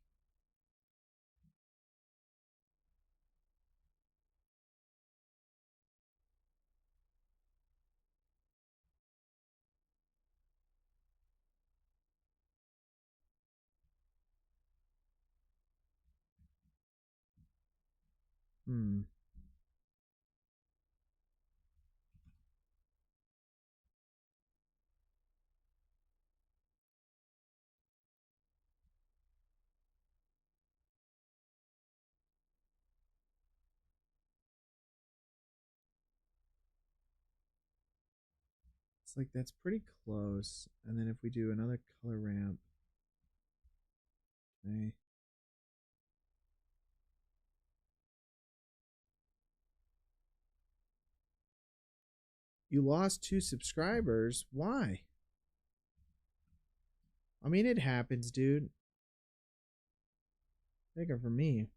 Hmm. It's like that's pretty close. And then if we do another color ramp, okay. You lost 2 subscribers. Why? I mean, it happens, dude. Take it from me.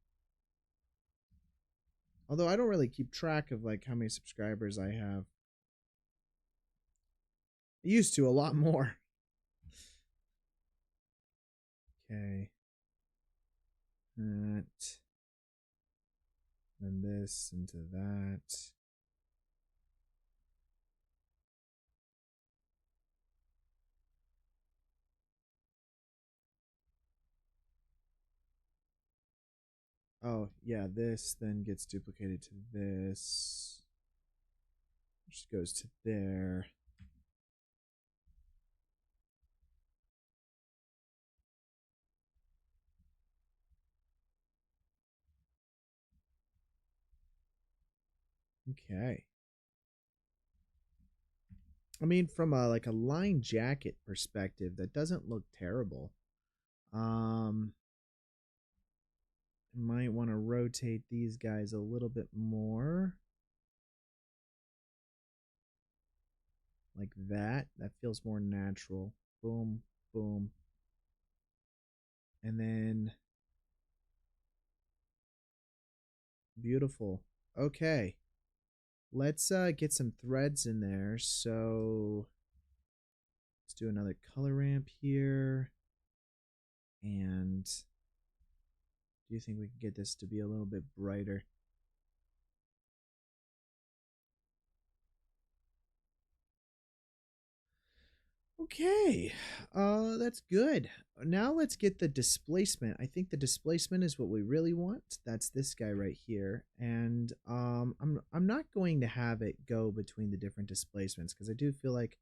Although I don't really keep track of like how many subscribers I have. I used to a lot more. Okay. That. Then this into that. Oh, yeah, this then gets duplicated to this. Which goes to there. Okay. I mean, from a like a line jacket perspective, that doesn't look terrible. Um, might want to rotate these guys a little bit more. Like that. That feels more natural. Boom, boom. And then beautiful. Okay. Let's get some threads in there. So let's do another color ramp here. And do you think we can get this to be a little bit brighter? Okay, that's good. Now let's get the displacement. I think the displacement is what we really want. That's this guy right here, and I'm not going to have it go between the different displacements because I do feel like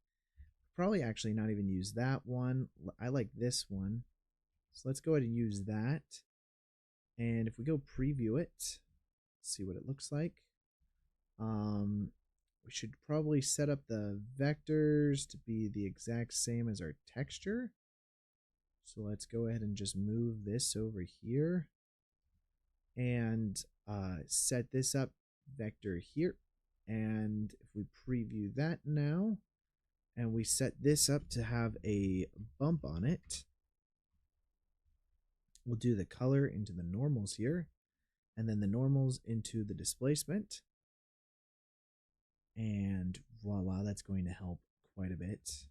probably actually not even use that one. I like this one, so let's go ahead and use that. And if we go preview it, see what it looks like. Um, we should probably set up the vectors to be the exact same as our texture. So let's go ahead and just move this over here and set this up vector here. And if we preview that now, and we set this up to have a bump on it, we'll do the color into the normals here, and then the normals into the displacement. And voila, that's going to help quite a bit.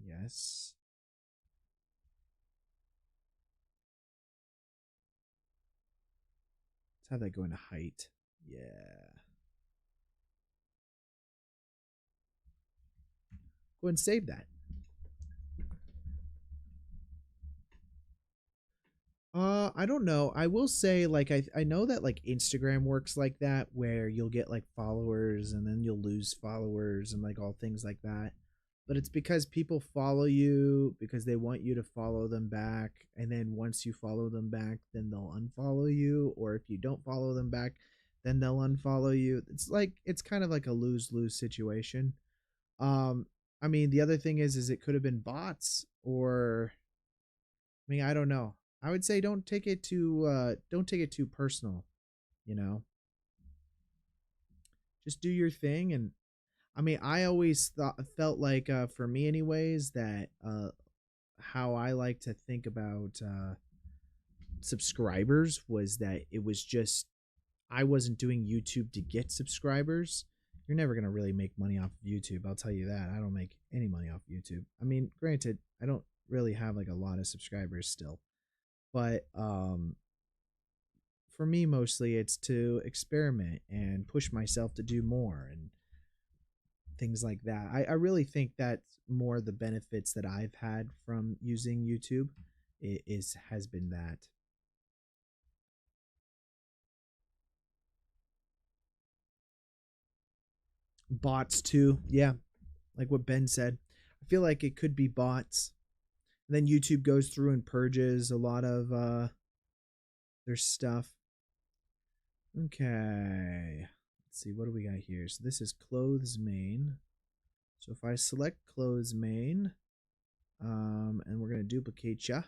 Yes. Let's have that go into height. Yeah. Go ahead and save that. I don't know. I will say, like, I know that like Instagram works like that, where you'll get like followers and then you'll lose followers and like all things like that. But it's because people follow you because they want you to follow them back, and then once you follow them back, then they'll unfollow you, or if you don't follow them back, then they'll unfollow you. It's kind of like a lose-lose situation. Um, I mean, the other thing is it could have been bots, or I mean, I don't know. I would say don't take it too personal, you know. Just do your thing. And I mean, I always felt like for me anyways that how I like to think about subscribers was that it was just I wasn't doing YouTube to get subscribers. You're never going to really make money off of YouTube. I'll tell you that. I don't make any money off YouTube. I mean, granted, I don't really have like a lot of subscribers still. But for me mostly it's to experiment and push myself to do more and things like that. I really think that's more the benefits that I've had from using YouTube is has been that. Bots too. Yeah, like what Ben said. I feel like it could be bots. And then YouTube goes through and purges a lot of their stuff. Okay. Let's see, what do we got here? So this is clothes main. So if I select clothes main, and we're going to duplicate ya,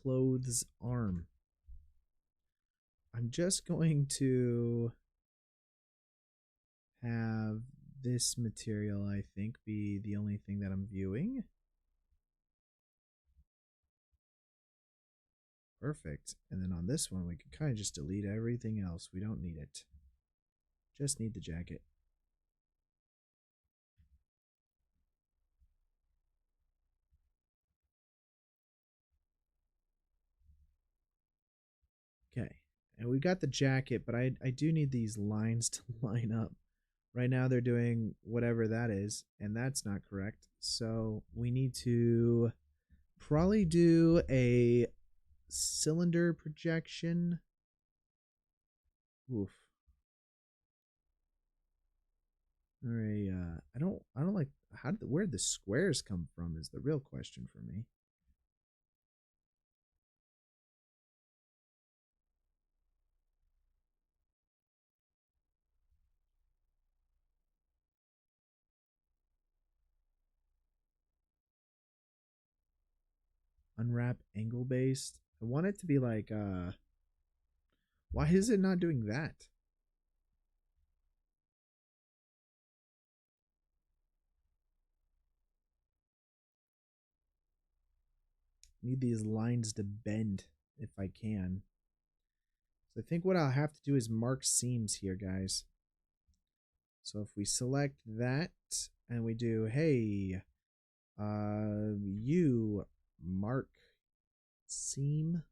clothes arm. I'm just going to have this material, I think, be the only thing that I'm viewing. Perfect. And then on this one, we can kind of just delete everything else. We don't need it. Just need the jacket. Okay. And we got the jacket, but I do need these lines to line up. Right now they're doing whatever that is, and that's not correct. So we need to probably do a cylinder projection. Oof. All right. I don't like where'd the squares come from is the real question for me. Unwrap angle based. I want it to be like why is it not doing that? Need these lines to bend if I can. So I think what I'll have to do is mark seams here, guys. So if we select that and we do, hey, you mark seam,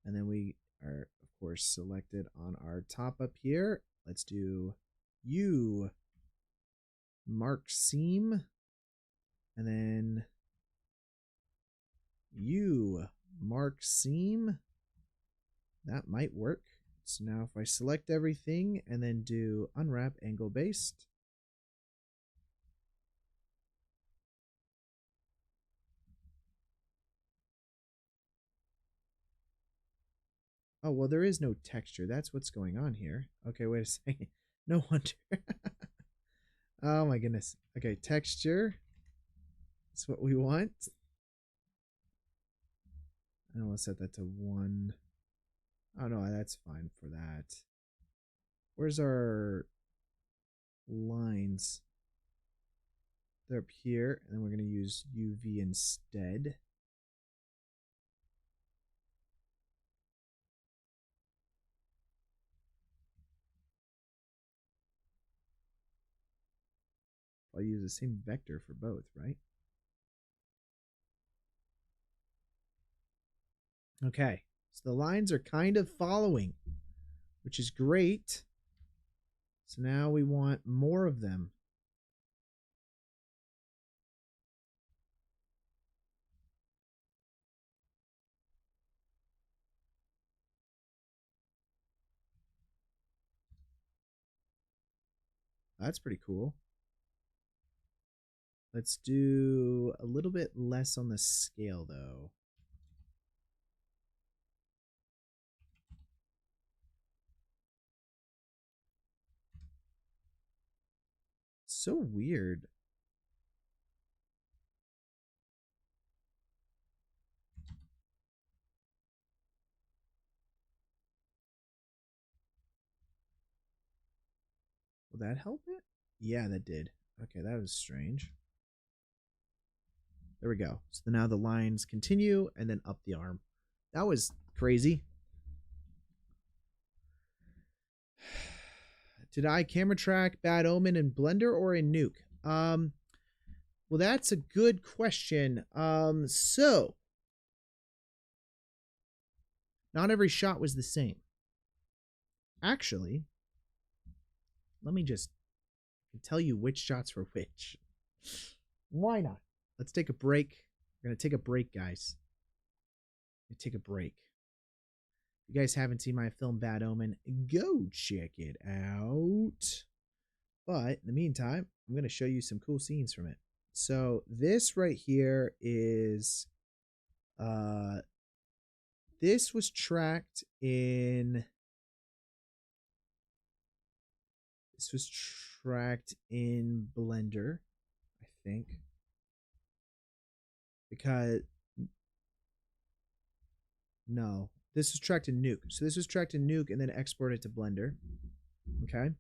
and then we are of course selected on our top up here. Let's do you mark seam, and then you mark seam. That might work. So now if I select everything and then do unwrap angle based, oh, well, there is no texture. That's what's going on here. Okay, wait a second. No wonder. Oh my goodness. Okay, texture. That's what we want. And we'll set that to 1. Oh no, that's fine for that. Where's our lines? They're up here, and then we're going to use UV instead. I'll use the same vector for both, right? Okay, so the lines are kind of following, which is great. So now we want more of them. That's pretty cool. Let's do a little bit less on the scale, though. So weird. Will that help it? Yeah, that did. Okay, that was strange. There we go. So now the lines continue and then up the arm. That was crazy. Did I camera track Bad Omen in Blender or in Nuke? Well, that's a good question. So not every shot was the same. Actually, let me just tell you which shots were which. Why not? Let's take a break. We're going to take a break, guys. Take a break. If you guys haven't seen my film Bad Omen, go check it out. But in the meantime, I'm going to show you some cool scenes from it. So this right here is, this was tracked in, Blender, I think, because no, this was tracked in Nuke. So this was tracked in Nuke and then exported to Blender. Okay.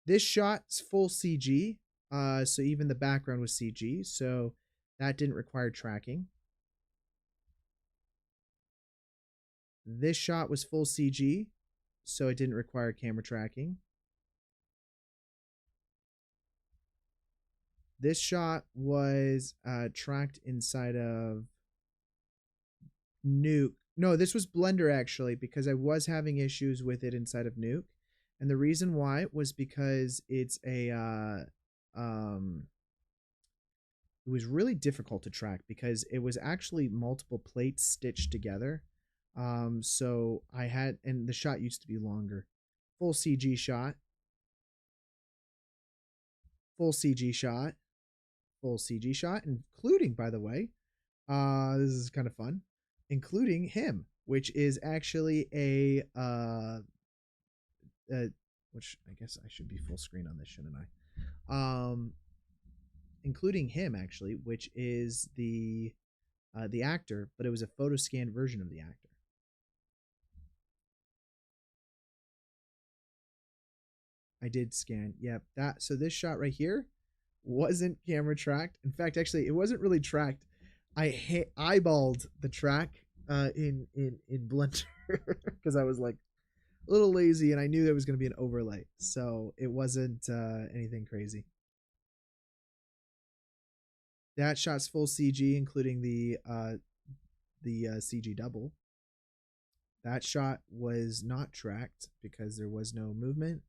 This shot's full CG. So even the background was CG. So that didn't require tracking. This shot was full CG. So it didn't require camera tracking. This shot was tracked inside of Nuke. No, this was Blender actually, because I was having issues with it inside of Nuke. And the reason why was because it's a it was really difficult to track because it was actually multiple plates stitched together. So I had, and the shot used to be longer. Full CG shot. Full CG shot. Full CG shot, including, by the way, this is kind of fun, including him, which is actually which I guess I should be full screen on this, shouldn't I? Including him actually, which is the actor, but it was a photo scanned version of the actor. I did scan. Yep. So this shot right here wasn't camera tracked. In fact, actually, it wasn't really tracked. I eyeballed the track in Blender because I was like a little lazy and I knew there was going to be an overlay, so it wasn't anything crazy. That shot's full CG, including the CG double. That shot was not tracked because there was no movement.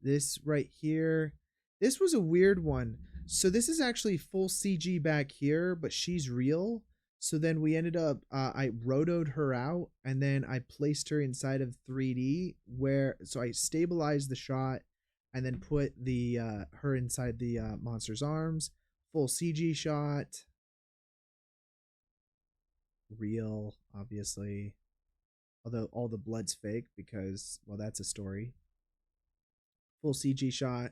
This right here, this was a weird one. So this is actually full CG back here, but she's real. So then we ended up, I rotoed her out and then I placed her inside of 3D so I stabilized the shot and then put the her inside the monster's arms. Full CG shot. Real, obviously. Although all the blood's fake because, well, that's a story. Full CG shot.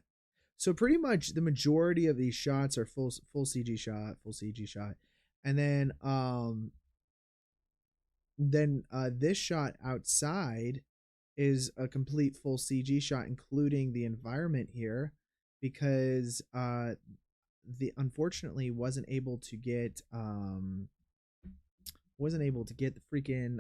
So pretty much the majority of these shots are full CG shot, full CG shot. And then this shot outside is a complete full CG shot, including the environment here, because unfortunately wasn't able to get the freaking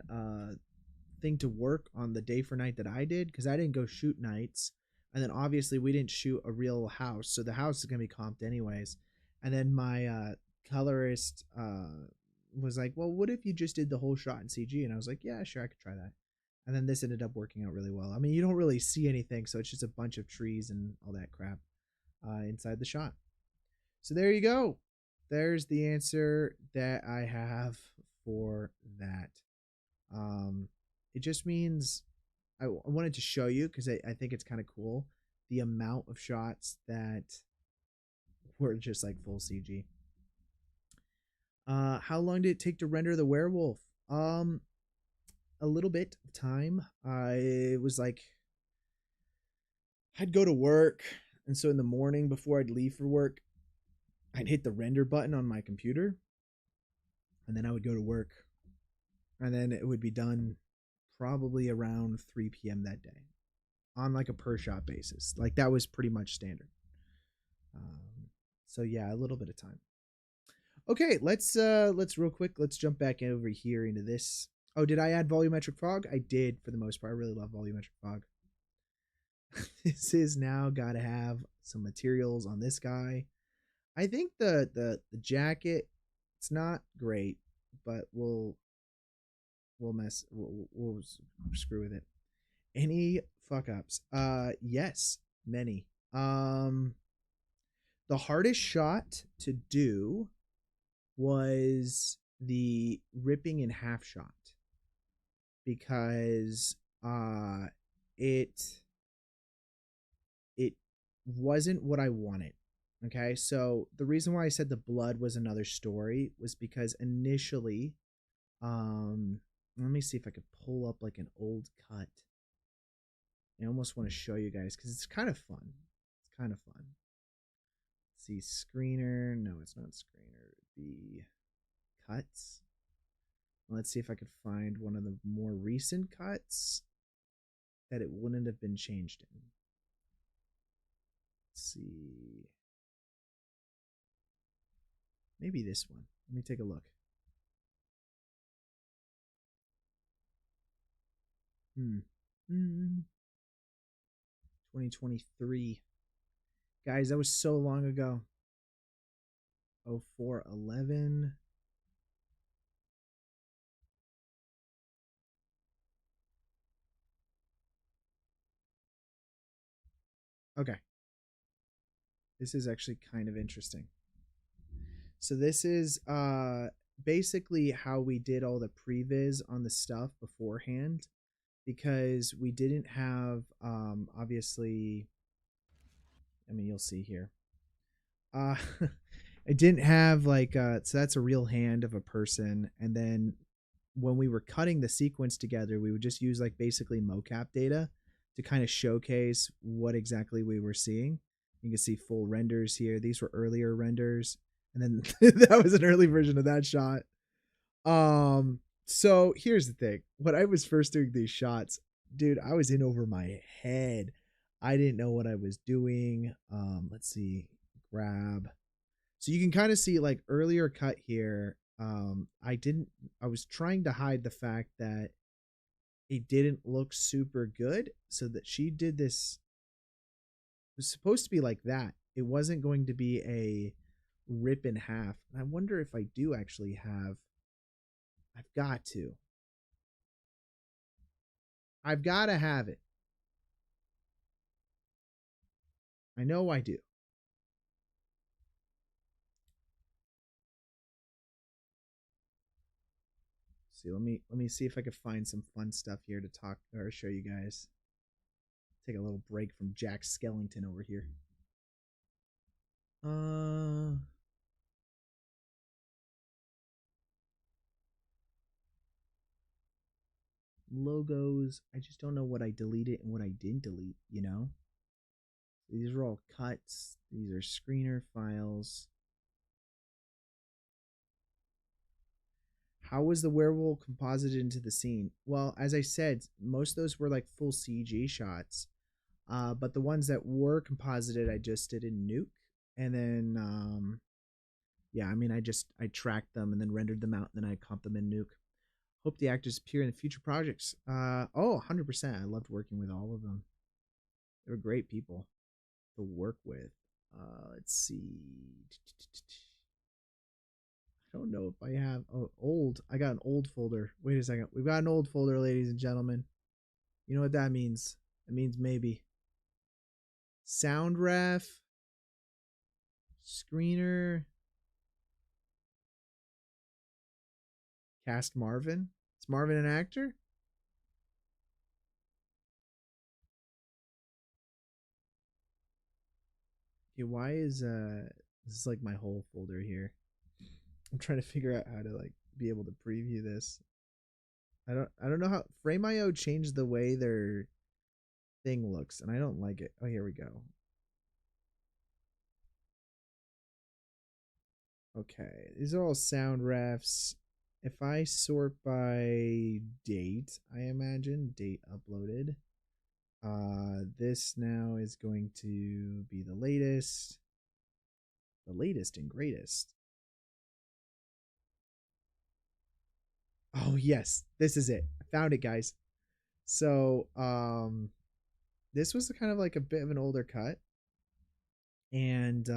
thing to work on the day for night that I did, because I didn't go shoot nights. And then obviously we didn't shoot a real house, so the house is gonna be comped anyways. And then my colorist was like, well, what if you just did the whole shot in CG? And I was like, yeah, sure, I could try that. And then this ended up working out really well. I mean, you don't really see anything, so it's just a bunch of trees and all that crap inside the shot. So there you go. There's the answer that I have for that. It just means I wanted to show you because I think it's kind of cool the amount of shots that were just like full CG. How long did it take to render the werewolf? A little bit of time. It was like I'd go to work, and so in the morning before I'd leave for work, I'd hit the render button on my computer, and then I would go to work, and then it would be done probably around 3 p.m. that day on like a per shot basis. Like that was pretty much standard. So yeah, a little bit of time. Okay, let's real quick, let's jump back over here into this. Oh, did I add volumetric fog? I did for the most part. I really love volumetric fog. This is now got to have some materials on this guy. I think the jacket, it's not great, but we'll screw with it. Any fuck ups? Yes, many. The hardest shot to do was the ripping in half shot. because it it wasn't what I wanted. Okay, so the reason why I said the blood was another story was because initially, let me see if I could pull up like an old cut. I almost want to show you guys because it's kind of fun. It's kind of fun. Let's see, screener. No, it's not screener. It'd be cuts. Let's see if I could find one of the more recent cuts that it wouldn't have been changed in. Let's see. Maybe this one. Let me take a look. 2023. Guys, that was so long ago. 0411. Okay. This is actually kind of interesting. So this is basically how we did all the previs on the stuff beforehand, because we didn't have obviously, I mean, you'll see here. I didn't have like so that's a real hand of a person, and then when we were cutting the sequence together, we would just use like basically mocap data to kind of showcase what exactly we were seeing. You can see full renders here. These were earlier renders, and then that was an early version of that shot. So here's the thing. When I was first doing these shots, dude, I was in over my head. I didn't know what I was doing. Let's see, grab. So you can kind of see like earlier cut here. I was trying to hide the fact that it didn't look super good, so that she did this. It was supposed to be like that. It wasn't going to be a rip in half. And I wonder if I do actually have. I've got to. I've got to have it. I know I do. See, let me see if I can find some fun stuff here to talk or show you guys. Take a little break from Jack Skellington over here. Logos. I just don't know what I deleted and what I didn't delete, you know? These are all cuts. These are screener files. How was the werewolf composited into the scene? Well, as I said, most of those were like full CG shots. But the ones that were composited, I just did in Nuke. And then, yeah, I mean, I tracked them and then rendered them out, and then I comped them in Nuke. Hope the actors appear in future projects. 100%. I loved working with all of them. They were great people to work with. Let's see. I don't know if I have old. I got an old folder. Wait a second. We've got an old folder, ladies and gentlemen. You know what that means? It means maybe sound ref, screener, cast Marvin. Is Marvin an actor? Okay, why is this is like my whole folder here. I'm trying to figure out how to like be able to preview this. I don't know how Frame.io changed the way their thing looks, and I don't like it. Oh, here we go. Okay, these are all sound refs. If I sort by date, I imagine date uploaded. This now is going to be the latest and greatest. Oh yes, this is it. I found it, guys. So this was kind of like a bit of an older cut, and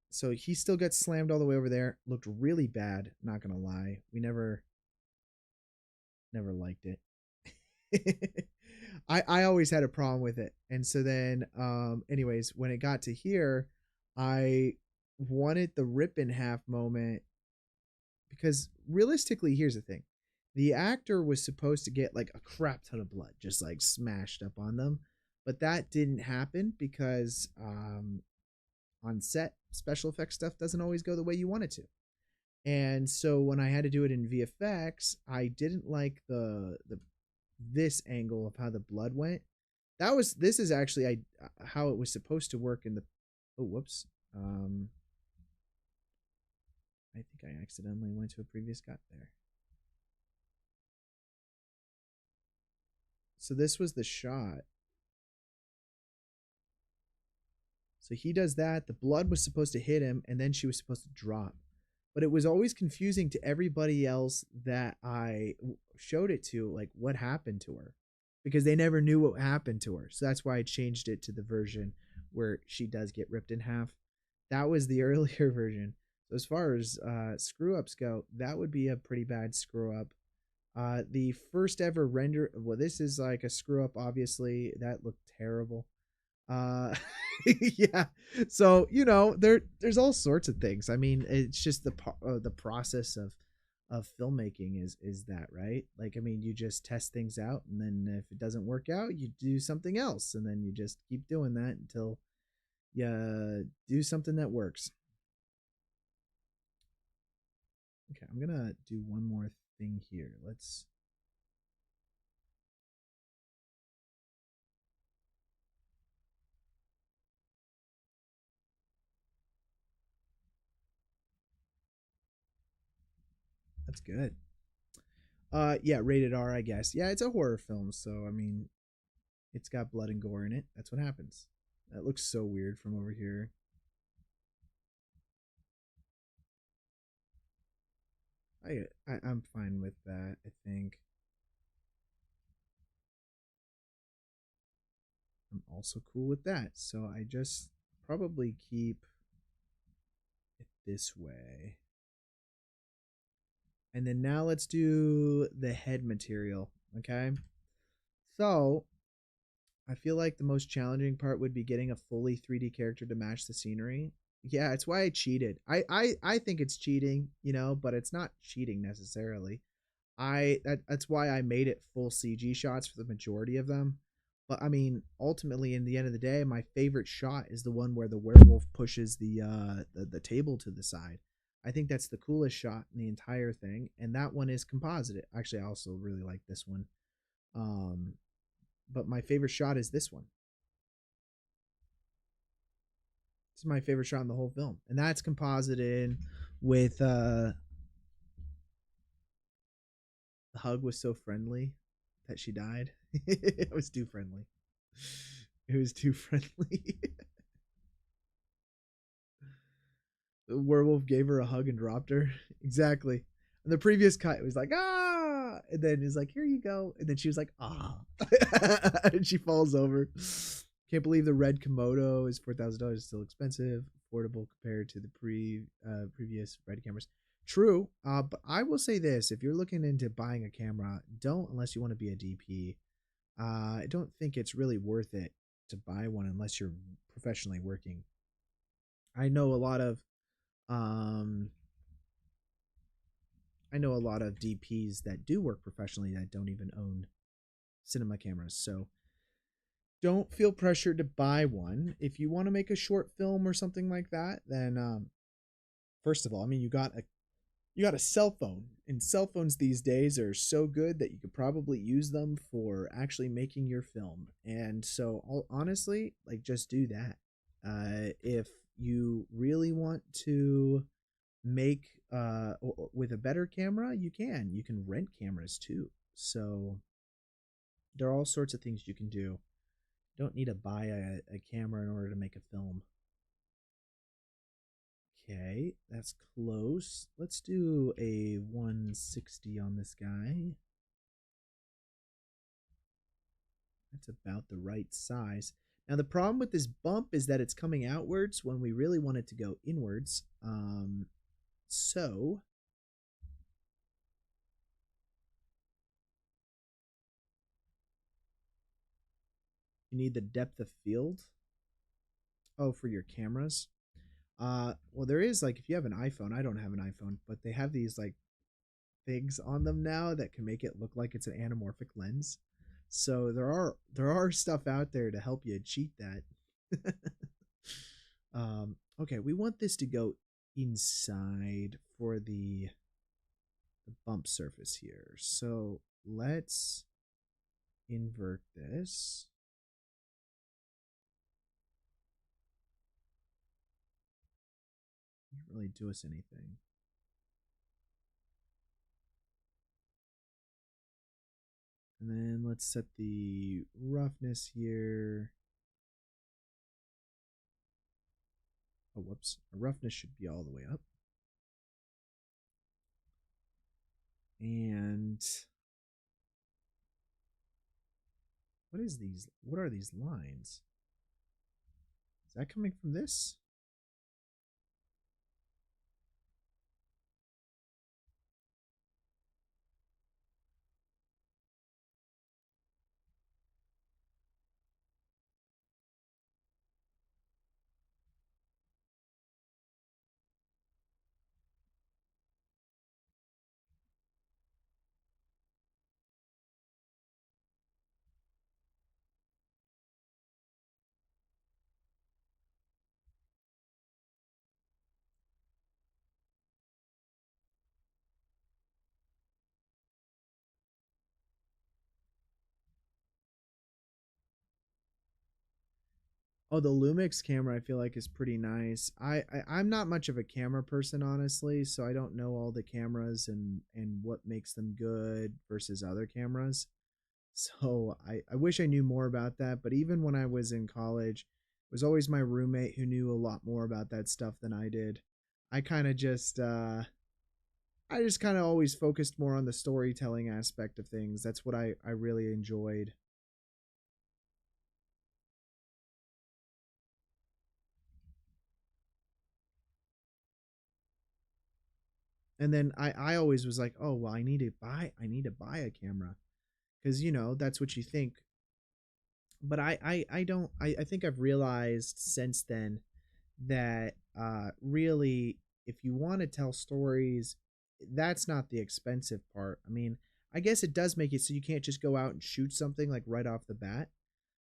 so he still gets slammed all the way over there. Looked really bad, not gonna lie. We never liked it. I always had a problem with it. And so then anyways, when it got to here, I wanted the rip in half moment, because realistically, here's the thing. The actor was supposed to get like a crap ton of blood just like smashed up on them, but that didn't happen because on set special effects stuff doesn't always go the way you want it to. And so when I had to do it in VFX, I didn't like the this angle of how the blood went. This is actually I how it was supposed to work in the oh whoops. I think I accidentally went to a previous cut there. So this was the shot. So he does that. The blood was supposed to hit him, and then she was supposed to drop. But it was always confusing to everybody else that I showed it to, like what happened to her, because they never knew what happened to her. So that's why I changed it to the version where she does get ripped in half. That was the earlier version. So as far as screw ups go, that would be a pretty bad screw up. The first ever render, well, this is like a screw up. Obviously, that looked terrible. Yeah. So there's all sorts of things. I mean, it's just the process of filmmaking is that, right? Like, I mean, you just test things out, and then if it doesn't work out, you do something else, and then you just keep doing that until you do something that works. Okay, I'm gonna do one more thing here. That's good. Yeah, rated R, I guess. Yeah, it's a horror film, so I mean, it's got blood and gore in it. That's what happens. That looks so weird from over here. I'm fine with that. I think I'm also cool with that. So I just probably keep it this way. And then now let's do the head material. Okay. So I feel like the most challenging part would be getting a fully 3D character to match the scenery. Yeah, it's why I cheated. I think it's cheating, but it's not cheating necessarily. That's why I made it full CG shots for the majority of them. But I mean, ultimately, in the end of the day, my favorite shot is the one where the werewolf pushes the table to the side. I think that's the coolest shot in the entire thing, and that one is composite. Actually, I also really like this one. Um, but my favorite shot is this one. This is my favorite shot in the whole film, and that's composited with the hug was so friendly that she died. It was too friendly. It was too friendly. The werewolf gave her a hug and dropped her. Exactly. And the previous cut, it was like, ah. And then he's like, here you go. And then she was like, ah. And she falls over. Can't believe the red Komodo is $4,000. Still expensive. Affordable compared to the previous red cameras. True. But I will say this. If you're looking into buying a camera, don't unless you want to be a DP. I don't think it's really worth it to buy one unless you're professionally working. I know a lot of um, I know a lot of DPs that do work professionally that don't even own cinema cameras. So don't feel pressured to buy one. If you want to make a short film or something like that, then first of all, I mean, you got a cell phone, and cell phones these days are so good that you could probably use them for actually making your film. And so honestly, like, just do that. If you really want to make with a better camera, you can rent cameras too. So there are all sorts of things you can do. You don't need to buy a camera in order to make a film. Okay, that's close. Let's do a 160 on this guy. That's about the right size. Now the problem with this bump is that it's coming outwards when we really want it to go inwards. So you need the depth of field. Oh, for your cameras. Well, there is, like, if you have an iPhone, I don't have an iPhone, but they have these like things on them now that can make it look like it's an anamorphic lens. So there are stuff out there to help you cheat that. Okay, we want this to go inside for the bump surface here. So let's invert this. Didn't really do us anything. And then let's set the roughness here. Oh, whoops. Our roughness should be all the way up. And what is these? What are these lines? Is that coming from this? Oh, the Lumix camera I feel like is pretty nice. I'm not much of a camera person, honestly, so I don't know all the cameras and what makes them good versus other cameras. So I wish I knew more about that. But even when I was in college, it was always my roommate who knew a lot more about that stuff than I did. I kind of just I just kind of always focused more on the storytelling aspect of things. That's what I really enjoyed. And then I always was like, oh well, I need to buy a camera because that's what you think. But I don't I think I've realized since then that really if you want to tell stories, that's not the expensive part. I mean, I guess it does make it so you can't just go out and shoot something like right off the bat,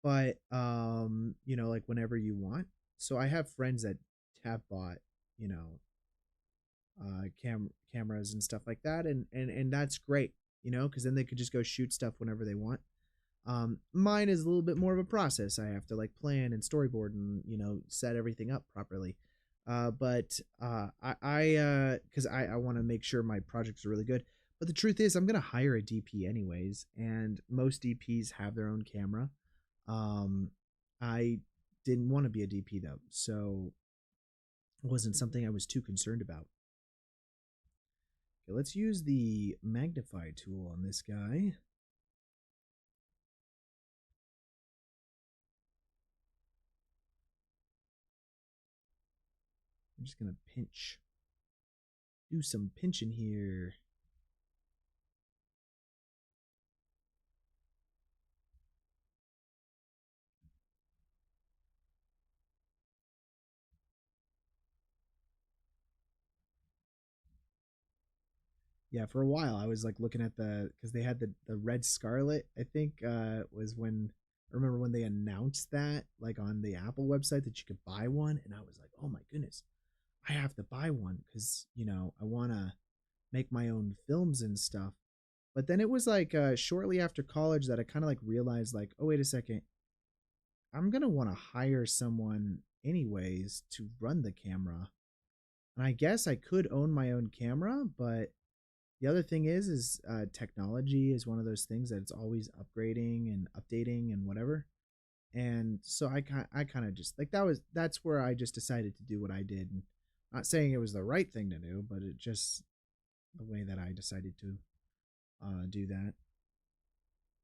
but like whenever you want. So I have friends that have bought, you know, cameras and stuff like that, and that's great, because then they could just go shoot stuff whenever they want. Mine is a little bit more of a process. I have to like plan and storyboard and set everything up properly. But because I want to make sure my projects are really good. But the truth is, I'm gonna hire a DP anyways, and most DPs have their own camera. I didn't want to be a DP though, so it wasn't something I was too concerned about. Okay, let's use the magnify tool on this guy. I'm just gonna do some pinching here. Yeah, for a while I was like looking at because they had the red scarlet. I think was when I remember when they announced that like on the Apple website that you could buy one, and I was like, oh my goodness, I have to buy one because I want to make my own films and stuff. But then it was like shortly after college that I kind of like realized like, oh wait a second, I'm gonna want to hire someone anyways to run the camera, and I guess I could own my own camera, but the other thing is technology is one of those things that it's always upgrading and updating and whatever. And so I kind of just like that's where I just decided to do what I did. And not saying it was the right thing to do, but it just the way that I decided to do that.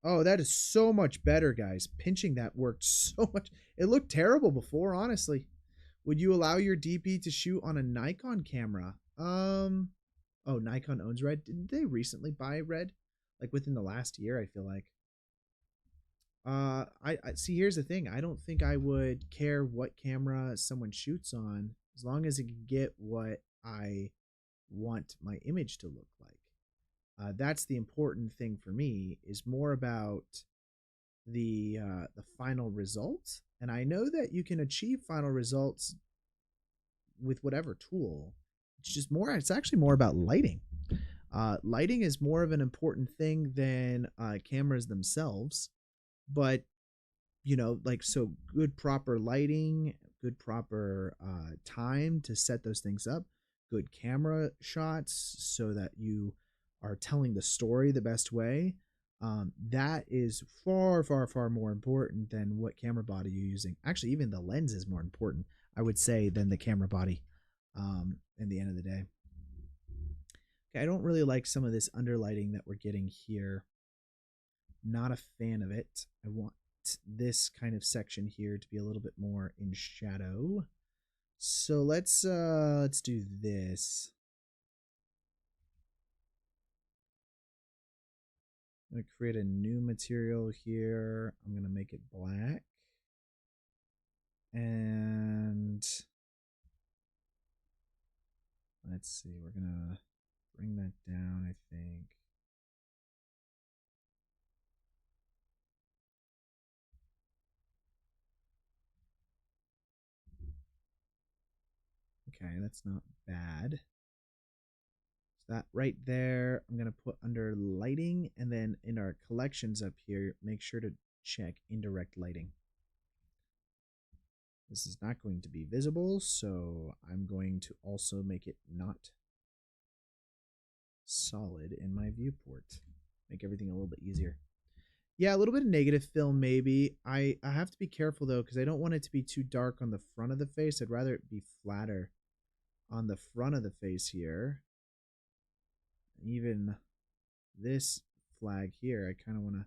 Oh, that is so much better, guys. Pinching that worked so much. It looked terrible before, honestly. Would you allow your DP to shoot on a Nikon camera? Oh, Nikon owns Red. Didn't they recently buy Red? Like within the last year, I feel like. I see. Here's the thing. I don't think I would care what camera someone shoots on, as long as it can get what I want my image to look like. That's the important thing for me, is more about the final result. And I know that you can achieve final results with whatever tool. It's actually more about lighting. Lighting is more of an important thing than cameras themselves. But, like, so good, proper lighting, good, proper time to set those things up, good camera shots so that you are telling the story the best way. That is far, far, far more important than what camera body you're using. Actually, even the lens is more important, I would say, than the camera body in the end of the day. Okay, I don't really like some of this underlighting that we're getting here. Not a fan of it. I want this kind of section here to be a little bit more in shadow. So let's do this. I'm going to create a new material here. I'm going to make it black. And let's see, we're going to bring that down, I think. Okay, that's not bad. So that right there, I'm going to put under lighting, and then in our collections up here, make sure to check indirect lighting. This is not going to be visible, so I'm going to also make it not solid in my viewport. Make everything a little bit easier. Yeah, a little bit of negative fill maybe. I have to be careful though, because I don't want it to be too dark on the front of the face. I'd rather it be flatter on the front of the face here. Even this flag here, I kind of want to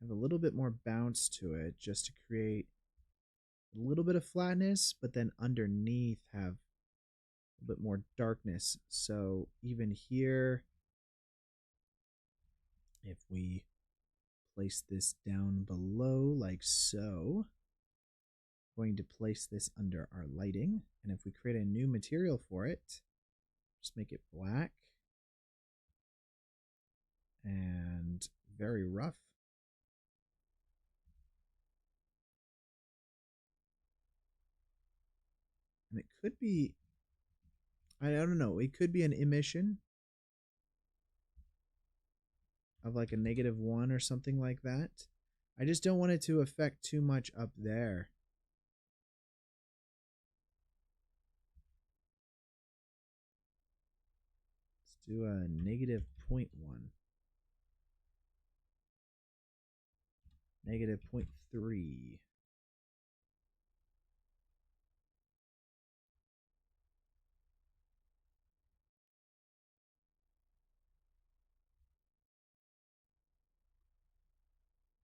have a little bit more bounce to it, just to create a little bit of flatness, but then underneath have a bit more darkness. So even here, if we place this down below like so, I'm going to place this under our lighting. And if we create a new material for it, just make it black and very rough. And it could be, I don't know, it could be an emission of like a -1 or something like that. I just don't want it to affect too much up there. Let's do a -0.1. -0.3.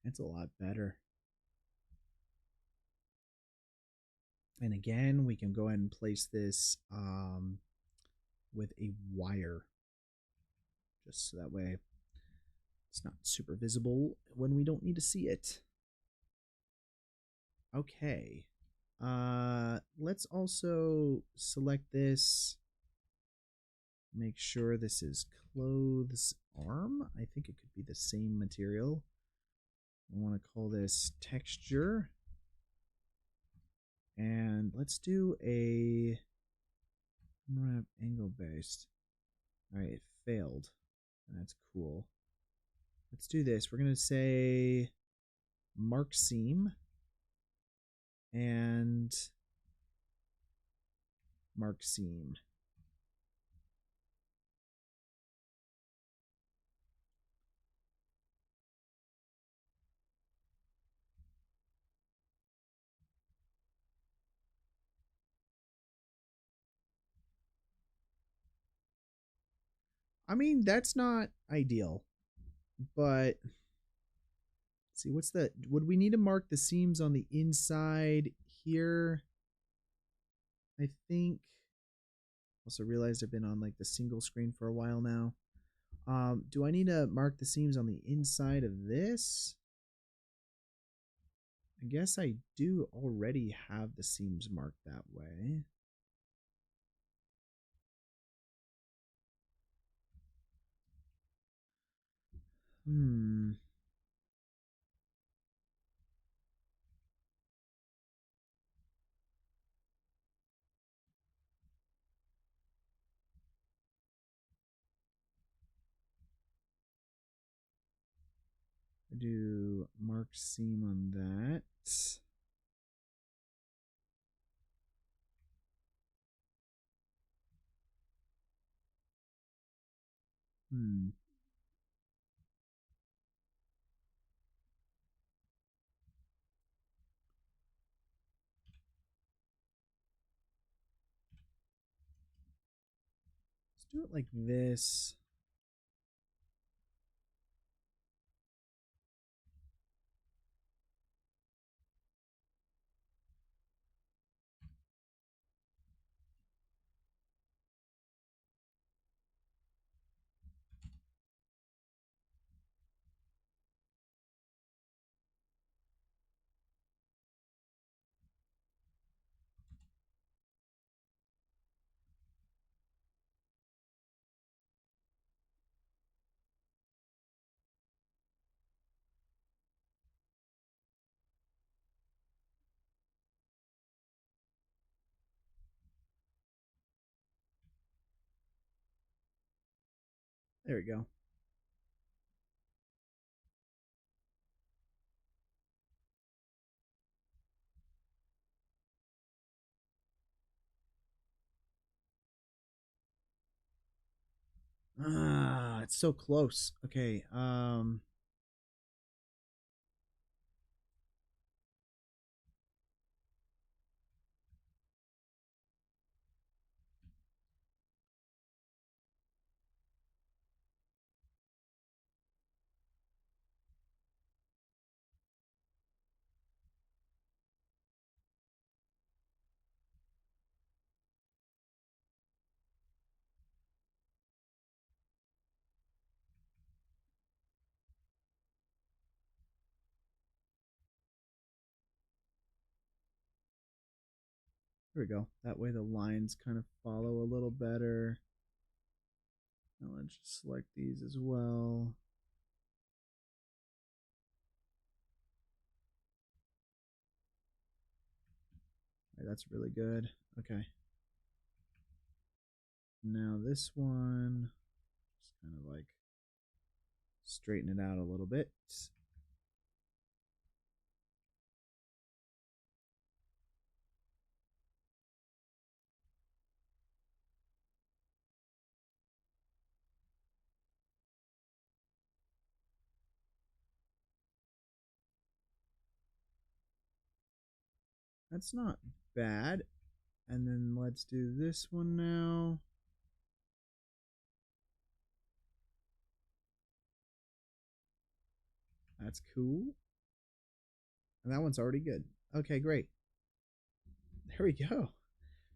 That's a lot better. And again, we can go ahead and place this with a wire, just so that way it's not super visible when we don't need to see it. Okay. Let's also select this. Make sure this is clothes arm. I think it could be the same material. I want to call this texture. And let's do a wrap angle based. All right, it failed. That's cool. Let's do this. We're going to say mark seam and mark seam. I mean, that's not ideal, but let's see, what's that? Would we need to mark the seams on the inside here? I think. Also realized I've been on like the single screen for a while now. Do I need to mark the seams on the inside of this? I guess I do already have the seams marked that way. Hmm. I do marked seam on that. Hmm. Let's do it like this. There we go. Ah, it's so close. Okay. Here we go. That way the lines kind of follow a little better. Now let's just select these as well. Right, that's really good. Okay. Now this one, just kind of like straighten it out a little bit. That's not bad. And then let's do this one now. That's cool. And that one's already good. Okay, great. There we go.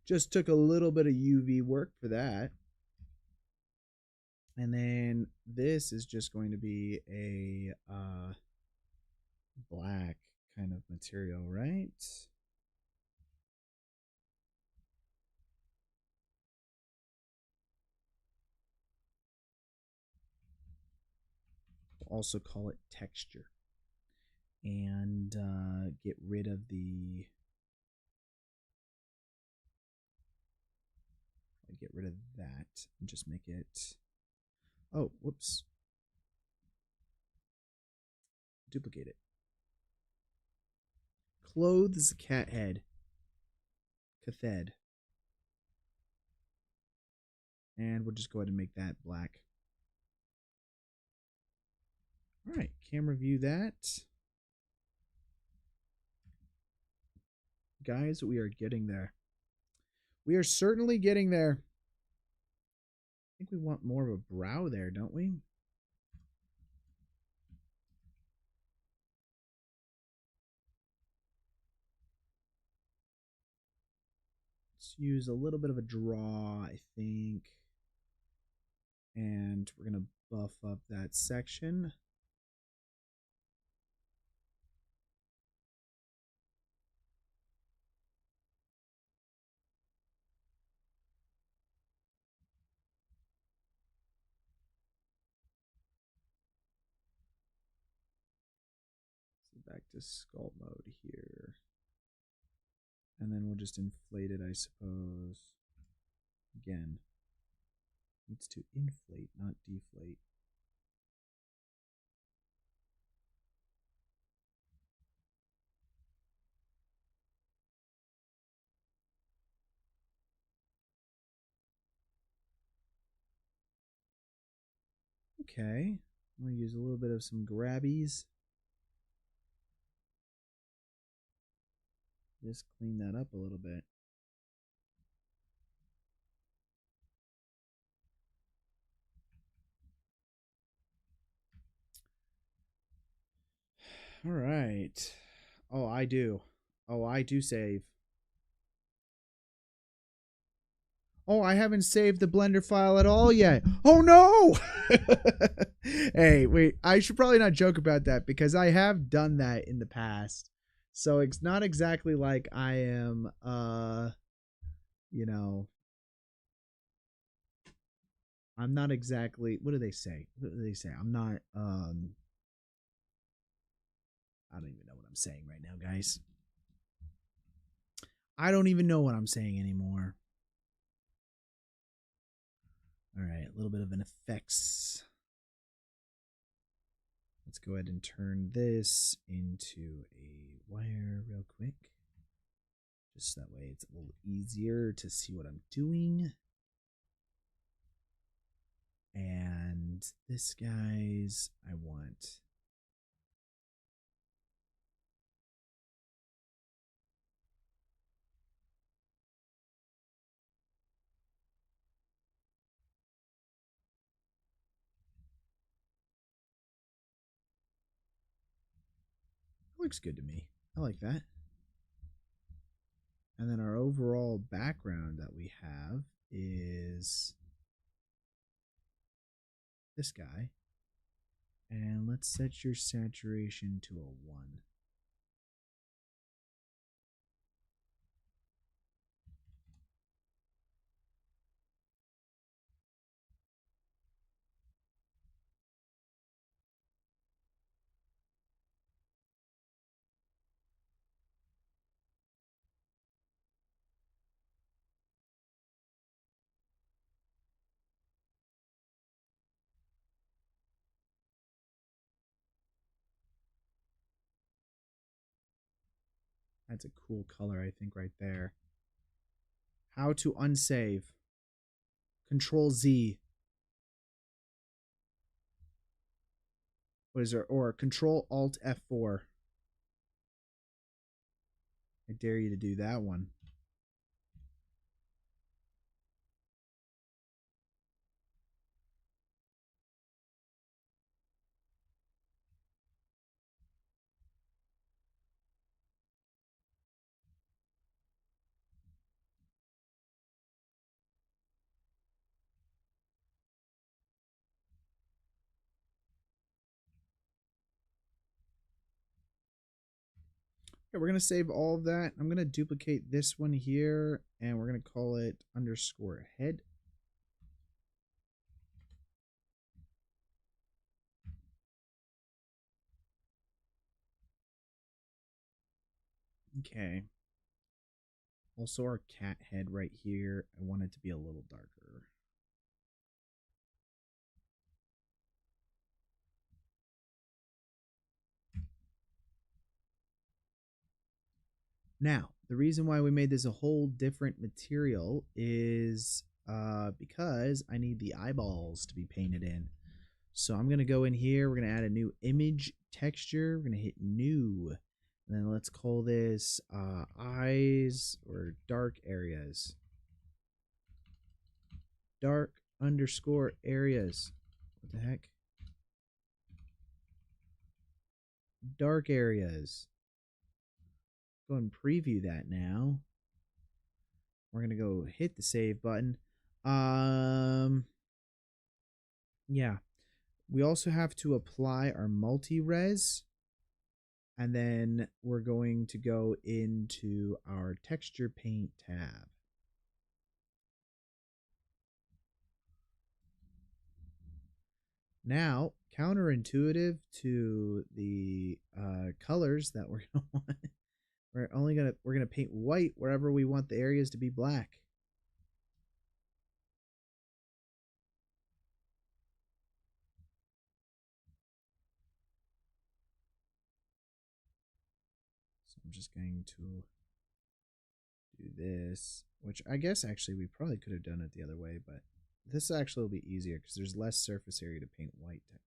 Just took a little bit of UV work for that. And then this is just going to be a black kind of material, right? We'll also call it texture. And get rid of the get rid of that and just make it, oh, whoops, duplicate it. Clothes cat head, cathed, and we'll just go ahead and make that black. All right, camera view that. Guys, we are getting there. We are certainly getting there. I think we want more of a brow there, don't we? Let's use a little bit of a draw, I think. And we're going to buff up that section. back to sculpt mode here. And then we'll just inflate it, I suppose. Again, needs to inflate, not deflate. Okay, I'm going to use a little bit of some grabbies. Just clean that up a little bit. All right. Oh, I do. Oh, I do save. Oh, I haven't saved the Blender file at all yet. Oh, no! Hey, wait. I should probably not joke about that because I have done that in the past. So it's not exactly like I am, you know, I'm not exactly, what do they say? What do they say? I'm not, I don't even know what I'm saying right now, guys. I don't even know what I'm saying anymore. All right, a little bit of an effects. Let's go ahead and turn this into a wire real quick. Just that way it's a little easier to see what I'm doing. And this, guys, I want... Looks good to me. I like that. And then our overall background that we have is this guy. And let's set your saturation to a 1. That's a cool color, I think, right there. How to unsave. Control Z. What is there? Or Control Alt F4. I dare you to do that one. Okay, we're going to save all of that. I'm going to duplicate this one here, and we're going to call it underscore head. Okay. Also, our cat head right here, I want it to be a little darker. Now, the reason why we made this a whole different material is because I need the eyeballs to be painted in. So I'm going to go in here. We're going to add a new image texture. We're going to hit new. And then let's call this eyes or dark areas. Dark underscore areas. What the heck? Dark areas. Go and preview that now. We're going to go hit the save button. Yeah. We also have to apply our multi-res. And then we're going to go into our texture paint tab. Now, counterintuitive to the colors that we're gonna want. We're gonna paint white wherever we want the areas to be black. So I'm just going to do this, which I guess actually we probably could have done it the other way, but this actually will be easier because there's less surface area to paint white technically.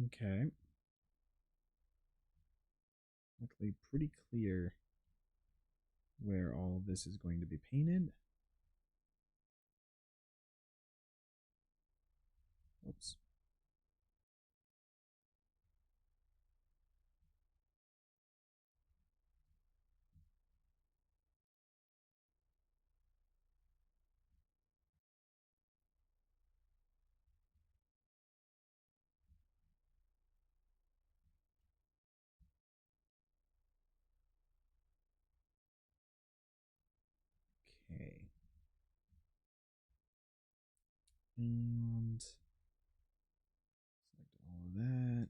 Okay. Luckily pretty clear where all of this is going to be painted. Oops. Okay. And select all of that.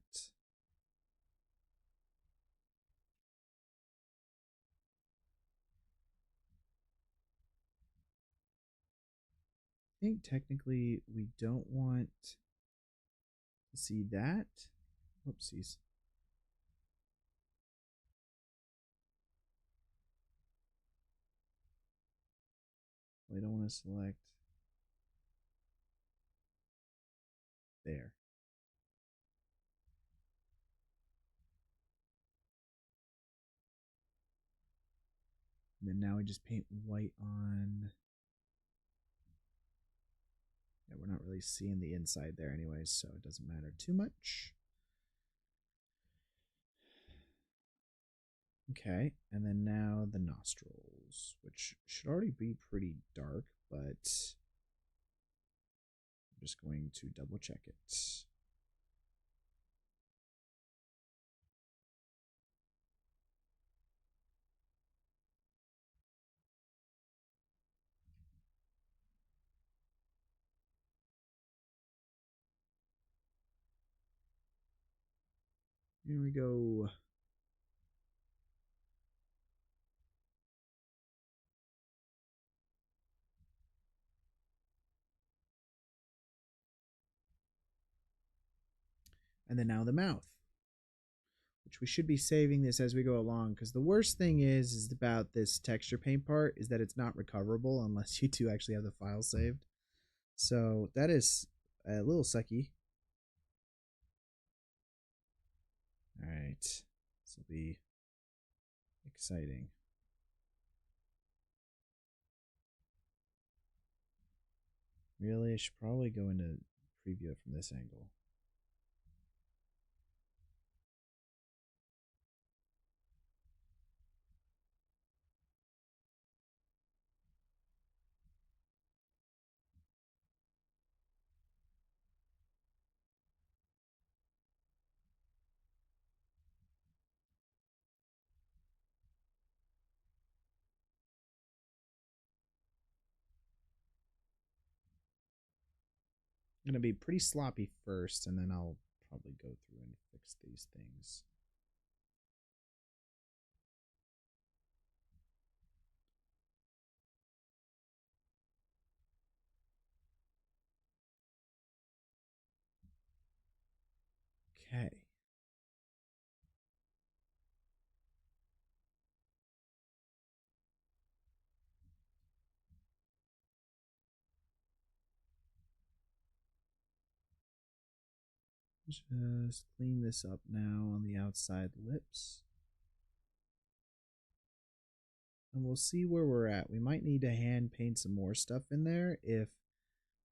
I think technically we don't want to see that. Whoopsies. We don't want to select there. And then now we just paint white on. Yeah, we're not really seeing the inside there anyways, so it doesn't matter too much. Okay, and then now the nostrils, which should already be pretty dark, but I'm just going to double check it. Here we go. And then now the mouth, which we should be saving this as we go along, because the worst thing is about this texture paint part is that it's not recoverable unless you two actually have the file saved. So that is a little sucky. All right, this will be exciting. Really, I should probably go into preview it from this angle. I'm going to be pretty sloppy first, and then I'll probably go through and fix these things. Okay. Just clean this up now on the outside lips. And we'll see where we're at. We might need to hand paint some more stuff in there if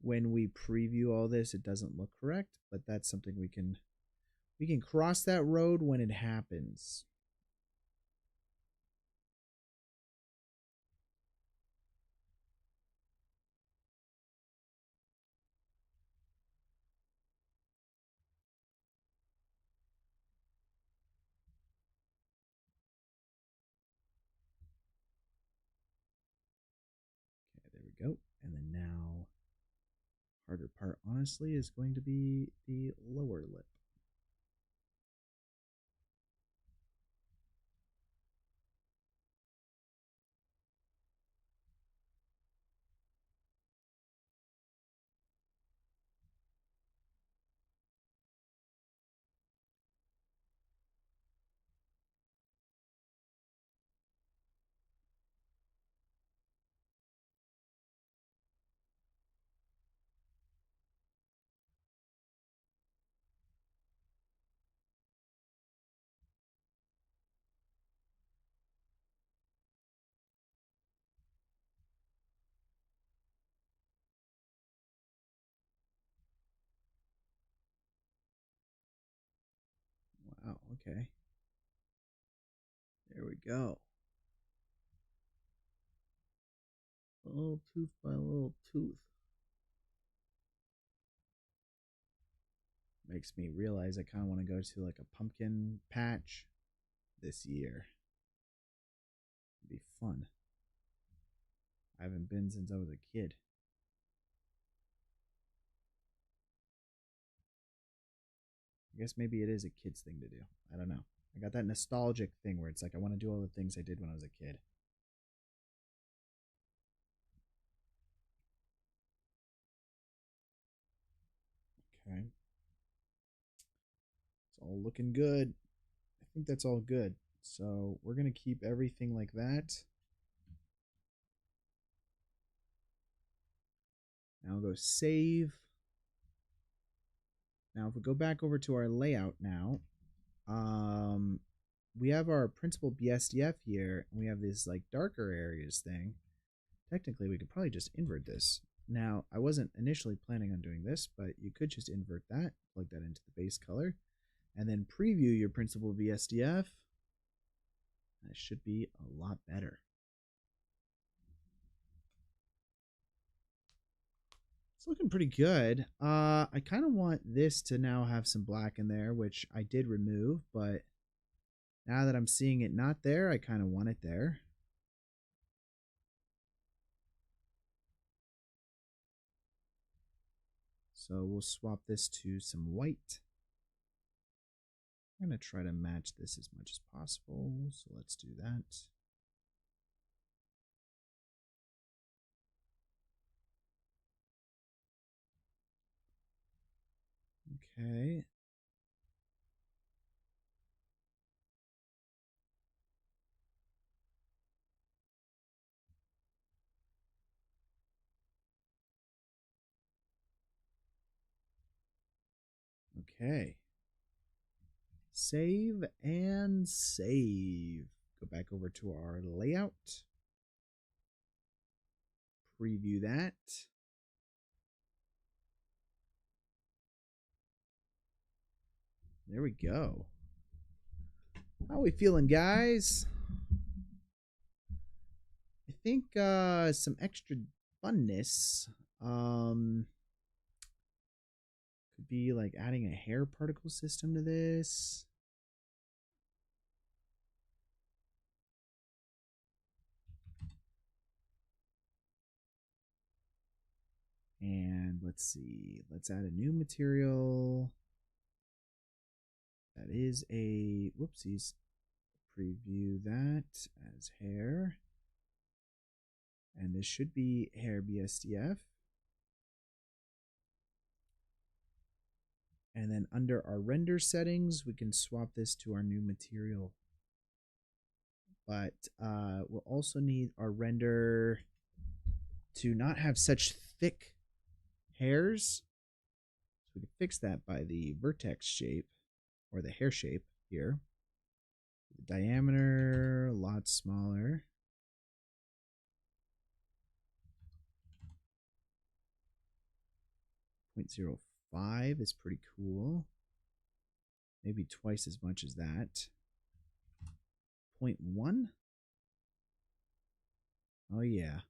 when we preview all this it doesn't look correct, but that's something we can cross that road when it happens. Harder part, honestly, is going to be the lower lip. Wow, okay. There we go. Little tooth by little tooth. Makes me realize I kind of want to go to like a pumpkin patch this year. It'd be fun. I haven't been since I was a kid. I guess maybe it is a kid's thing to do. I don't know. I got that nostalgic thing where it's like I want to do all the things I did when I was a kid. Okay. It's all looking good. I think that's all good. So we're going to keep everything like that. Now I'll go save. Now if we go back over to our layout now, we have our principal BSDF here, and we have this like darker areas thing. Technically, we could probably just invert this. Now, I wasn't initially planning on doing this, but you could just invert that, plug that into the base color, and then preview your principal BSDF. That should be a lot better. It's looking pretty good. I kind of want this to now have some black in there, which I did remove, but now that I'm seeing it not there, I kind of want it there. So we'll swap this to some white. I'm going to try to match this as much as possible, so let's do that. Okay. Okay. Save and save. Go back over to our layout. Preview that. There we go. How are we feeling, guys? I think some extra funness could be like adding a hair particle system to this. And let's see. Let's add a new material. That is a whoopsies. Preview that as hair. And this should be hair BSDF. And then under our render settings, we can swap this to our new material. But we'll also need our render to not have such thick hairs. So we can fix that by the vertex shape or the hair shape here. The diameter a lot smaller. .05 is pretty cool. Maybe twice as much as that. 0.1. Oh yeah.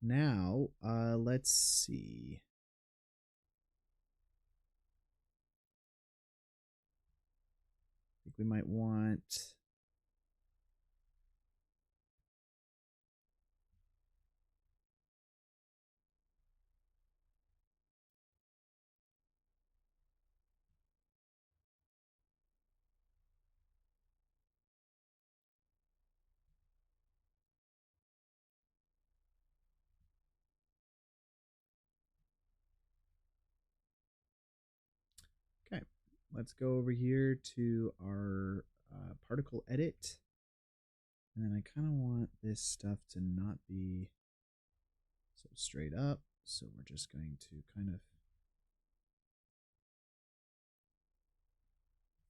Now, let's see. I think we might want let's go over here to our particle edit. And then I kind of want this stuff to not be so straight up. So we're just going to kind of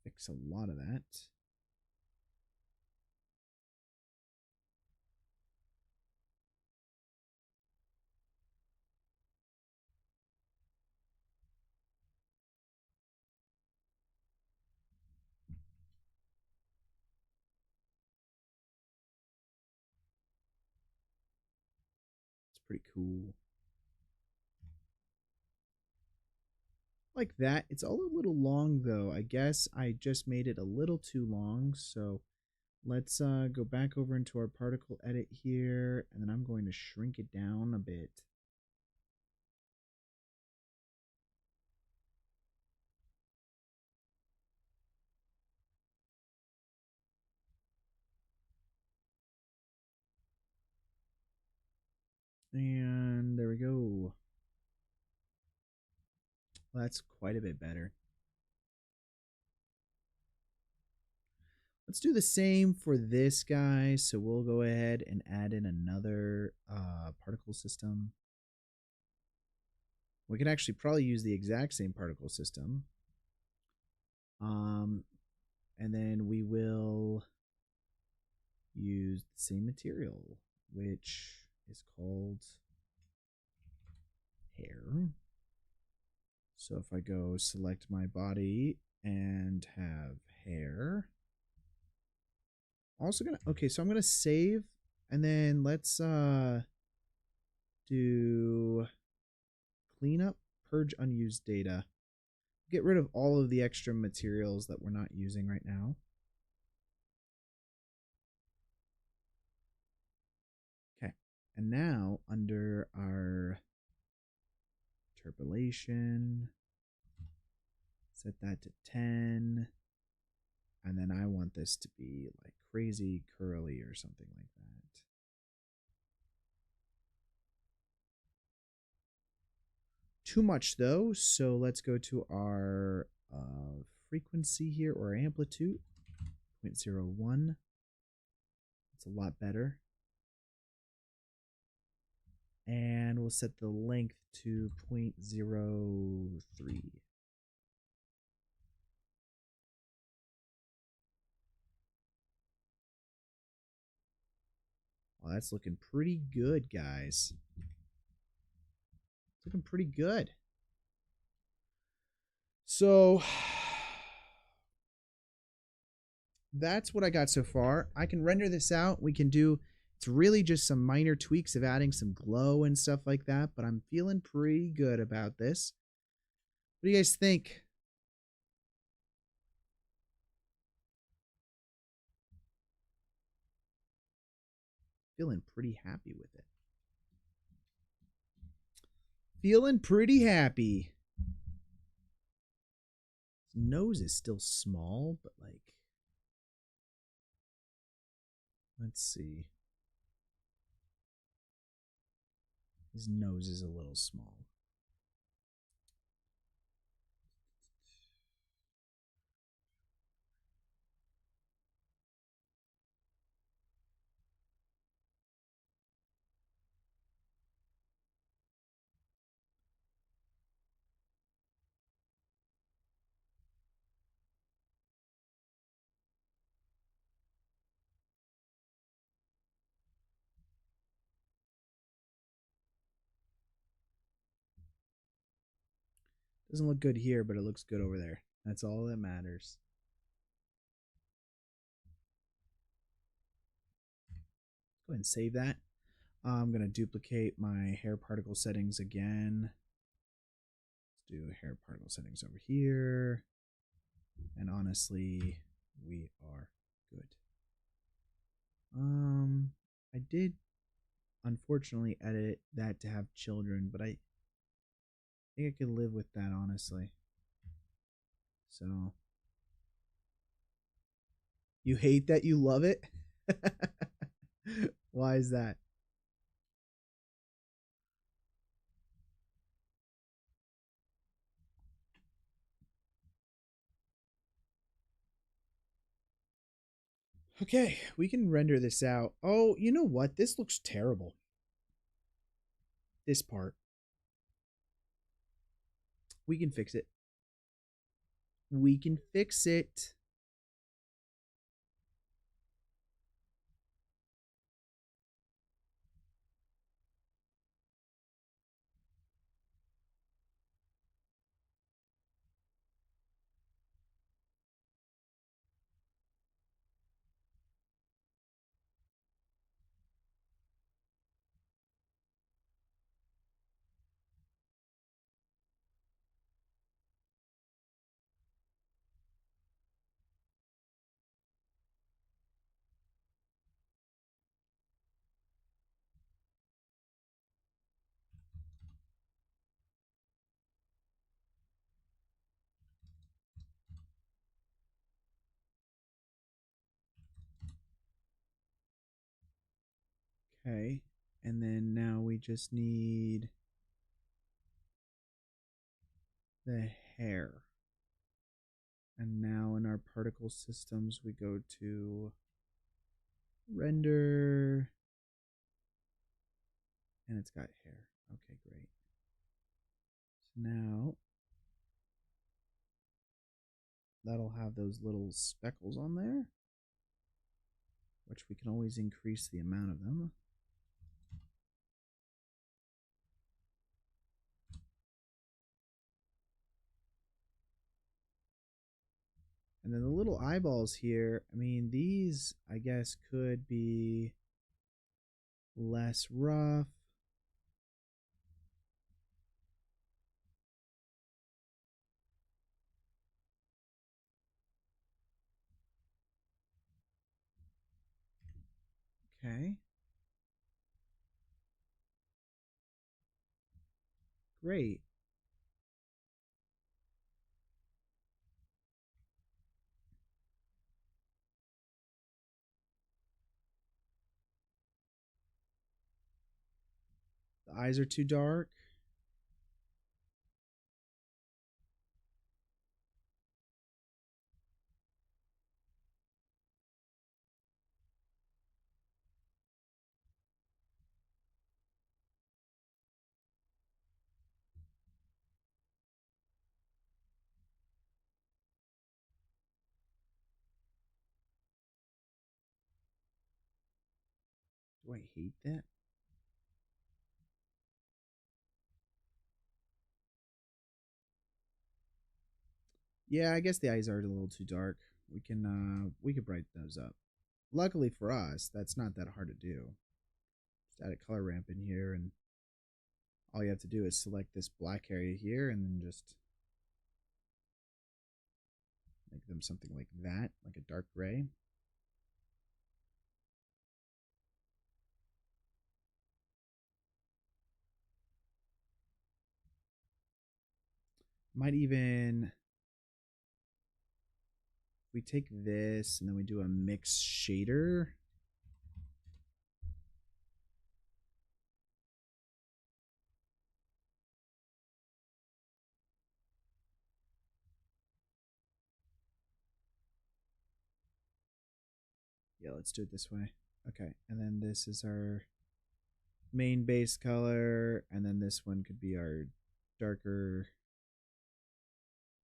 fix a lot of that. It's pretty cool. Like that. It's all a little long though. I guess I just made it a little too long. So let's go back over into our particle edit here. And then I'm going to shrink it down a bit. And there we go. Well, that's quite a bit better. Let's do the same for this guy. So we'll go ahead and add in another particle system. We could actually probably use the exact same particle system. And then we will use the same material, which is called hair. So if I go select my body and have hair. Also gonna, okay, so I'm gonna save and then let's do clean up, purge unused data. Get rid of all of the extra materials that we're not using right now. Okay, and now under our interpolation, set that to 10. And then I want this to be like crazy curly or something like that. Too much though, so let's go to our frequency here, or amplitude, 0.01. It's a lot better. And we'll set the length to 0.03. Well, that's looking pretty good, guys. It's looking pretty good. So that's what I got so far. I can render this out. We can do, it's really just some minor tweaks of adding some glow and stuff like that, but I'm feeling pretty good about this. What do you guys think? Feeling pretty happy with it. Feeling pretty happy. His nose is still small, but like, let's see. His nose is a little small. Doesn't look good here, but it looks good over there. That's all that matters. Go ahead and save that. I'm going to duplicate my hair particle settings again. Let's do hair particle settings over here. And honestly, we are good. I did unfortunately edit that to have children, but I think I could live with that, honestly. So, you hate that you love it? Why is that? Okay, we can render this out. Oh, you know what? This looks terrible. This part. We can fix it. We can fix it. Okay. And then now we just need the hair. And now in our particle systems, we go to render, and it's got hair. Okay, great. So now that'll have those little speckles on there, which we can always increase the amount of them. And then the little eyeballs here, I mean, these, I guess, could be less rough. Okay. Great. The eyes are too dark. Do I hate that? Yeah, I guess the eyes are a little too dark. We can brighten those up. Luckily for us, that's not that hard to do. Just add a color ramp in here, and all you have to do is select this black area here and then just make them something like that, like a dark gray. Might even, we take this and then we do a mix shader. Yeah, let's do it this way. Okay, and then this is our main base color, and then this one could be our darker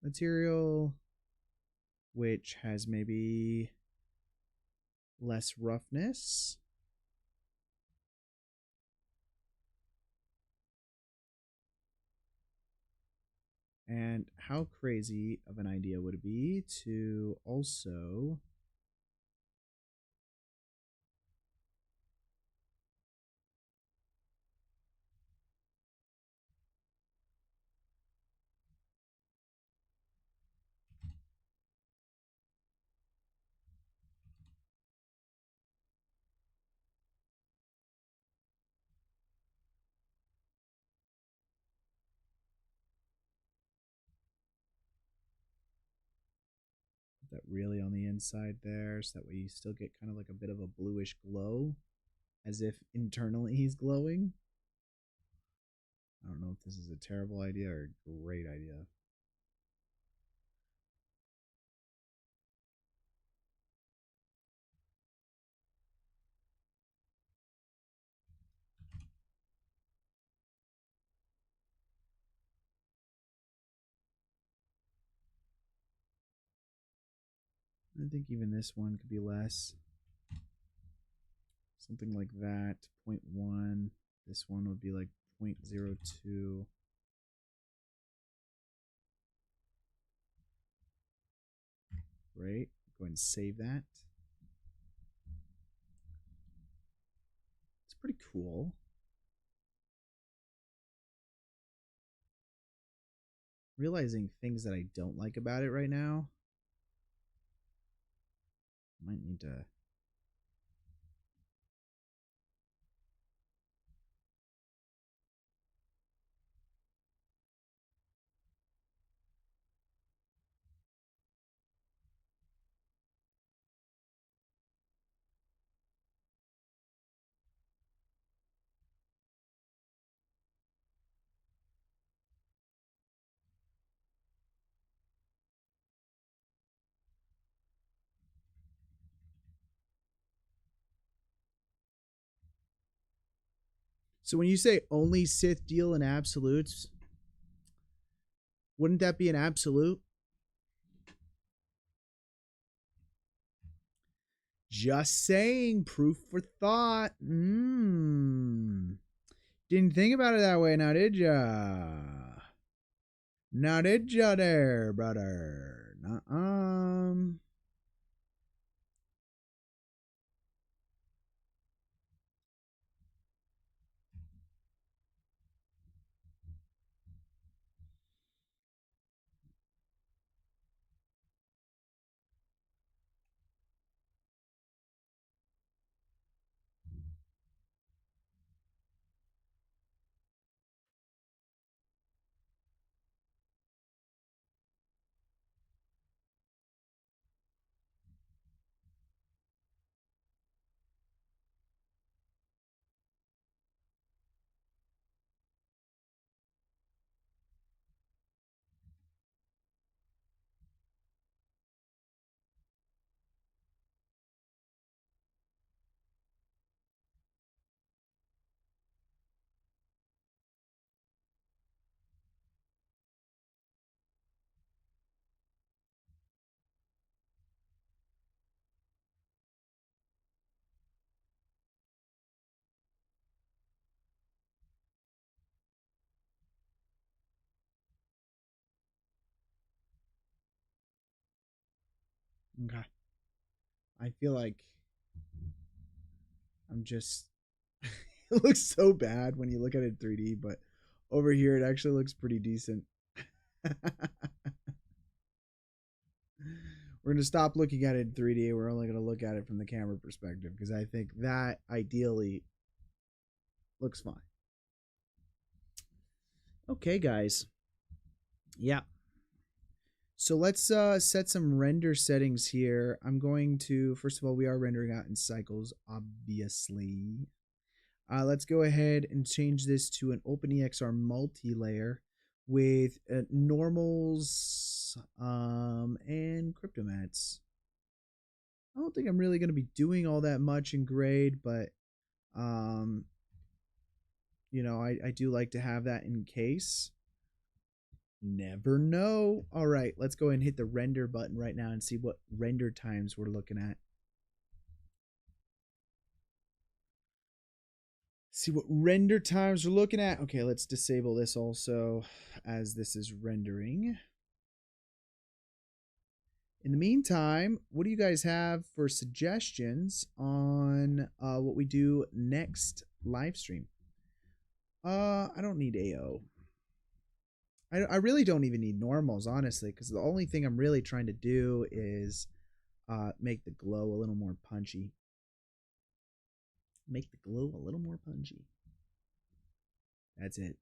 material, which has maybe less roughness. And how crazy of an idea would it be to also put that really on the inside there so that way you still get kind of like a bit of a bluish glow as if internally he's glowing? I don't know if this is a terrible idea or a great idea. I think even this one could be less. Something like that. 0.1. This one would be like 0.02. Right? Go ahead and save that. It's pretty cool. Realizing things that I don't like about it right now. Might need to. So when you say only Sith deal in absolutes, wouldn't that be an absolute? Just saying, proof for thought. Didn't think about it that way, now did ya? Now did ya there, brother? Nuh-uh. Okay. I feel like I'm just. It looks so bad when you look at it in 3D, but over here it actually looks pretty decent. We're going to stop looking at it in 3D. We're only going to look at it from the camera perspective because I think that ideally looks fine. Okay, guys. Yeah. So let's set some render settings here. I'm going to, first of all, we are rendering out in cycles, obviously. Let's go ahead and change this to an OpenEXR multi-layer with normals and cryptomats. I don't think I'm really going to be doing all that much in grade, but you know, I do like to have that in case. Never know. All right, let's go ahead and hit the render button right now and see what render times we're looking at. See what render times we're looking at. Okay, let's disable this also as this is rendering. In the meantime, what do you guys have for suggestions on what we do next live stream? I don't need AO. I really don't even need normals, honestly, because the only thing I'm really trying to do is make the glow a little more punchy. Make the glow a little more punchy. That's it.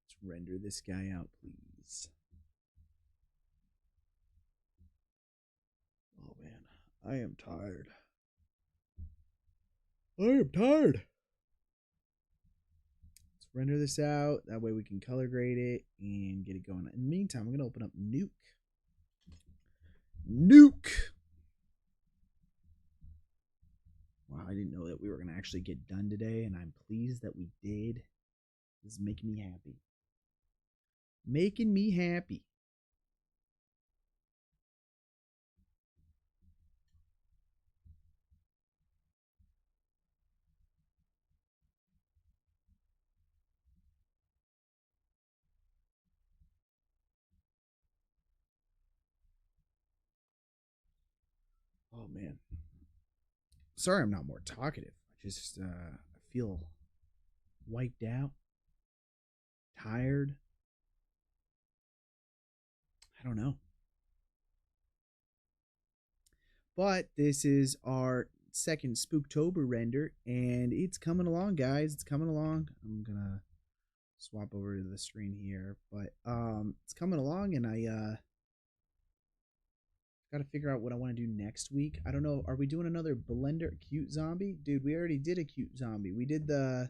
Let's render this guy out, please. Oh, man. I am tired. I am tired. Let's render this out. That way we can color grade it and get it going. In the meantime, I'm going to open up Nuke. Nuke! Wow, I didn't know that we were going to actually get done today, and I'm pleased that we did. This is making me happy. Making me happy. Oh, man. Sorry I'm not more talkative. I just feel wiped out, tired. I don't know. But this is our second Spooktober render, and it's coming along, guys. It's coming along. I'm gonna swap over to the screen here, but it's coming along, and I gotta figure out what I want to do next week. I don't know. Are we doing another Blender cute zombie? Dude, we already did a cute zombie. We did the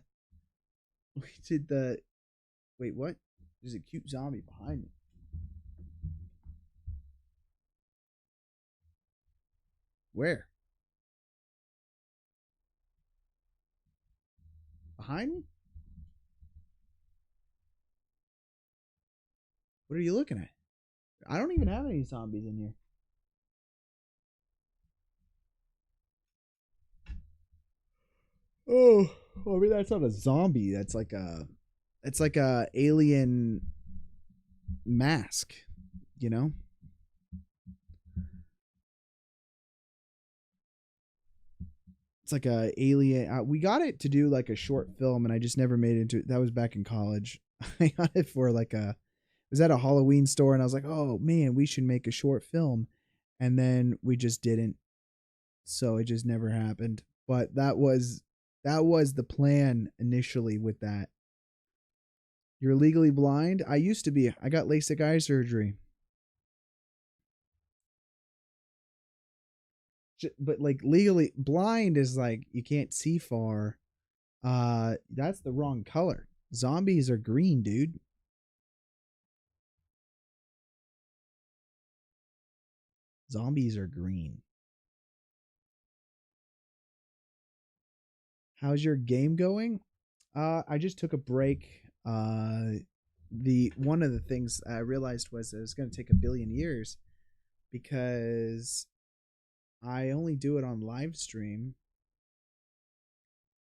wait, what? There's a cute zombie behind me. Where? Behind me? What are you looking at? I don't even have any zombies in here. Oh, well, I mean that's not a zombie. It's like a alien mask, you know? It's like a alien. We got it to do like a short film, and I just never made it into. That was back in college. I got it for like a. It was at a Halloween store, and I was like, "Oh man, we should make a short film," and then we just didn't. So it just never happened. But that was the plan initially with that. You're legally blind? I used to be. I got LASIK eye surgery. But like legally blind is like you can't see far. That's the wrong color. Zombies are green, dude. Zombies are green. How's your game going? I just took a break. The one of the things I realized was that it was going to take a billion years because I only do it on live stream,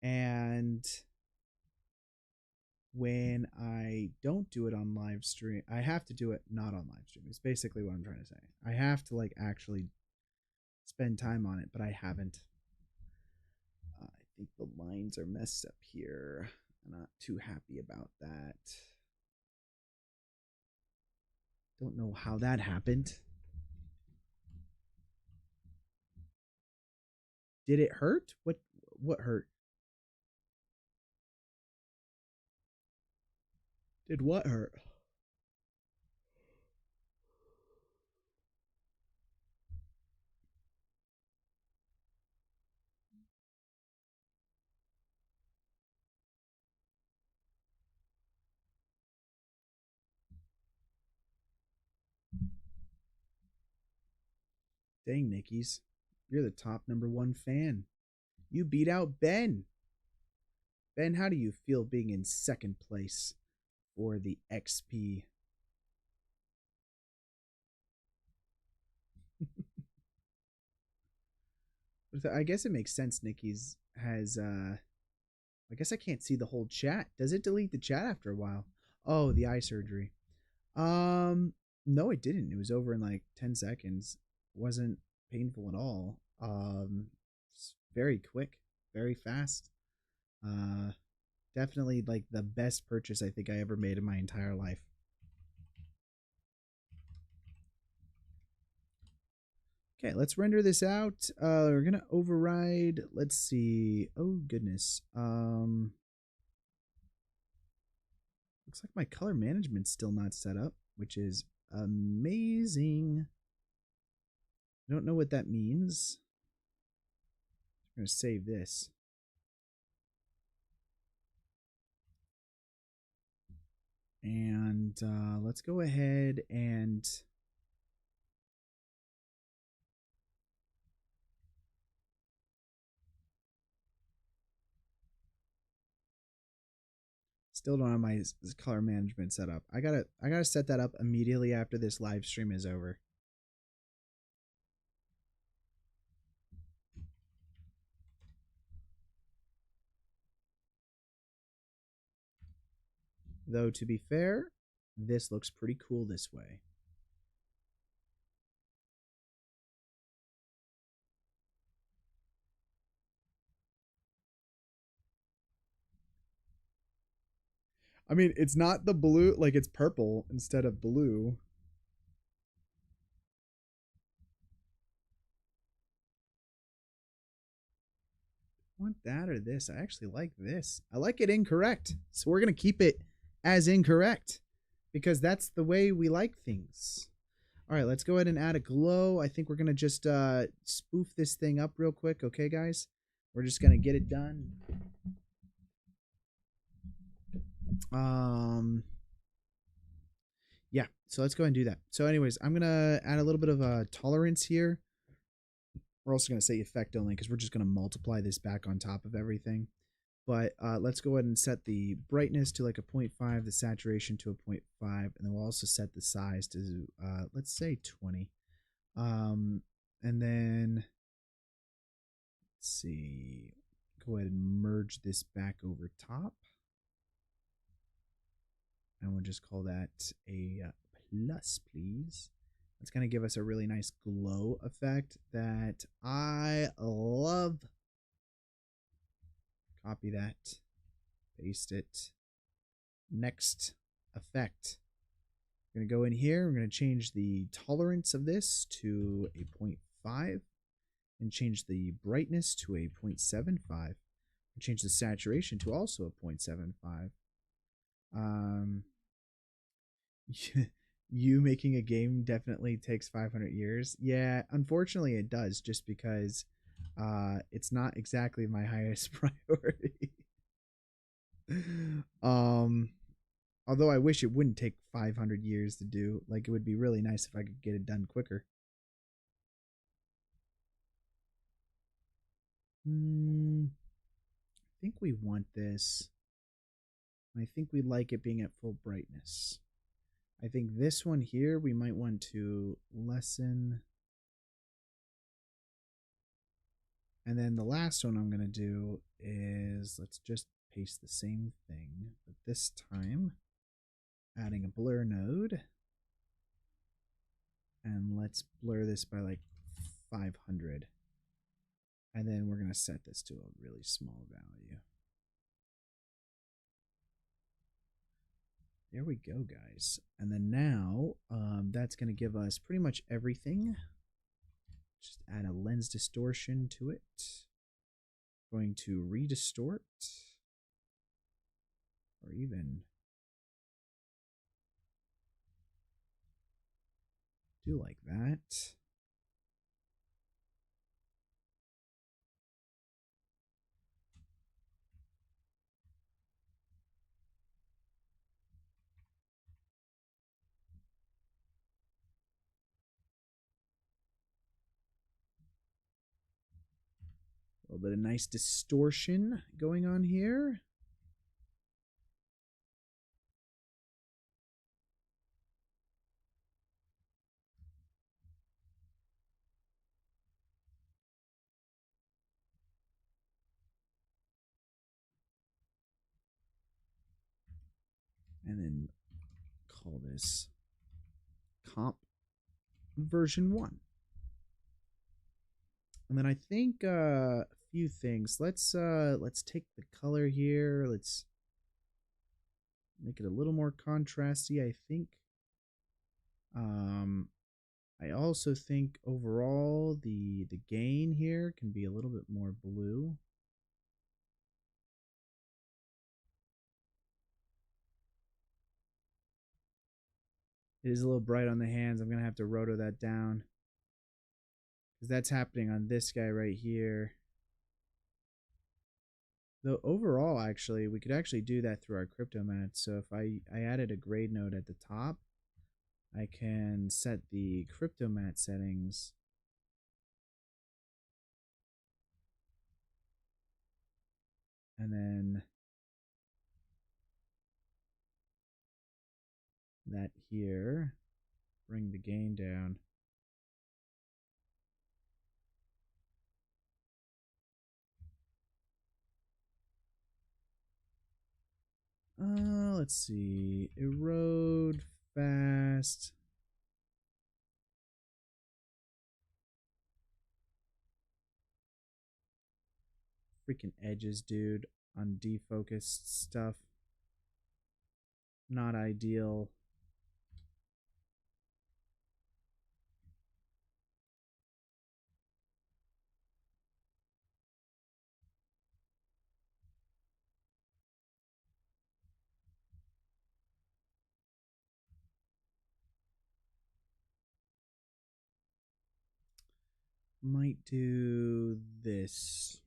and when I don't do it on live stream, I have to do it not on live stream. It's basically what I'm trying to say. I have to like actually spend time on it, but I haven't. I think the lines are messed up here. I'm not too happy about that. Don't know how that happened. Did it hurt? What hurt? Did what hurt? Dang, Nickies. You're the top #1 fan. You beat out Ben. Ben, how do you feel being in second place for the XP? I guess it makes sense. Nickies has. I guess I can't see the whole chat. Does it delete the chat after a while? Oh, the eye surgery. No, it didn't. It was over in like 10 seconds. Wasn't painful at all. It's very quick, very fast. Uh, Definitely like the best purchase I think I ever made in my entire life. Okay, let's render this out. We're gonna override. Let's see. Oh goodness. Looks like my color management's still not set up, which is amazing. I don't know what that means. I'm gonna save this. And let's go ahead and Still don't have my color management set up. I gotta set that up immediately after this live stream is over. Though to be fair, this looks pretty cool this way. I mean, it's not the blue, like it's purple instead of blue. Want that or this? I actually like this. I like it incorrect. So we're going to keep it as incorrect because that's the way we like things. All right, let's go ahead and add a glow. I think we're going to just spoof this thing up real quick. Okay, guys? We're just going to get it done. Yeah, so let's go ahead and do that. So anyways, I'm going to add a little bit of a tolerance here. We're also going to say effect only because we're just going to multiply this back on top of everything. But let's go ahead and set the brightness to like a 0.5, the saturation to a 0.5, and then we'll also set the size to, let's say 20. And then, let's see, go ahead and merge this back over top. And we'll just call that a plus, please. It's going to give us a really nice glow effect that I love. Copy that, paste it. Next effect. We're going to go in here. We're going to change the tolerance of this to a 0.5 and change the brightness to a 0.75. We'll change the saturation to also a 0.75. You making a game definitely takes 500 years. Yeah, unfortunately it does, just because it's not exactly my highest priority. Although I wish it wouldn't take 500 years to do. Like, it would be really nice if I could get it done quicker. I think we want this. I think we like it being at full brightness. I think this one here, we might want to lessen. And then the last one I'm going to do is, let's just paste the same thing, but this time adding a blur node. And let's blur this by like 500. And then we're going to set this to a really small value. There we go, guys. And then now that's going to give us pretty much everything. Just add a lens distortion to it. Going to redistort. Or even do like that. A little bit of nice distortion going on here. And then call this comp version 1. And then I think a few things. Let's take the color here. Let's make it a little more contrasty, I think. I also think overall the gain here can be a little bit more blue. It is a little bright on the hands. I'm going to have to roto that down, because that's happening on this guy right here. Though overall, actually, we could actually do that through our crypto mat. So if I added a grade node at the top, I can set the crypto mat settings. And then that here. Bring the gain down. Let's see. Erode fast. Freaking edges, dude, on defocused stuff. Not ideal. Might do this.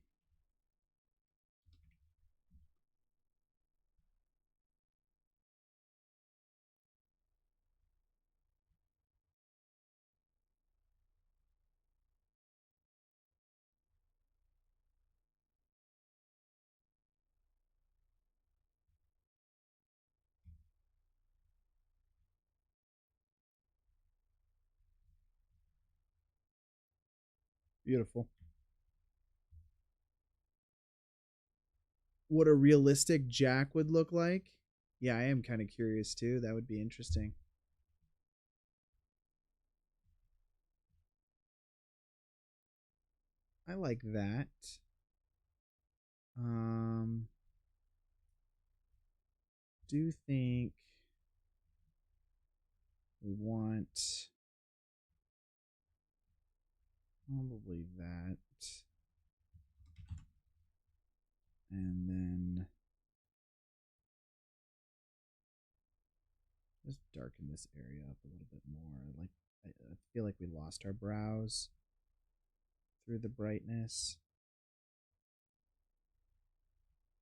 Beautiful. What a realistic Jack would look like? Yeah, I am kind of curious too. That would be interesting. I like that. Do think we want probably that. And then just darken this area up a little bit more. Like I feel like we lost our brows through the brightness.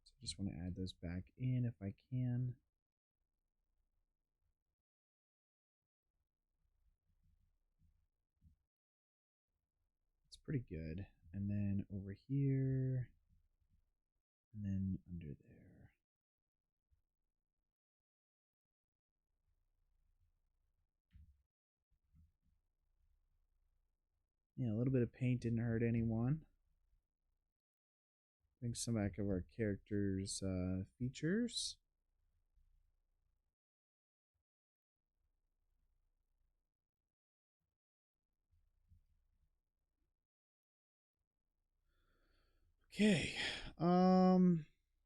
So I just want to add those back in if I can. It's pretty good. And then over here, and then under there. Yeah, a little bit of paint didn't hurt anyone. Bring some back of our character's features. Okay.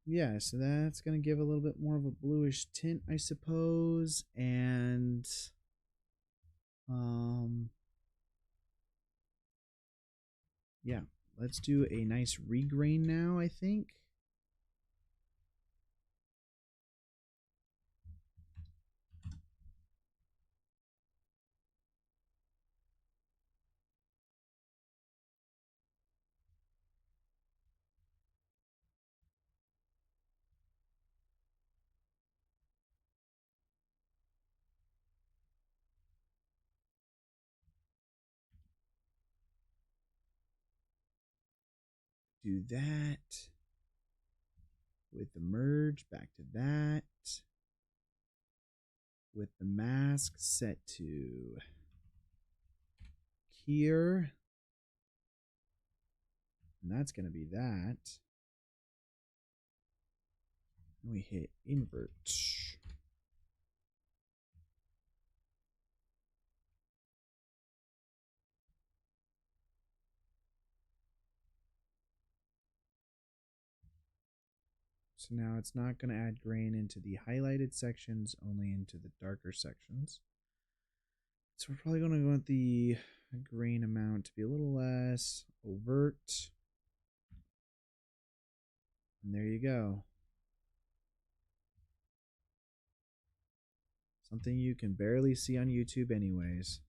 Yeah, so that's going to give a little bit more of a bluish tint, I suppose, and yeah, let's do a nice regrain now, I think. Do that. With the merge, back to that. With the mask set to here. And that's going to be that. And we hit invert. So now it's not going to add grain into the highlighted sections, only into the darker sections. So we're probably going to want the grain amount to be a little less overt. And there you go. Something you can barely see on YouTube anyways.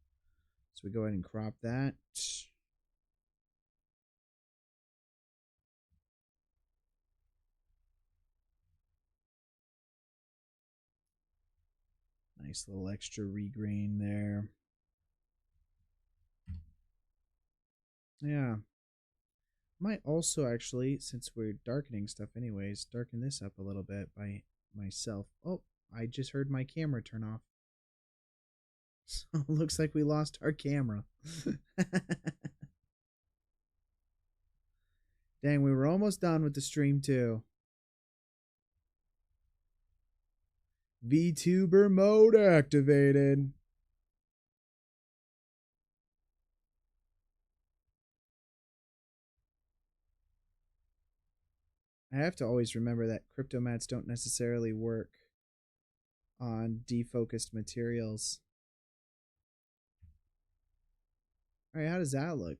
So we go ahead and crop that. Nice little extra regrain there. Yeah. Might also actually, since we're darkening stuff anyways, darken this up a little bit by myself. Oh, I just heard my camera turn off. So it looks like we lost our camera. Dang, we were almost done with the stream too. VTuber mode activated. I have to always remember that crypto mats don't necessarily work on defocused materials. All right, how does that look?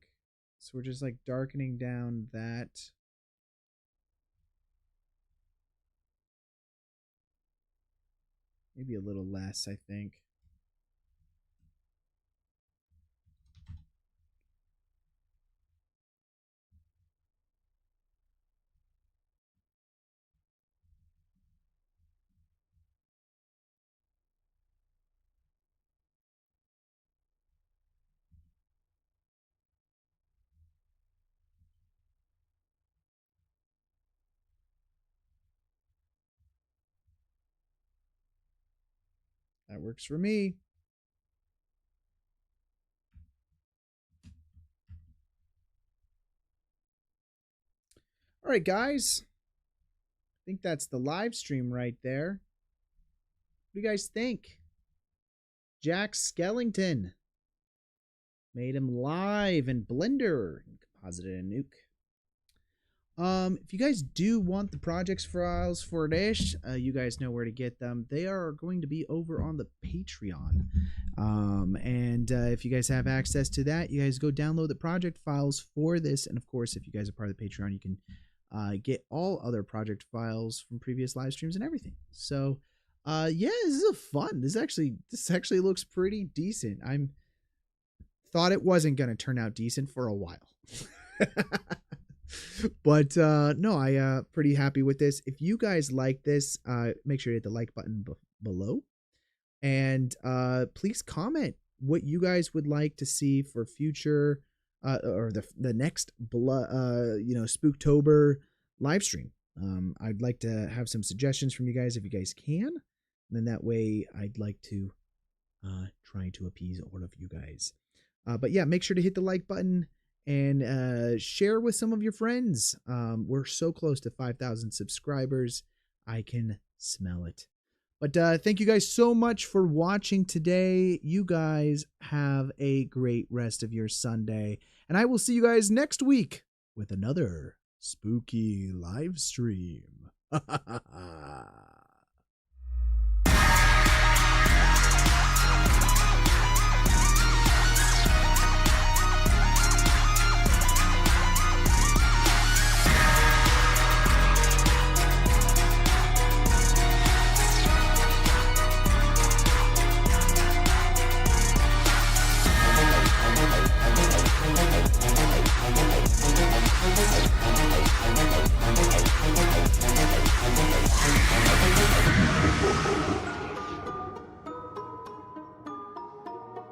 So we're just like darkening down that. Maybe a little less, I think. That works for me. All right, guys. I think that's the live stream right there. What do you guys think? Jack Skellington. Made him live in Blender and composited a nuke. If you guys do want the projects files for this, you guys know where to get them. They are going to be over on the Patreon. And if you guys have access to that, you guys go download the project files for this. And of course, if you guys are part of the Patreon, you can get all other project files from previous live streams and everything. So yeah, this is a fun. This actually looks pretty decent. I'm thought it wasn't gonna turn out decent for a while. But no, I pretty happy with this. If you guys like this, make sure to hit the like button below, and please comment what you guys would like to see for future or the next Spooktober live stream. I'd like to have some suggestions from you guys if you guys can, and then that way I'd like to try to appease all of you guys. But yeah, make sure to hit the like button and share with some of your friends. We're so close to 5,000 subscribers. I can smell it. But thank you guys so much for watching today. You guys have a great rest of your Sunday. And I will see you guys next week with another spooky live stream.